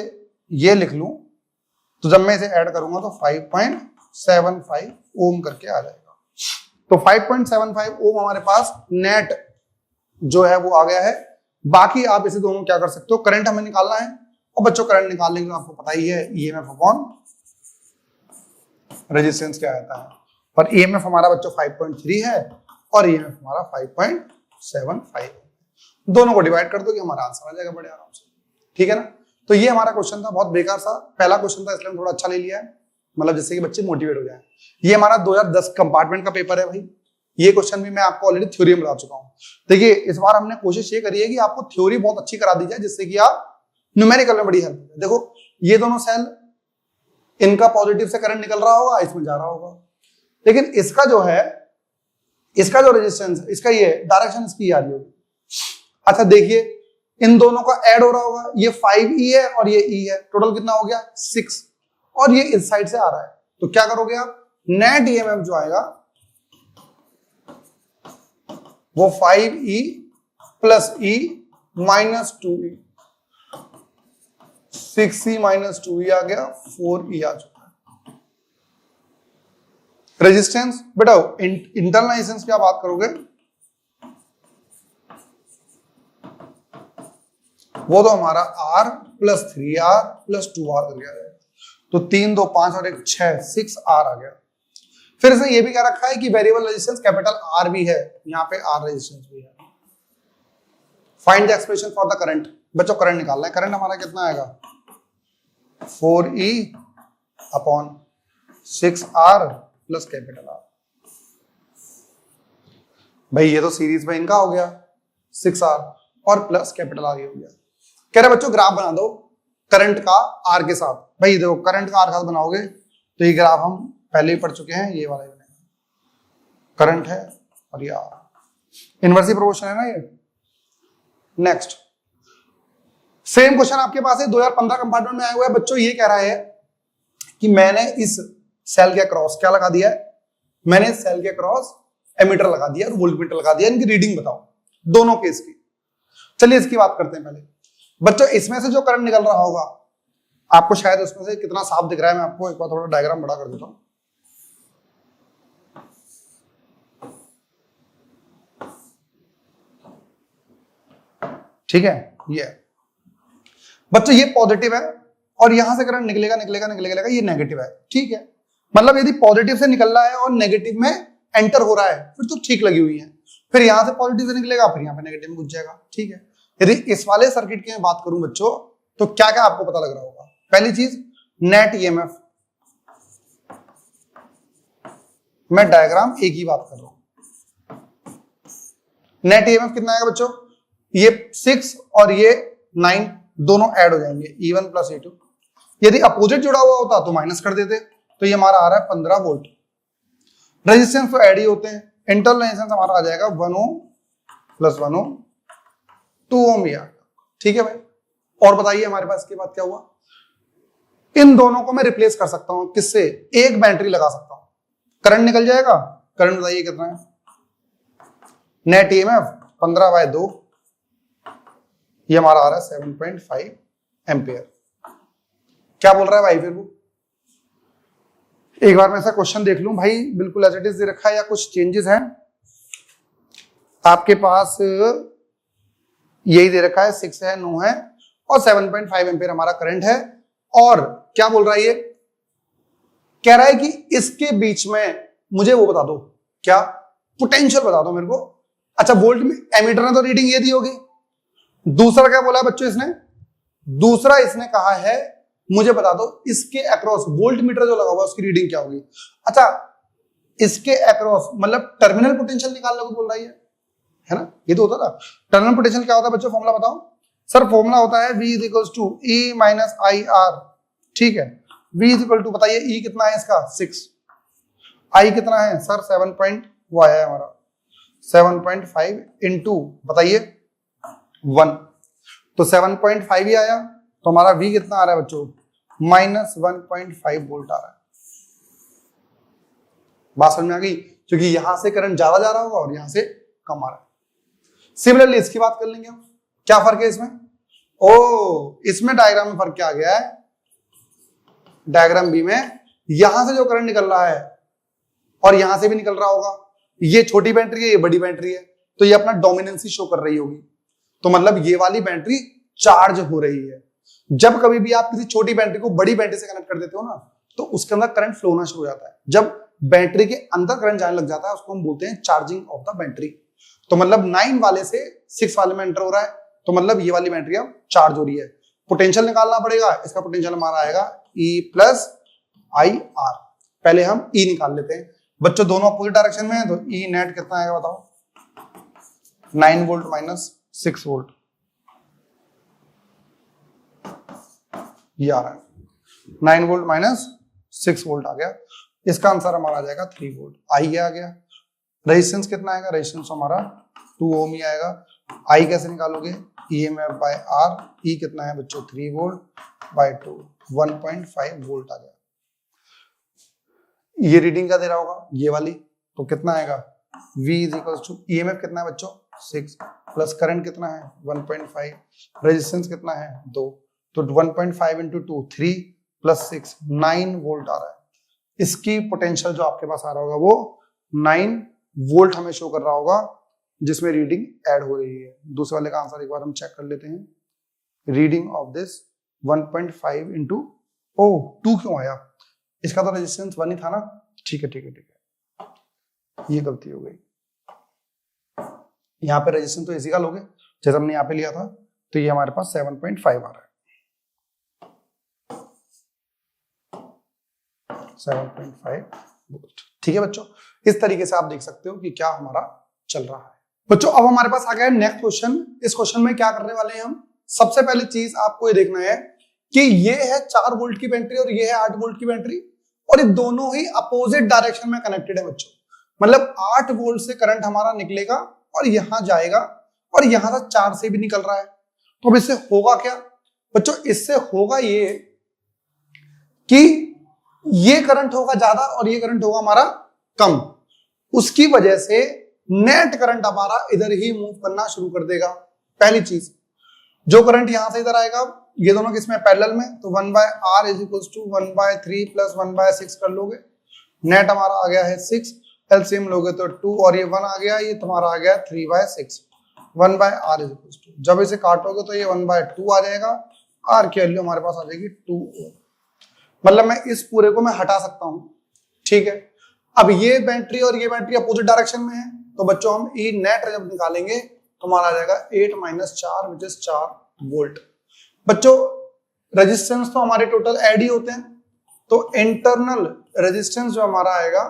ये लिख लूं तो जब मैं इसे ऐड करूंगा तो 5.75 ओम करके आ जाएगा। तो 5.75 ओम हमारे पास नेट जो है वो आ गया है। बाकी आप इसे दोनों क्या कर सकते हो, करंट हमें निकालना है और बच्चों करंट निकालने के लिए आपको पता ही है ईएमएफ अपॉन रेजिस्टेंस क्या आता है, और ईएमएफ हमारा बच्चों 5.3 है और ईएमएफ हमारा 5.75, दोनों को डिवाइड कर दो कि हमारा आंसर आ जाएगा बड़े आराम से। ठीक है ना, तो ये हमारा क्वेश्चन था, बहुत बेकार सा पहला क्वेश्चन था इसलिए हम थोड़ा अच्छा ले लिया है, मतलब जिससे कि बच्चे मोटिवेट हो जाए। ये हमारा 2010 कंपार्टमेंट का पेपर है भाई, ये क्वेश्चन भी मैं आपको ऑलरेडी थ्योरी में बता चुका हूँ। देखिए इस बार हमने कोशिश ये करी है कि आपको थ्योरी बहुत अच्छी करा दी जाए जिससे कि आप न्यूमेरिकल में बड़ी हेल्प हो। देखो ये दोनों सेल, इनका पॉजिटिव से करंट निकल रहा होगा, इसमें जा रहा होगा, लेकिन इसका जो है, इसका जो रेजिस्टेंस है, इसका ये डायरेक्शन इसकी आ रही होगी। अच्छा देखिए इन दोनों का ऐड हो रहा होगा, ये 5E है और ये E है, टोटल कितना हो गया 6, और ये इस साइड से आ रहा है, तो क्या करोगे आप, नेट ईएमएफ जो आएगा वो 5E plus E minus 2E, 6E minus 2E आ गया, 4E आ चुका है। रेजिस्टेंस बेटा इंटरनल रेजिस्टेंस क्या बात करोगे, वो तो हमारा R plus 3R plus 2R कर गया है, तो 3 2 5 और 1 6 6R आ गया। फिर इसने ये भी क्या रखा है कि वेरिएबल रेजिस्टेंस कैपिटल R भी है, यहाँ पे R रेजिस्टेंस भी है। Find the expression for the current, बच्चों करंट निकालना है, करंट हमारा कितना आएगा 4E upon 6R plus capital R। भाई ये तो सीरीज में इनका हो गया 6R और प्लस कैपिटल R हो गया। कह रहे बच्चों ग्राफ बना दो करंट का R के साथ। भाई देखो करंट का R के साथ बनाओगे तो ये ग्राफ हम पहले ही पढ़ चुके हैं, ये वाला ही बनेगा, करंट है और ये R इनवर्सली प्रोपोर्शनल है ना ये। नेक्स्ट सेम क्वेश्चन आपके पास है, 2015 कंपार्टमेंट में आया हुआ है बच्चों। ये कह रहा है कि मैंने इस सेल के क्रॉस क्या लगा दिया है, मैंने इस सेल के क्रॉस एमीटर लगा दिया और वोल्टमीटर लगा दिया, इनकी रीडिंग बताओ दोनों केस की। चलिए इसकी बात करते हैं पहले बच्चों। इसमें से जो करंट निकल रहा होगा आपको शायद उसमें से कितना साफ दिख रहा है, मैं आपको एक बार थोड़ा डायग्राम बड़ा कर देता हूं। ठीक है, ये बच्चों ये पॉजिटिव है और यहां से करंट निकलेगा निकलेगा निकलेगा, ये नेगेटिव है। ठीक है, मतलब यदि पॉजिटिव से निकल रहा है और नेगेटिव में एंटर हो रहा है फिर तो ठीक लगी हुई है, फिर यहां से पॉजिटिव से निकलेगा फिर यहां पे नेगेटिव में घुस जाएगा। ठीक है, यदि इस वाले सर्किट की मैं बात करूं बच्चों तो क्या क्या आपको पता लग रहा होगा। पहली चीज नेट ईएमएफ, मैं डायग्राम एक ही बात कर रहा हूं। नेट ईएमएफ कितना आएगा बच्चों, ये 6 और ये 9 दोनों ऐड हो जाएंगे, E1 प्लस E2। यदि अपोजिट जुड़ा हुआ होता तो माइनस कर देते, तो ये हमारा आ रहा है 15 वोल्ट। रेजिस्टेंस तो ऐड ही होते हैं, इंटरनल रेजिस्टेंस हमारा आ जाएगा 1 ओम प्लस 1 ओम 2 ओम ही। ठीक है भाई, और बताइए हमारे पास इसके बाद क्या हुआ। इन दोनों को मैं रिप्लेस कर सकता हूं किससे, एक बैटरी लगा सकता हूं, करंट निकल जाएगा। करंट बताइए कितना है, नेट ईएमएफ 15/2, ये हमारा आ रहा है 7.5 एम्पियर। क्या बोल रहा है भाई, फिर वो एक बार मैं ऐसा क्वेश्चन देख लूं भाई, बिल्कुल एज इट इज दे रखा है या कुछ चेंजेस हैं आपके पास। यही दे रखा है, 6 है, 9 है और 7.5 एम्पियर हमारा करंट है। और क्या बोल रहा है ये, कह रहा है कि इसके बीच में मुझे वो बता दो, क्या पोटेंशियल बता दो मेरे को। अच्छा, वोल्ट में एमीटर ने तो रीडिंग ये दी होगी। दूसरा क्या बोला है बच्चों इसने, दूसरा इसने कहा है मुझे बता दो इसके अक्रॉस वोल्ट मीटर जो लगा हुआ है उसकी रीडिंग क्या होगी। अच्छा, इसके अक्रॉस मतलब टर्मिनल पोटेंशियल निकालने को बोल रहा है ना, ये तो होता था। टर्मिनल पोटेंशियल क्या होता है बच्चों, फॉर्मूला बताओ सर। फॉर्मूला होता है V = E - IR, ठीक है। V = बताइए E कितना है इसका 6, I कितना है सर 7. वो आया है हमारा 7.5 इंटू बताइए 1, तो 7.5 ही आया। तो हमारा V कितना आ रहा है बच्चों, -1.5 वोल्ट आ रहा है। बात समझ में आ गई, क्योंकि यहां से करंट ज्यादा जा रहा होगा और यहां से कम आ रहा है। सिमिलरली इसकी बात कर लेंगे हम, क्या फर्क है इसमें। ओ, इसमें डायग्राम में फर्क क्या आ गया है, डायग्राम बी में यहां से जो करंट निकल रहा है और यहां से भी निकल रहा होगा, ये छोटी बैटरी है, ये बड़ी बैटरी है, तो ये अपना डोमिनेंसी शो कर रही होगी। तो मतलब ये वाली बैटरी चार्ज हो रही है। जब कभी भी आप किसी छोटी बैटरी को बड़ी बैटरी से कनेक्ट कर देते हो ना, तो उसके अंदर करंट फ्लो होना शुरू हो जाता है। जब बैटरी के अंदर करंट जाने लग जाता है उसको हम बोलते हैं चार्जिंग ऑफ द बैटरी। तो मतलब 9 वाले से 6 वाले में एंटर हो रहा है, तो मतलब ये वाली बैटरी अब चार्ज हो रही है। पोटेंशियल निकालना पड़ेगा, इसका पोटेंशियल हमारा आएगा E + IR। पहले हम E निकाल लेते हैं बच्चों, दोनों अपोजिट डायरेक्शन में है, तो E नेट कितना आएगा बताओ, 9 वोल्ट - 6 वोल्ट, ये आ रहा है 9 वोल्ट - 6 वोल्ट आ गया। इसका आंसर हमारा आ जाएगा 3 वोल्ट। आई ये आ गया। रेजिस्टेंस कितना आएगा, रेजिस्टेंस हमारा 2 ओम ही आएगा। आई कैसे निकालोगे, EMF / R, E कितना है बच्चों 3 वोल्ट / 2, 1.5 वोल्ट आ गया। ये रीडिंग क्या दे रहा होगा, ये वाली, तो कितना आएगा V = EMF कितना है बच्चों 6 प्लस करंट कितना है 1.5, रेजिस्टेंस कितना है 2, तो 1.5 × 2 3 + 6 9 वोल्ट आ रहा है। इसकी पोटेंशियल जो आपके पास आ रहा होगा वो 9 वोल्ट हमें शो कर रहा होगा, जिसमें रीडिंग ऐड हो रही है। दूसरे वाले का आंसर एक बार हम चेक कर लेते हैं। रीडिंग ऑफ दिस 1.5 × 2 क्यों आया, इसका तो रेजिस्टेंस 1 ही था ना, ठीक है, ये गलती हो गई। यहाँ पे रेजिस्टेंस तो इसी का लोगे जैसे हमने यहाँ पे लिया था, तो ये हमारे पास 7.5 आ रहा है, 7.5 वोल्ट। ठीक है बच्चों, इस तरीके से आप देख सकते हो कि क्या हमारा चल रहा है। बच्चों अब हमारे पास आ गया नेक्स्ट क्वेश्चन। इस क्वेश्चन में क्या करने वाले हैं हम, सबसे पहली चीज आपको ये देखना है कि ये है 4 वोल्ट की बैटरी और ये है 8 वोल्ट की बैटरी, और ये दोनों ही अपोजिट डायरेक्शन में कनेक्टेड है बच्चों। मतलब 8 वोल्ट से करंट हमारा निकलेगा और यहां जाएगा, और यहां से 4 से भी निकल रहा है। तो अब इससे होगा क्या बच्चों, इससे होगा ये कि ये करंट होगा ज्यादा और ये करंट होगा हमारा कम। उसकी वजह से नेट करंट हमारा इधर ही मूव करना शुरू कर देगा। पहली चीज, जो करंट यहां से इधर आएगा, ये दोनों किसमें पैरेलल में, तो 1/R = 1/3 + 1/6 कर लोगे। नेट हमारा आ गया है 6, एलसीएम लोगे तो 2, और ये 1 आ गया, ये तुम्हारा आ गया 3/6। 1/R = जब इसे काटोगे तो ये 1/2 आ जाएगा। R की वैल्यू हमारे पास आ जाएगी 2 ओम। मतलब मैं इस पूरे को मैं हटा सकता हूं, ठीक है। अब ये बैटरी और ये बैटरी अपोजिट डायरेक्शन में है, तो बच्चों हम E नेट जब निकालेंगे तो हमारा आ जाएगा 8 - 4 विच इज 4 वोल्ट। बच्चों रेजिस्टेंस तो हमारे टोटल ऐड ही होते हैं, तो इंटरनल रेजिस्टेंस जो हमारा आएगा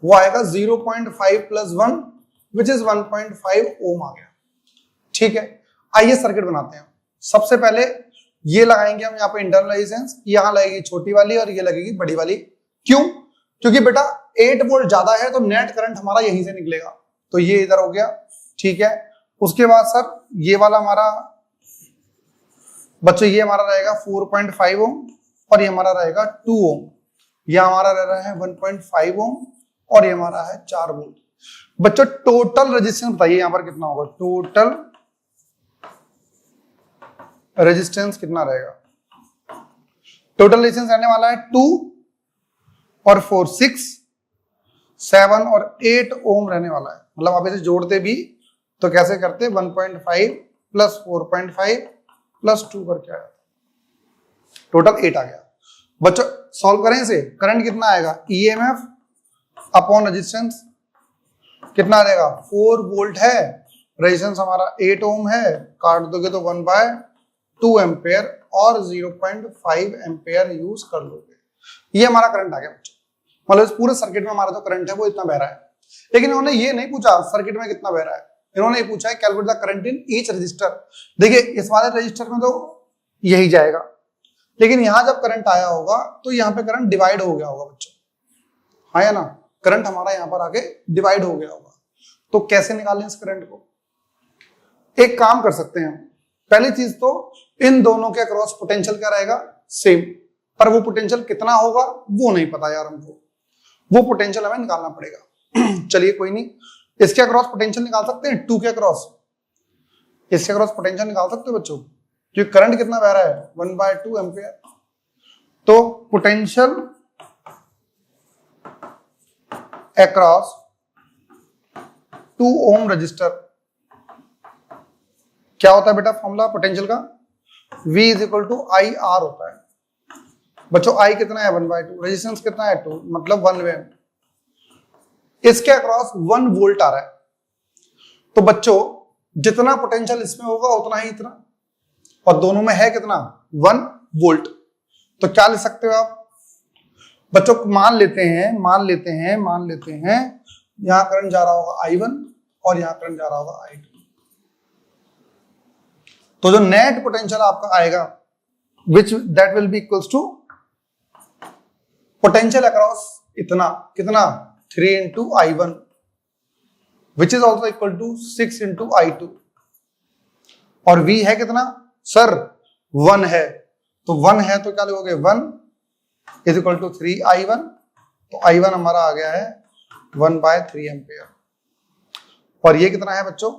वो आएगा 0.5 + 1 विच इज 1.5 ओम आ गया। ठीक है, आइए सर्किट बनाते हैं। सबसे पहले ये लगाएंगे हम यहाँ पे इंटरनल रेजिस्टेंस, यहाँ लगेगी छोटी वाली और ये लगेगी बड़ी वाली। क्यों, क्योंकि बेटा 8 वोल्ट ज्यादा है तो नेट करंट हमारा यहीं से निकलेगा, तो ये इधर हो गया। ठीक है, उसके बाद सर ये वाला हमारा बच्चों ये हमारा रहेगा 4.5 ओम और ये हमारा रहेगा 2 ओम। ये हमारा रह रहा है 1.5 ओम और ये हमारा है 4 वोल्ट। बच्चों टोटल रेजिस्टेंस बताइए यहाँ पर कितना होगा, टोटल रेजिस्टेंस कितना रहेगा। टोटल रेजिस्टेंस रहने वाला है 2 और 4 6, 7 और 8 ओम रहने वाला है। मतलब आप इसे जोड़ते भी तो कैसे करते, 1.5 प्लस 4.5 प्लस 2 करके आया, टोटल 8 आ गया। बच्चों सॉल्व करें इसे, करंट कितना आएगा, ईएमएफ अपॉन रेजिस्टेंस कितना आ जाएगा, 4 वोल्ट है, रेजिस्टेंस हमारा 8 ओम है, काट दोगे तो 1/2 एम्पेयर और 0.5 एम्पेयर यूज कर लोगे। ये हमारा करंट आ गया बच्चों। मतलब इस पूरे सर्किट में हमारा जो करंट है वो इतना बह रहा है। लेकिन इन्होंने ये नहीं पूछा सर्किट में कितना बह रहा है, इन्होंने ये पूछा है calculate the current in each resistor. देखिए इस वाले रजिस्टर में तो यही जाएगा, लेकिन यहां जब करंट आया होगा तो यहाँ पे करंट डिवाइड हो गया होगा बच्चों, हाँ या ना, करंट हमारा यहाँ पर आके डिवाइड हो गया होगा। तो कैसे निकालें इस करंट को, एक काम कर सकते हैं, पहली चीज तो इन दोनों के अक्रॉस पोटेंशियल क्या रहेगा, सेम, पर वो पोटेंशियल कितना होगा वो नहीं पता यार हमको, वो पोटेंशियल हमें निकालना पड़ेगा। चलिए कोई नहीं, इसके अक्रॉस पोटेंशियल निकाल सकते हैं, 2 के अक्रॉस, इसके अक्रॉस पोटेंशियल निकाल सकते हो बच्चों, क्योंकि करंट कितना बह रहा है, 1/2 एम्पियर। तो पोटेंशियल अक्रॉस 2 ओम रजिस्टर क्या होता है बेटा, फॉर्मूला पोटेंशियल का, V is equal to I R होता है बच्चों। I कितना है, 1/2, रेजिस्टेंस कितना है 2, मतलब 1 ओम। इसके अक्रॉस 1 वोल्ट आ रहा है, तो बच्चों जितना पोटेंशियल इसमें होगा उतना ही इतना, और दोनों में है कितना, 1 वोल्ट। तो क्या लिख सकते हो आप बच्चों, मान लेते हैं यहां करंट जा रहा होगा I1 और यहां करंट जा रहा होगा I2। तो जो नेट पोटेंशियल आपका आएगा which that will be equals to potential across इतना, कितना 3 into I1 which is also equal to 6 into I2, और V है कितना सर 1 है, तो 1 है तो क्या लिखोगे, 1 इज इक्वल टू 3I1, तो I1 हमारा आ गया है 1/3 एम्पियर। और ये कितना है बच्चों,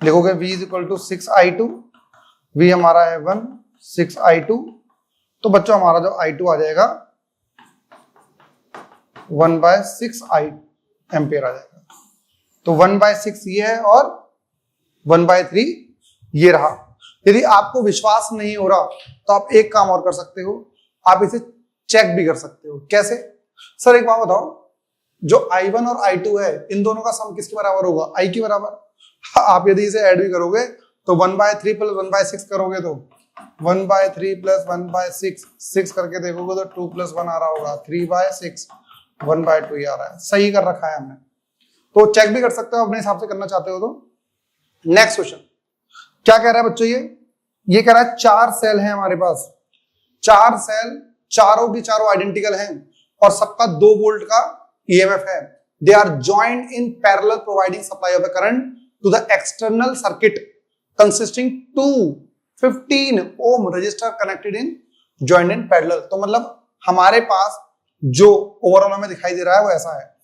लिखोगे V is equal to 6I2, V हमारा है 1 6I2, तो बच्चों हमारा जो I2 आ जाएगा 1/6 एम्पियर आ जाएगा। तो 1/6 ये है और 1/3 ये रहा। यदि आपको विश्वास नहीं हो रहा तो आप एक काम और कर सकते हो, आप इसे चेक भी कर सकते हो। कैसे सर, एक बात बताओ, जो I1 और I2 है इन दोनों का सम किसके बराबर होगा, I के बराबर। आप यदि इसे ऐड भी करोगे तो 1/3 प्लस 1/6 करोगे तो 1/3 प्लस 1/6, 6 करके देखोगे तो 2 + 1 आ रहा होगा, 3/6, 1/2 ये आ रहा है। सही कर रखा है हमने, तो चेक भी कर सकते हो अपने हिसाब से करना चाहते हो तो। नेक्स्ट क्वेश्चन क्या कह रहा है बच्चों, ये कह रहा है 4 सेल है हमारे पास, 4 सेल, चारों की चारों आइडेंटिकल हैं और सबका 2 वोल्ट का ईएमएफ है। They are joined in parallel providing supply of the current to the external circuit consisting 215 ohm resistor connected in joint in parallel. तो मतलब हमारे पास जो ओवरऑल हमें दिखाई दे रहा है वो ऐसा है,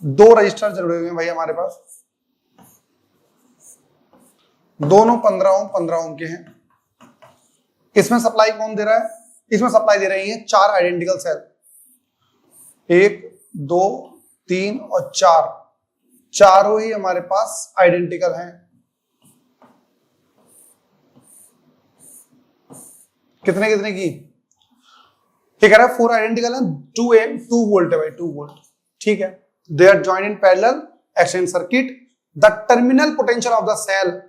2 रजिस्टर जुड़े हुए हैं भाई हमारे पास, दोनों 15 ओम के हैं। इसमें सप्लाई कौन दे रहा है, इसमें सप्लाई दे रही है 4 आइडेंटिकल सेल, 1 2 3 और 4, चारों ही हमारे पास आइडेंटिकल हैं। कितने कितने की, ये कह रहा है 4 आइडेंटिकल है, 2 वोल्ट है भाई, 2 वोल्ट, ठीक है। They are joined in parallel exchange circuit, the terminal potential of the cell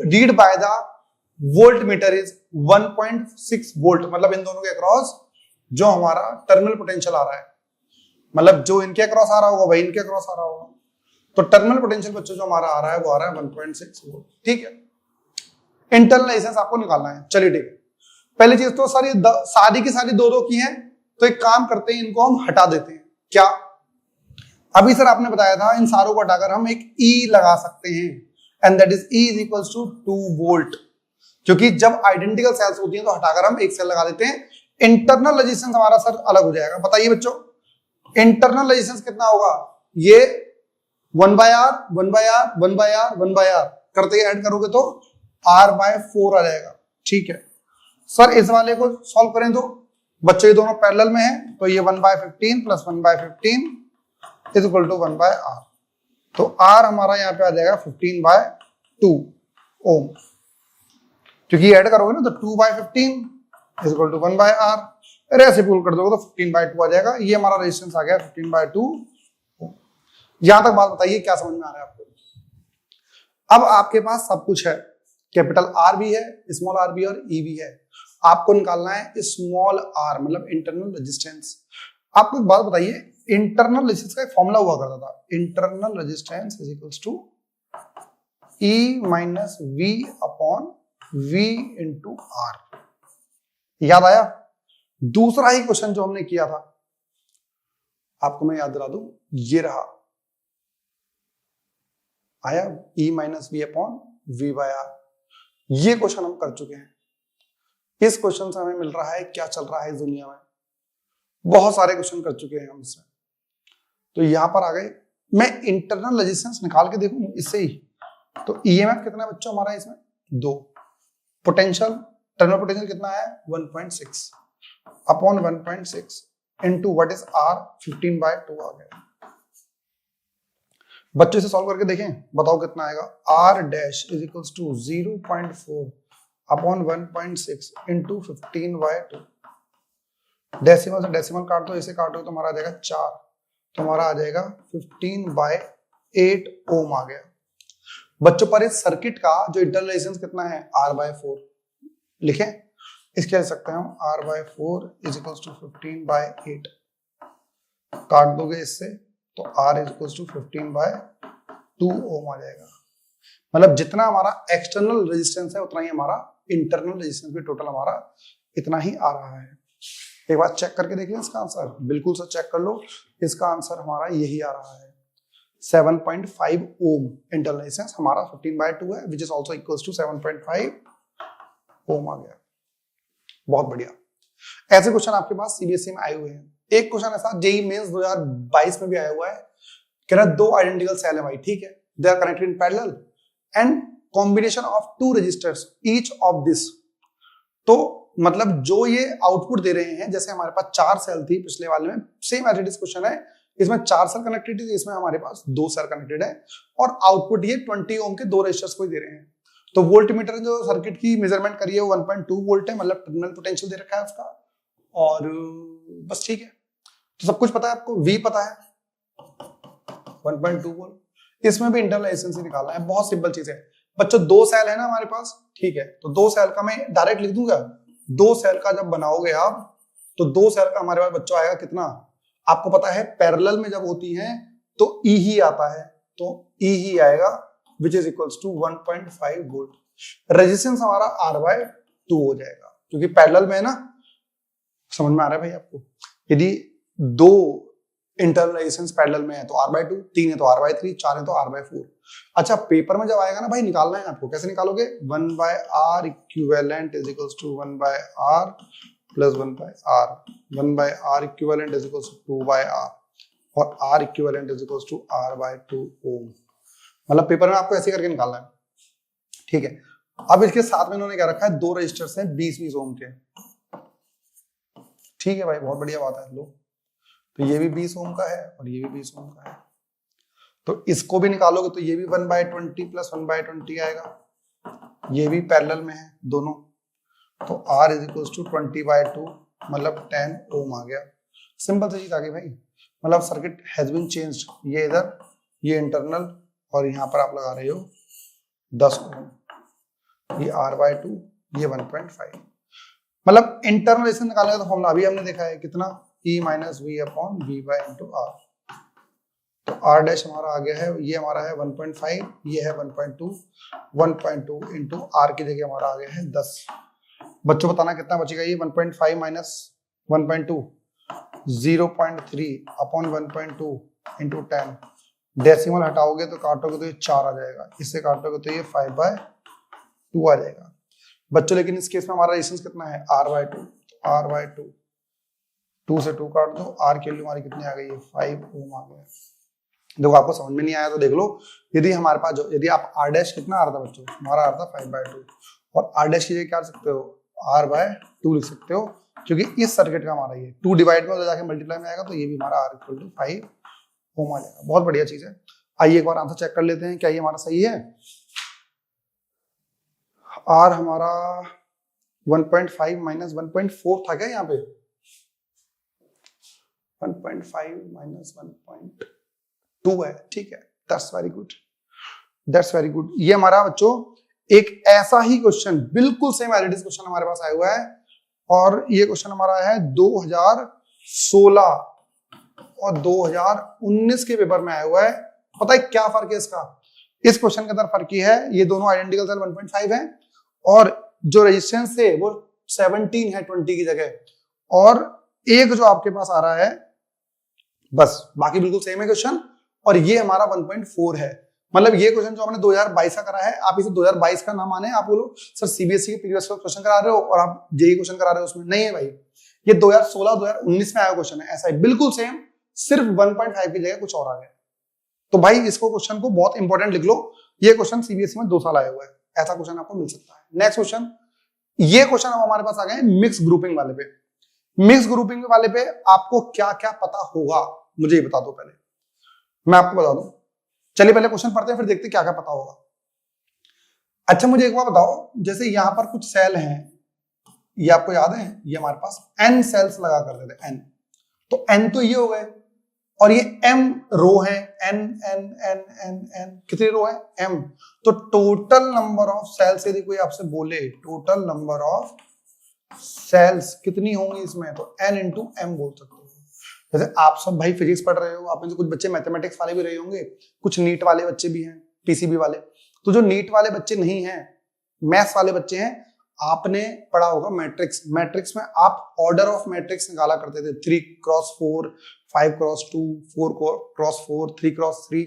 read by the voltmeter is 1.6 volt. मतलब इन दोनों के अक्रॉस जो हमारा टर्मिनल पोटेंशियल आ रहा है, मतलब जो इनके अक्रॉस आ रहा होगा वही इनके अक्रॉस आ रहा होगा, तो टर्मिनल पोटेंशियल बच्चों जो हमारा आ रहा है वो आ रहा है 1.6 वोल्ट, ठीक है। इंटरनल रेजिस्टेंस आपको निकालना है। चलिए ठीक है, पहली चीज तो सारी की सारी 2 की हैं, तो एक काम करते हैं, इनको हम हटा देते हैं। क्या, अभी सर आपने बताया था इन सारों को हटाकर हम एक E लगा सकते हैं, and that is E is equals to 2 volt, क्योंकि जब आइडेंटिकल सेल्स होती हैं तो हटाकर हम एक सेल लगा देते हैं। इंटरनल रेजिस्टेंस हमारा सर अलग हो जाएगा। बताइए बच्चों, इंटरनल रेजिस्टेंस कितना होगा, ये 1/R 1/R 1/R 1/R करते ऐड करोगे तो R/4 आ जाएगा, ठीक है। सर इस वाले को सॉल्व करें तो बच्चों ये दोनों पैरेलल में हैं, तो ये 1/15 plus 1/15 is equal to 1/R, तो R हमारा यहाँ पे आ जाएगा 15/2 ओम, क्योंकि ऐड करोगे ना तो 2/15 is equal to 1/R, reciprocal कर दोगे तो 15/2 आ जाएगा। ये हमारा रेजिस्टेंस आ गया 15/2 ओम। यहां तक बात बताइए क्या समझ में आ रहा है आपको? अब आपके पास सब कुछ है, कैपिटल R भी है, स्मॉल r भी और E भी है। आपको निकालना है स्मॉल r, मतलब इंटरनल रेजिस्टेंस। आपको एक बात बताइए, इंटरनल रेजिस्टेंस का एक फॉर्मूला हुआ करता था, internal resistance is equals to E minus V upon V into R। याद आया? दूसरा ही क्वेश्चन जो हमने किया था, आपको मैं याद दिला दूं, ये रहा, आया E minus V upon V by R। ये क्वेश्चन हम कर चुके हैं। इस क्वेश्चन से हमें मिल रहा है क्या चल रहा है इस दुनिया में। बहुत सारे क्वेश्चन कर चुके हैं हम इससे, तो यहां पर आ गए। मैं इंटरनल रेजिस्टेंस निकाल के देखूं इससे ही, तो ईएमएफ कितना है बच्चों हमारा इसमें? 2। पोटेंशियल, टर्मिनल पोटेंशियल कितना है? 1.6 upon 1.6 into what is R, 15/2 आ गया। बच्चों इसे सॉल्व करके देखें, बताओ कितना आएगा। R dash is equals to 0.4 upon 1.6 into 15/2। Decimal से डेसिमल काट दो, इसे काटो तो हमारा आ जाएगा 4, तो हमारा आ जाएगा 15/8 ओम आ गया। बच्चों पर इस सर्किट का जो इंटरनल रेजिस्टेंस कितना है? R/4 लिखें, इसके लिख सकते हैं हम R/4 इज इक्वल्स टू 15/8। काट दोगे इससे तो R इज इक्वल्स टू 15/2 ओम आ जाएगा। मतलब जितना हमारा एक्सटर्नल रेजिस्टेंस है उतना ही हमारा इंटरनल रेजिस्टेंस भी टोटल हमारा इतना ही आ रहा है। एक बार चेक करके देख लें इसका आंसर, बिल्कुल से चेक कर लो, इसका आंसर हमारा यही आ रहा है 7.5 ओम। इंटरनल रेजिस्टेंस हमारा 15/2 है, which is also equals to 7.5 ohm आ गया। बहुत बढ़िया। ऐसे क्वेश्चन आपके पास सीबीएसई में आए हुए हैं। एक क्वेश्चन ऐसा जेईई मेंस 2022 में भी आया हुआ है, कह रहा है 2 आइडेंटिकल सेल है भाई, ठीक है, they are connected in parallel and combination of 2 resistors each of this. तो मतलब जो ये आउटपुट दे रहे हैं, जैसे हमारे पास 4 सेल थी पिछले वाले में, same as it is question है, इसमें 4 सेल कनेक्टेड है, इसमें हमारे पास 2 सेल कनेक्टेड है, और आउटपुट ये 20 ओम के 2 रजिस्टर्स को ही दे रहे हैं। तो वोल्ट मीटर जो सर्किट की मेजरमेंट करी है वो 1.2 वोल्ट है, मतलब टर्मिनल पोटेंशियल दे रखा है उसका, और बस ठीक है। तो सब कुछ पता है आपको, V पता है 1.2 वोल्ट। इसमें भी इंटरनल रेजिस्टेंस निकालना है, बहुत सिंपल चीज है बच्चों। 2 सेल है ना हमारे पास, ठीक है, तो 2 सेल का मैं डायरेक्ट लिख दूंगा। 2 सेल का जब बनाओगे आप, तो 2 सेल का हमारे पास बच्चों आएगा कितना? आपको पता है पैरेलल में जब होती हैं तो E ही आता है, तो E ही आएगा which is equals to 1.5 volt. Resistance हमारा R/2 हो जाएगा, क्योंकि पैरेलल में है ना। समझ में आ रहा है भाई आपको? यदि 2 इंटरनल रेजिस्टेंस पैरेलल में है तो R/2, 3 है तो R/3, 4 है तो R/4। अच्छा, पेपर में जब आएगा ना भाई, निकालना है आपको। कैसे निकालोगे? 1/R equivalent is equals to 1/R plus 1/R, 1/R equivalent is equals to 2/R, और R equivalent is equals to R/2 ohm. मतलब पेपर में आपको ऐसे करके निकालना है, ठीक है। अब इसके साथ में इन्होंने क्या रखा है? 2 रजिस्टर्स हैं 20-20 ओम के, ठीक है भाई, बहुत बढ़िया बात है। लो, तो ये भी 20 ओम का है और ये भी 20 ओम का है, तो इसको भी निकालोगे तो ये भी 1/20 प्लस 1/20 आएगा। ये भी पैरेलल में है दोनों, तो R इज इक्वल्स टू 20/2 मतलब 10 ओम आ गया। सिंपल सी चीज आ गई भाई, मतलब सर्किट हैज बीन चेंज्ड। ये इधर, ये इंटरनल, और यहाँ पर आप लगा रहे हो 10 ओम, ये R/2, ये 1.5। मतलब इंटरनल रेजिस्टेंस निकालने का तो फॉर्मूला अभी हमने देखा है, कितना? E minus V upon V bye into R। तो R डैश हमारा आ गया है, ये हमारा है 1.5, ये है 1.2, 1.2 इंटू R की जगह हमारा आ गया है 10। बच्चों बताना कितना बचेगा? ये 1.5 माइनस 1.2, 0.3 अपॉन 1.2 इंटू 10। डेसिमल हटाओगे तो काटोगे तो ये 4 आ जाएगा, इससे काटोगे तो ये 5/2 आ जाएगा बच्चों। लेकिन इस केस में हमारा रेजिस्टेंस कितना है? R/2, R/2, 2 से 2 काट दो, R की वैल्यू हमारी कितनी आ गई है? 5 ओम आ गया। देखो, आपको समझ में नहीं आया तो देख लो, यदि हमारे पास यदि आप R डैश कितना आ रहा था बच्चों? हमारा आ रहा था 5/2, और R डैश की जगह क्या लिख सकते हो? R/2 लिख सकते हो, क्योंकि इस सर्किट का हमारा ये 2 डिवाइड में जाके मल्टीप्लाई में आएगा, तो ये भी हमारा R इक्वल टू 5 ओम आ जाएगा। बहुत बढ़िया चीज है। आइए एक बार आंसर चेक कर लेते हैं, क्या ये हमारा सही है? आर हमारा 1.5 माइनस 1.4 था क्या यहाँ पे? 1.5 माइनस 1.2 है, ठीक है। That's very good, that's very good. ये हमारा बच्चों एक ऐसा ही क्वेश्चन, बिल्कुल सेम एलिडिस क्वेश्चन हमारे पास आया हुआ है, और ये क्वेश्चन हमारा है 2016 और 2019 के पेपर में आया हुआ है। पता है क्या फर्क है इसका? इस क्वेश्चन के अंदर फर्क ये है, ये दोनों आइडेंटिकल सेल 1.5 है, और जो रेजिस्टेंस है वो 17 है 20 की जगह, और एक जो आपके पास आ रहा है, बस बाकी बिल्कुल सेम है क्वेश्चन, और ये हमारा 1.4 है। मतलब ये क्वेश्चन जो हमने 2022 का करा है, आप इसे 2022 का ना माने, आप बोलो सर सीबीएसई के प्रीवियस क्वेश्चन करा रहे हो और आप जेई क्वेश्चन करा रहे हो, उसमें नहीं है भाई, ये 2016-2019 में आया क्वेश्चन है, ऐसा है बिल्कुल सेम, सिर्फ 1.5 की जगह कुछ और आ गया। तो भाई इसको क्वेश्चन को बहुत इंपॉर्टेंट लिख लो, ये क्वेश्चन सीबीएसई में 2 साल आया हुआ है, ऐसा क्वेश्चन आपको मिल सकता है। नेक्स्ट क्वेश्चन, ये क्वेश्चन अब हमारे पास आ गए मिक्स ग्रुपिंग वाले पे। मिक्स ग्रुपिंग वाले पे आपको क्या क्या पता होगा मुझे ये बता दो, पहले मैं आपको बता दूं। चलिए पहले क्वेश्चन पढ़ते हैं, फिर देखते हैं क्या क्या पता होगा। अच्छा मुझे एक बार बताओ, जैसे यहां पर कुछ सेल हैं, ये आपको याद है, ये हमारे पास n सेल्स लगा करते थे, n, तो n तो ये हो गए, और ये m रो है, n n n n n कितनी रो है? m। तो टोटल नंबर ऑफ सेल्स यदि कोई आपसे बोले टोटल नंबर ऑफ सेल्स कितनी होंगी इसमें, तो n इंटू m बोल सकते हो। जैसे आप सब भाई फिजिक्स पढ़ रहे हो, आप में से कुछ बच्चे मैथमेटिक्स वाले भी रहे होंगे, कुछ नीट वाले बच्चे भी हैं, पीसीबी वाले। तो जो नीट वाले बच्चे नहीं हैं, मैथ्स वाले बच्चे हैं, आपने पढ़ा होगा मैट्रिक्स। मैट्रिक्स में आप ऑर्डर ऑफ मैट्रिक्स निकाला करते थे, 3x4, 5x2, 4x4, 3x3।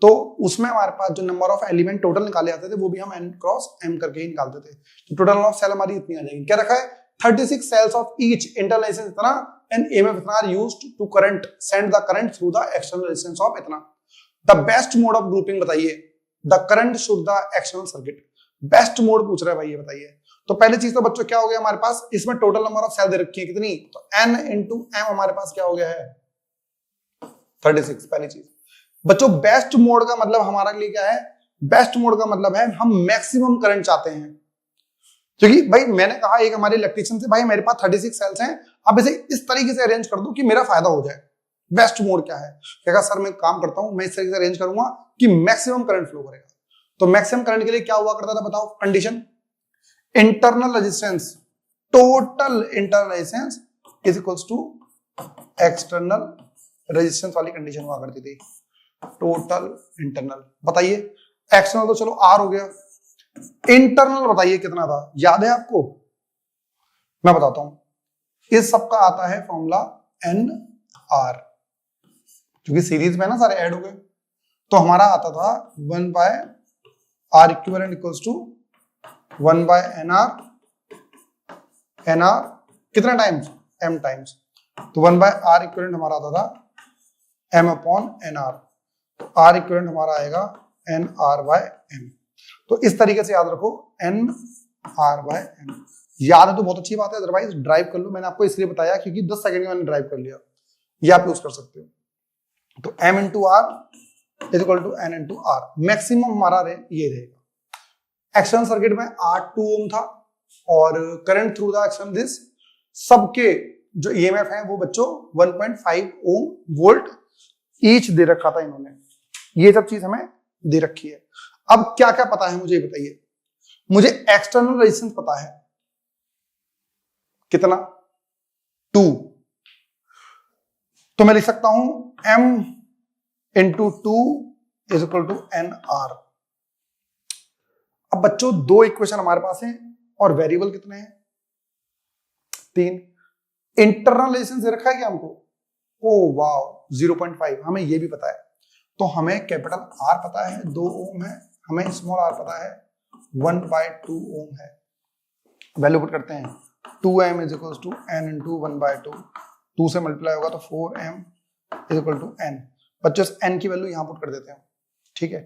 तो उसमें हमारे पास जो नंबर ऑफ एलिमेंट टोटल निकाले जाते थे, वो भी हम n क्रॉस m करके ही निकालते थे। तो टोटल नंबर ऑफ सेल हमारी इतनी आ जाएगी। क्या रखा है? 36 cells of each internal resistance इतना and EMF इतना are used to current send the current through the external resistance of इतना। The best mode of grouping बताइए, the current should the external circuit। Best mode पूछ रहा है भाई, ये बताइए। तो पहली चीज तो बच्चों क्या हो गया हमारे पास, इसमें टोटल नंबर ऑफ सेल दे रखी है कितनी, तो n इंटू m हमारे पास क्या हो गया है? 36। पहली चीज बच्चों, बेस्ट मोड का मतलब हमारे लिए क्या है? बेस्ट मोड का मतलब है हम मैक्सिमम करंट चाहते हैं। क्योंकि भाई मैंने कहा एक हमारे इलेक्ट्रिशियन से, भाई मेरे पास 36 सेल्स हैं, आप इसे इस तरीके से अरेंज कर दो कि मेरा फायदा हो जाए। बेस्ट मोड क्या है? कहेगा सर मैं काम करता हूं, मैं इस तरीके से अरेंज करूंगा कि मैक्सिमम करंट फ्लो करेगा। तो मैक्सिमम करंट के लिए क्या हुआ करता था बताओ? Condition, internal resistance, total internal resistance is equals to external resistance वाली कंडीशन हुआ करती थी। टोटल इंटरनल बताइए, एक्सटर्नल तो चलो आर हो गया, इंटरनल बताइए कितना था, याद है आपको? मैं बताता हूं, इस सब का आता है फॉर्मूला एन आर, क्योंकि सीरीज में ना सारे ऐड हो गए। तो हमारा आता था 1 by R equivalent equals to 1 by N R कितना टाइम्स? M times. तो 1 बाय आर इक्विवेलेंट हमारा आता था एम अपॉन एन आर। तो आर इक्विवेलेंट हमारा आएगा एन आर बाय एम। तो इस तरीके से याद रखो, एन आर बाय एम। याद है तो बहुत अच्छी बात है, अदरवाइज ड्राइव कर लो। मैंने आपको इसलिए बताया क्योंकि 10 सेकंड में मैंने ड्राइव कर लिया, ये आप यूज कर सकते हो। तो M into R is equal to N into R. Maximum हमारा ये रहेगा। एक्सटर्नल सर्किट में 8 ओम था, और current through the external this, सबके जो ईएमएफ है वो बच्चों 1.5 ओम वोल्ट ईच दे रखा था इन्होंने। ये सब चीज हमें दे रखी है। अब क्या क्या पता है मुझे बताइए। मुझे एक्सटर्नल रेजिस्टेंस पता है कितना, 2। तो मैं लिख सकता हूं m into 2 is equal to N R. अब बच्चों 2 इक्वेशन हमारे पास हैं, और वेरिएबल कितने हैं? 3। इंटरनल रेजिस्टेंस दे रखा है क्या हमको? Oh wow, 0.5। हमें ये भी पता है। तो हमें कैपिटल आर पता है 2 ओम है, हमें स्मॉल आर पता है 1/2 ओम है। वैल्यू पुट करते हैं, 2m is equal to n into 1/2। 2 से मल्टीप्लाई होगा तो 4m is equal to n। बच्चों n की वैल्यू यहां पुट कर देते हैं, ठीक है?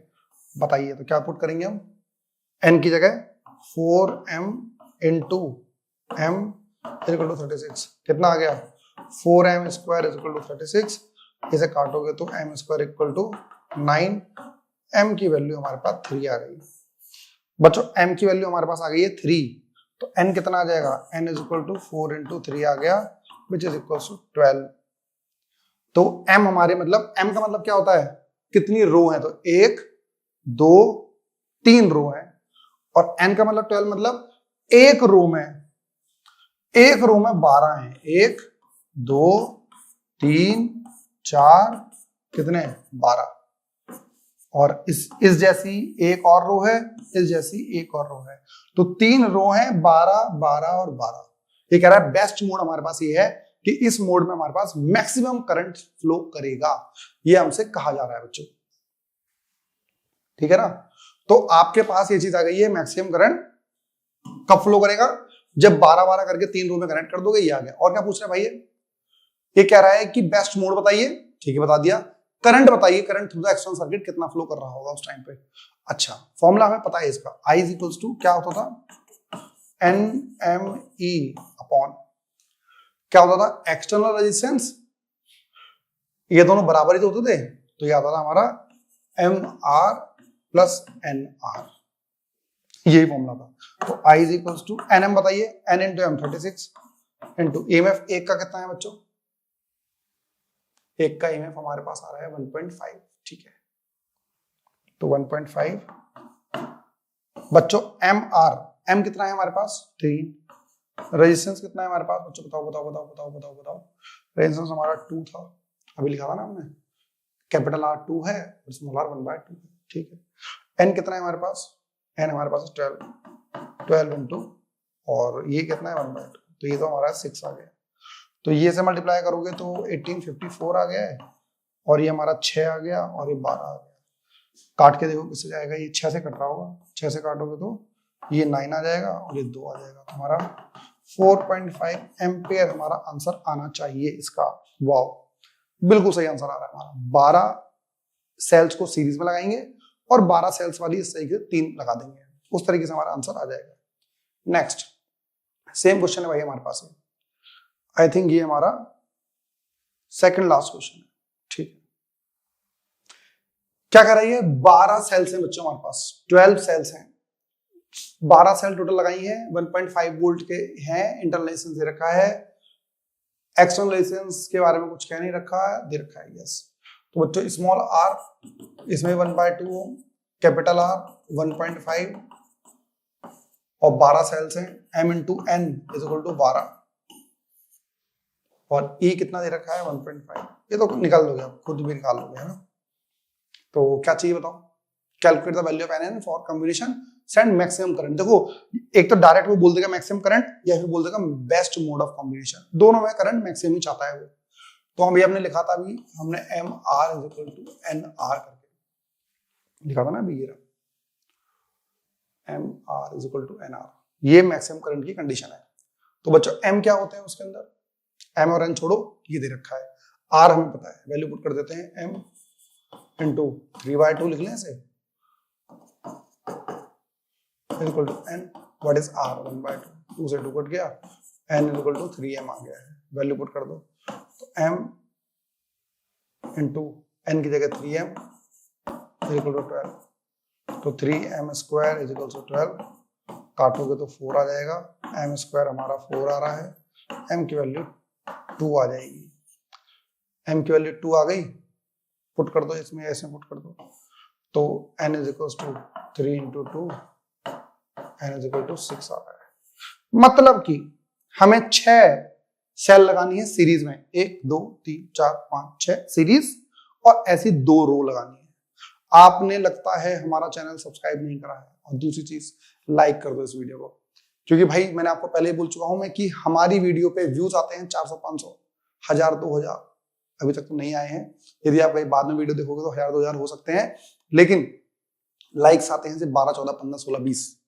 बताइए तो क्या पुट करेंगे हम? n की जगह 4m into m is equal to 36। कितना आ गया? 4m square is equal to 36। इसे काटोगे तो m square equal to 9, m की वैल्यू हमारे पास 3 आ गई। बच्चों m की वैल्यू हमारे पास आ गई है 3, तो n कितना आ जाएगा, n is equal to 4 into 3 आ गया, विच इज इक्वल टू 12। तो m हमारे मतलब m का मतलब क्या होता है, कितनी रो है, तो 1 2 3 रो है, और n का मतलब 12 मतलब एक रो में 12 है, 1 2 3 4 कितने 12, और इस जैसी एक और रो है, इस जैसी एक और रो है, तो 3 रो है, 12 12 और 12। ये कह रहा है बेस्ट मोड हमारे पास ये है कि इस मोड में हमारे पास मैक्सिमम करंट फ्लो करेगा, ये हमसे कहा जा रहा है बच्चों, ठीक है ना। तो आपके पास ये चीज आ गई है, मैक्सिमम करंट कब फ्लो करेगा, जब 12 12 करके 3 रो में कनेक्ट कर दोगे, ये आ गया। और क्या पूछ रहा है भाई, ये कह रहा है कि बेस्ट मोड बताइए, ठीक है बता दिया। करंट बताइए, current through the external circuit कितना फ्लो कर रहा होगा उस टाइम पे। अच्छा, फॉर्मूला हमें पता है इसका, I इज इक्वल्स टू क्या होता था, NME अपॉन क्या होता था, एक्सटर्नल रेजिस्टेंस, ये दोनों बराबर ही तो होते थे, तो ये आता था हमारा MR प्लस NR, यही फॉर्मूला था। तो I is equals to NM बताइए, N into M36 into EMF, एक का कितना है बच्चों, एक का EMF हमारे पास आ रहा है 1.5, ठीक है, तो 1.5 बच्चों MR, M कितना है हमारे पास 3, रेजिस्टेंस कितना है हमारे पास बच्चों, बताओ बताओ बताओ बताओ बताओ बताओ, रेजिस्टेंस हमारा 2 था, अभी लिखा था ना हमने, कैपिटल R 2 है और स्मॉल r 1/2 है, ठीक है। N कितना है हमारे पास, N हमारे पास 12 इंटू, और ये कितना है 1/2, तो ये तो हमारा 6 आ गया, तो ये से मल्टीप्लाई करोगे तो 1854 आ गया है, और ये हमारा 6 आ गया, और ये 12 आ गया। काट के देखो किससे जाएगा, ये 6 से कट रहा होगा, 6 से काटोगे तो ये 9 आ जाएगा, और ये 2 आ जाएगा, तो हमारा 4.5 एम्पियर हमारा आंसर आना चाहिए इसका। वाओ, बिल्कुल सही आंसर आ रहा है हमारा। 12 सेल्स को सीरीज में लगाएंगे और 12 सेल्स वाली इस तरीके से 3 लगा देंगे, उस तरीके से हमारा आंसर आ जाएगा। नेक्स्ट सेम क्वेश्चन है भाई हमारे पास है, आई थिंक ये हमारा सेकंड लास्ट क्वेश्चन है, ठीक है। क्या कर रही है, 12 सेल्स हैं बच्चों हमारे पास, 12 सेल्स हैं, 12 सेल टोटल लगाई है, 1.5 वोल्ट के हैं, इंटरनल रेजिस्टेंस दे रखा है, एक्सटर्नल रेजिस्टेंस के बारे में कुछ कह नहीं रखा है, दे रखा है यस। तो बच्चों स्मॉल r इसमें 1/2 ओम, कैपिटल R 1.5, और 12 सेल्स हैं, m into n is equal to 12, और E कितना दे रखा है 1.5, ये तो निकाल दोगे आप, खुद भी निकाल लोगे, है ना। तो क्या चाहिए बताओ, calculate the value of N for combination send maximum current. देखो एक तो डायरेक्ट वो बोल देगा मैक्सिमम करंट, या फिर बोल देगा बेस्ट मोड ऑफ कॉम्बिनेशन, दोनों में करंट मैक्सिमम ही चाहता है वो। तो हम ये हमने लिखा था अभी, हमने MR is equal to NR करके लिखा था ना अभी, ये MR is equal to NR, ये मैक्सिमम करंट की कंडीशन है। तो बच्चों M क्या होते हैं उसके अंदर, M और N छोड़ो, ये दे रखा है, R हमें पता है, वैल्यू पुट कर देते हैं, M इंटू 3/2 लिख लें इसे, equal to N, what is R 1/2, 2 से 2 कट गया, N इक्वल टू 3M आ गया है, वैल्यू पुट कर दो, तो M इंटू N की जगह 3M इक्वल टू 12, तो 3M square is equal to 12, काटोगे तो 4 आ जाएगा, M स्क्वायर हमारा 4 आ रहा है, M की वैल्यू 2 आ जाएगी, M की वैल्यू 2 आ गई, पुट कर दो इसमें, ऐसे पुट कर दो, तो N is equal to 3 into 2, N is equal to 6 आ रहा है। मतलब कि हमें 6 सेल लगानी है सीरीज में, 1 2 3 4 5 6 सीरीज, और ऐसी 2 रो लगानी है। आपने लगता है हमारा चैनल सब्सक्राइब नहीं करा है, और दूसरी चीज लाइक कर दो इस वीडियो को, क्योंकि भाई मैंने आपको पहले बोल चुका हूं मैं कि हमारी वीडियो पे व्यूज आते हैं 400 500 1000 2000, अभी तक तो नहीं आए हैं। यदि आप कहीं बाद में वीडियो देखोगे तो 1000 2000 हो सकते हैं, लेकिन लाइक्स आते हैं सिर्फ 12 14 15 16 20।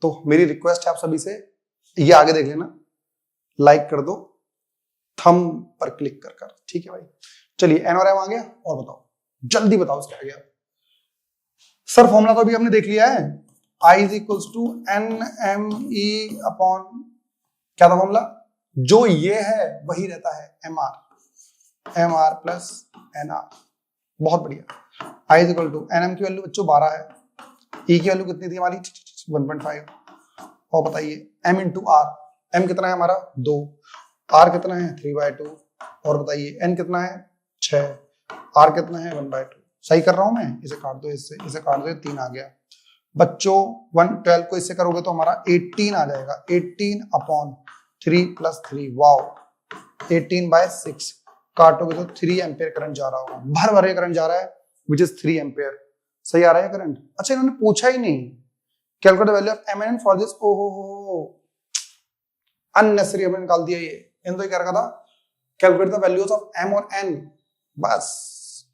तो मेरी रिक्वेस्ट है आप सभी से, ये आगे देख लेना, लाइक कर दो थंब पर क्लिक कर कर, ठीक है भाई। चलिए N और M आ गया, और बताओ जल्दी बताओ इसके आगे आप। सर फॉर्मूला तो अभी हमने देख लिया है, I is equals to NME upon क्या था फॉर्मूला, जो ये है वही रहता है MR प्लस NR, बहुत बढ़िया। I is equal to N M की वैल्यू बच्चों 12 है, ई की वैल्यू कितनी थी हमारी 1.5, और बताइए m इंटू आर, m कितना है हमारा 2, r कितना है 3/2, और बताइए n कितना है 6, r कितना है 1/2। सही कर रहा हूं मैं? इसे काट दो, इससे इसे काट दो, 3 आ गया बच्चों। 112 को इससे करोगे तो हमारा 18 आ जाएगा, 18/3 + 3, वाओ 18/6। काटोगे तो 3 एम्पियर करंट जा रहा होगा, भर भरे करंट जा रहा है विच इज 3 एम्पियर। सही आ रहा है करंट? अच्छा इन्होंने पूछा ही नहीं calculate value of M N for this, ओहो अननेसेसरी हमने निकाल दिया। ये इन तो क्या रखा था calculate the values of M और एन, बस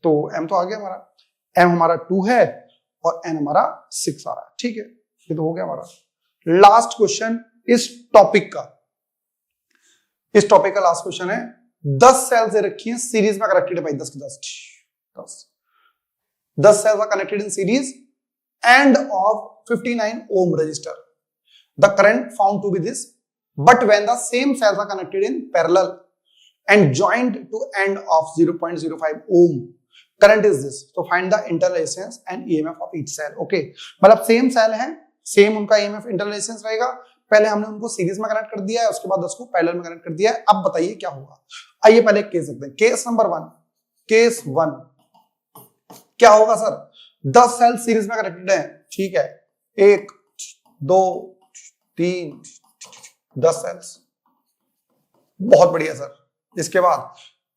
तो एम तो आ गया हमारा, एम हमारा 2 है और एन हमारा 6 आ रहा है। ठीक है, ये तो हो गया हमारा। लास्ट क्वेश्चन इस टॉपिक का, इस टॉपिक का लास्ट क्वेश्चन है। 10 सेल्स दे रखी हैं सीरीज में कनेक्टेड है भाई, 10 के 10 cells are connected in series and of 59 ohm resistor. The current found to be this, but when the same cells are connected in parallel and joined to end of 0.05 ohm, current is this. So find the internal resistance and EMF of each cell. Okay, मतलब same cell है, same उनका EMF internal resistance रहेगा। पहले हमने उनको series में connect कर दिया है, उसके बाद 10 को पैरेलल में कनेक्ट कर दिया है। अब बताइए क्या होगा। आइए पहले केस देखते हैं। केस नंबर 1, केस 1 क्या होगा सर? 10 सेल सीरीज में कनेक्टेड है, ठीक है, 1 2 3 10 सेल्स, बहुत बढ़िया सर। इसके बाद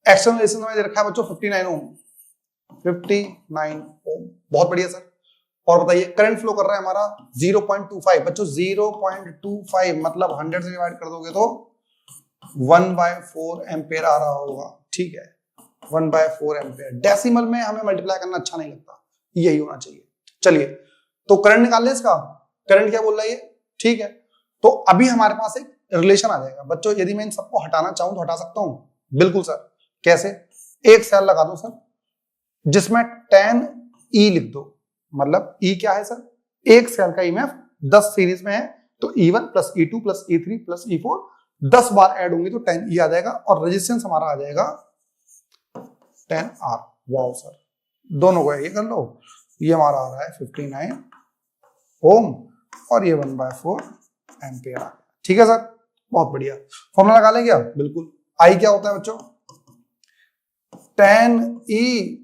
एक्सटर्नल रेजिस्टेंस में दे रखा है बच्चों 59 ओम, 59 ओम, बहुत बढ़िया सर। और बताइए करंट फ्लो कर रहा है हमारा 0.25 बच्चों, 0.25 मतलब 100 से डिवाइड कर दोगे तो 1/4 एम्पेयर आ रहा होगा। ठीक है, 1/4 एम्पेयर। डेसिमल में हमें मल्टीप्लाई करना अच्छा नहीं लगता, यही होना चाहिए। चलिए तो करंट निकाल ले इसका, करंट क्या बोल रहा है ये, ठीक है। तो अभी हमारे पास एक रिलेशन आ जाएगा बच्चों, यदि मैं इन सबको हटाना चाहूं तो हटा सकता हूं, बिल्कुल सर। कैसे? एक सेल लगा दो सर जिसमें 10 ई लिख दो, मतलब ई क्या है सर, एक सेल का ईएमएफ 10 सीरीज में है तो E1 + E2 + E3 + E4 10 बार ऐड होंगे तो 10 ई आ जाएगा, और रेजिस्टेंस हमारा आ जाएगा 10R। वाओ सर, दोनों को ये कर लो, ये हमारा आ रहा है 59 ओम और ये 1/4 एम्पियर आ गया। ठीक है सर, बहुत बढ़िया। फॉर्मूला लगा लें क्या? बिल्कुल। आई क्या होता है बच्चों? 10E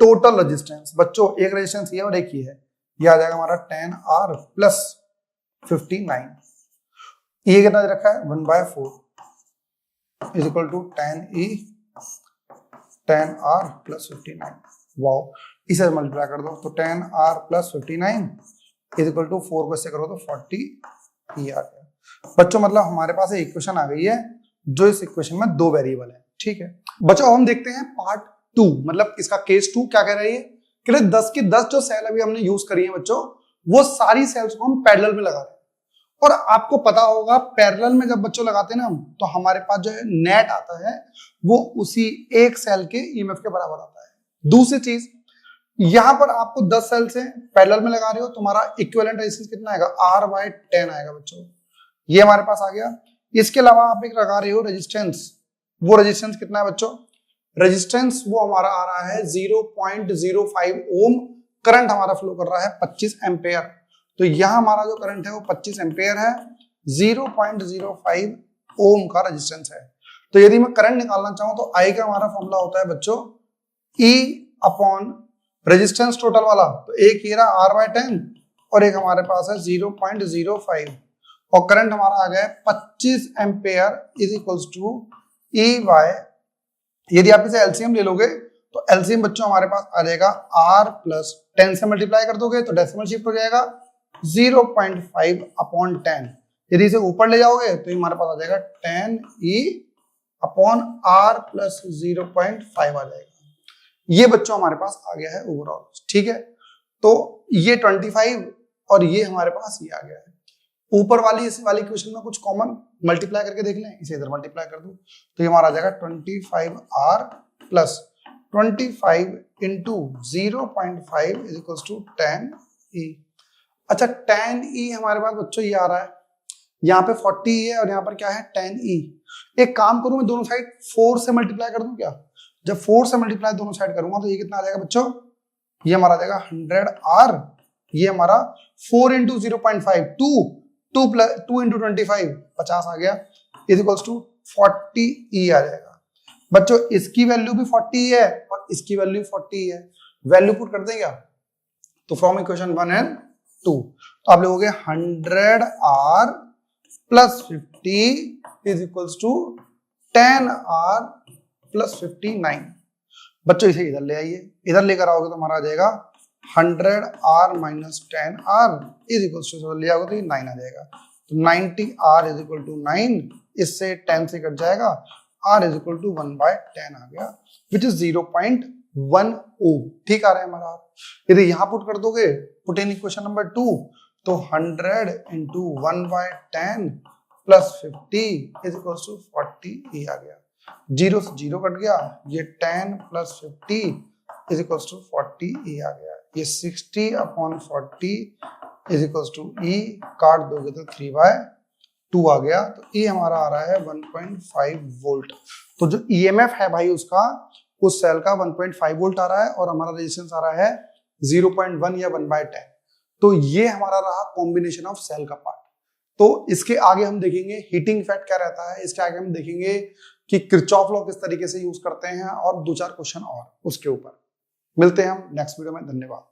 total resistance. बच्चों एक रेजिस्टेंस ये और एक ही है, ये आ जाएगा हमारा 10R + 59। ये कितना दे रखा है 1/4 = 10E 10R + 59। वाओ, इसे मल्टीप्लाई कर दो तो 10R + 59 = 4 को इससे करो तो 40 ई आ गया। बच्चों मतलब हमारे पास एक इक्वेशन आ गई है, जो इस इक्वेशन में 2 वेरिएबल है। ठीक है बच्चों, हम देखते हैं पार्ट 2, मतलब इसका केस 2 क्या कह रही है कि 10 की 10 जो सेल अभी हमने यूज करी है बच्चों, वो सारी सेल्स को हम पैरेलल में लगा रहे हैं। और आपको पता होगा पैरेलल में जब बच्चों लगाते हैं ना हम, तो हमारे पास जो है नेट आता है वो उसी एक सेल के ईएमएफ के बराबर आता है। दूसरी चीज, यहां पर आपको 10 सेल से पैरेलल में लगा रहे हो, तुम्हारा इक्विवेलेंट रेजिस्टेंस कितना आएगा R/10 आएगा बच्चों, ये हमारे पास आ गया। इसके अलावा आप एक लगा रहे हो रेजिस्टेंस, वो रेजिस्टेंस कितना है बच्चों? रेजिस्टेंस वो हमारा आ रहा है 0.05 ओम। करंट हमारा फ्लो कर रहा है 25 एम्पेयर, तो यहां हमारा जो करंट है वो 25 एम्पेयर है, 0.05 ओम का रेजिस्टेंस है। तो यदि मैं करंट निकालना चाहूं तो आई का हमारा फॉर्मूला होता है बच्चों E/ रेजिस्टेंस टोटल वाला, तो एक ये रहा R/10 और एक हमारे पास है 0.05, और करंट हमारा आ गया 25 एम्पेयर = E/, यदि आप इसे एलसीएम ले लोगे तो एलसीएम बच्चों हमारे पास आ जाएगा R + 10 से मल्टीप्लाई कर दोगे तो डेसिमल शिफ्ट हो जाएगा 0.5/10। यदि इसे ऊपर ले जाओगे तो हमारे पास आ जाएगा 10E/R + 0.5 आ जाएगा। ये बच्चों हमारे पास आ गया है ओवरऑल। ठीक है, तो ये 25 और ये हमारे पास ये आ गया है। ऊपर वाली इस वाली इक्वेशन में कुछ कॉमन मल्टीप्लाई करके देख लें, इसे इधर मल्टीप्लाई कर दो तो ये हमारा आ जाएगा 25R + 25 × 0.5 = 10E। अच्छा 10E हमारे पास बच्चों ये आ रहा है, यहाँ पे 40 है और यहाँ पर क्या है 10E। एक काम करूं मैं दोनों साइड 4 से मल्टीप्लाई कर दूं क्या, जब 4 से मल्टीप्लाई दोनों साइड करूंगा तो ये कितना आ जाएगा बच्चों, ये हमारा आ जाएगा 100R, ये हमारा 4 इंटू 0.5 2 इंटू 25 50 आ गया, इज इक्वल्स टू 40E आ जाएगा। बच्चों इसकी वैल्यू भी 40 है और इसकी वैल्यू 40 है, वैल्यू पुट कर दें क्या, तो फ्रॉम इक्वेशन 1 एंड 2 तो आप लोगोगे 100R plus 50 is equals to 10R plus 59। बच्चों इसे इधर ले आइए, इधर लेकर आओगे तो हमारा आ जाएगा 100R minus 10R is equals to, ले आओगे तो ये 9 आ जाएगा, तो 90R इज इक्वल टू 9, इससे 10 से कट जाएगा, R इज इक्वल टू 1/10 आ गया, विच इज 0.10। ठीक आ रहा है हमारा। यदि यहां पुट कर दोगे, पुट इन इक्वेशन नंबर 2, तो 100 into 1/10 plus 50 is equal to 40E आ गया, 0 से 0 कट गया, ये 10 plus 50 is equal to 40E आ गया, ये 60/40 इज इक्वल टू E, काट दोगे तो 3/2 आ गया, तो E हमारा आ रहा है 1.5 वोल्ट। तो जो EMF है भाई उसका, उस सेल का 1.5 वोल्ट आ रहा है और हमारा रेजिस्टेंस आ रहा है 0.1 या 1/10। तो ये हमारा रहा कॉम्बिनेशन ऑफ सेल का पार्ट। तो इसके आगे हम देखेंगे हीटिंग इफेक्ट क्या रहता है, इसके आगे हम देखेंगे कि किरचॉफ लॉ किस तरीके से यूज करते हैं और 2-4 क्वेश्चन और उसके ऊपर। मिलते हैं हम नेक्स्ट वीडियो में, धन्यवाद।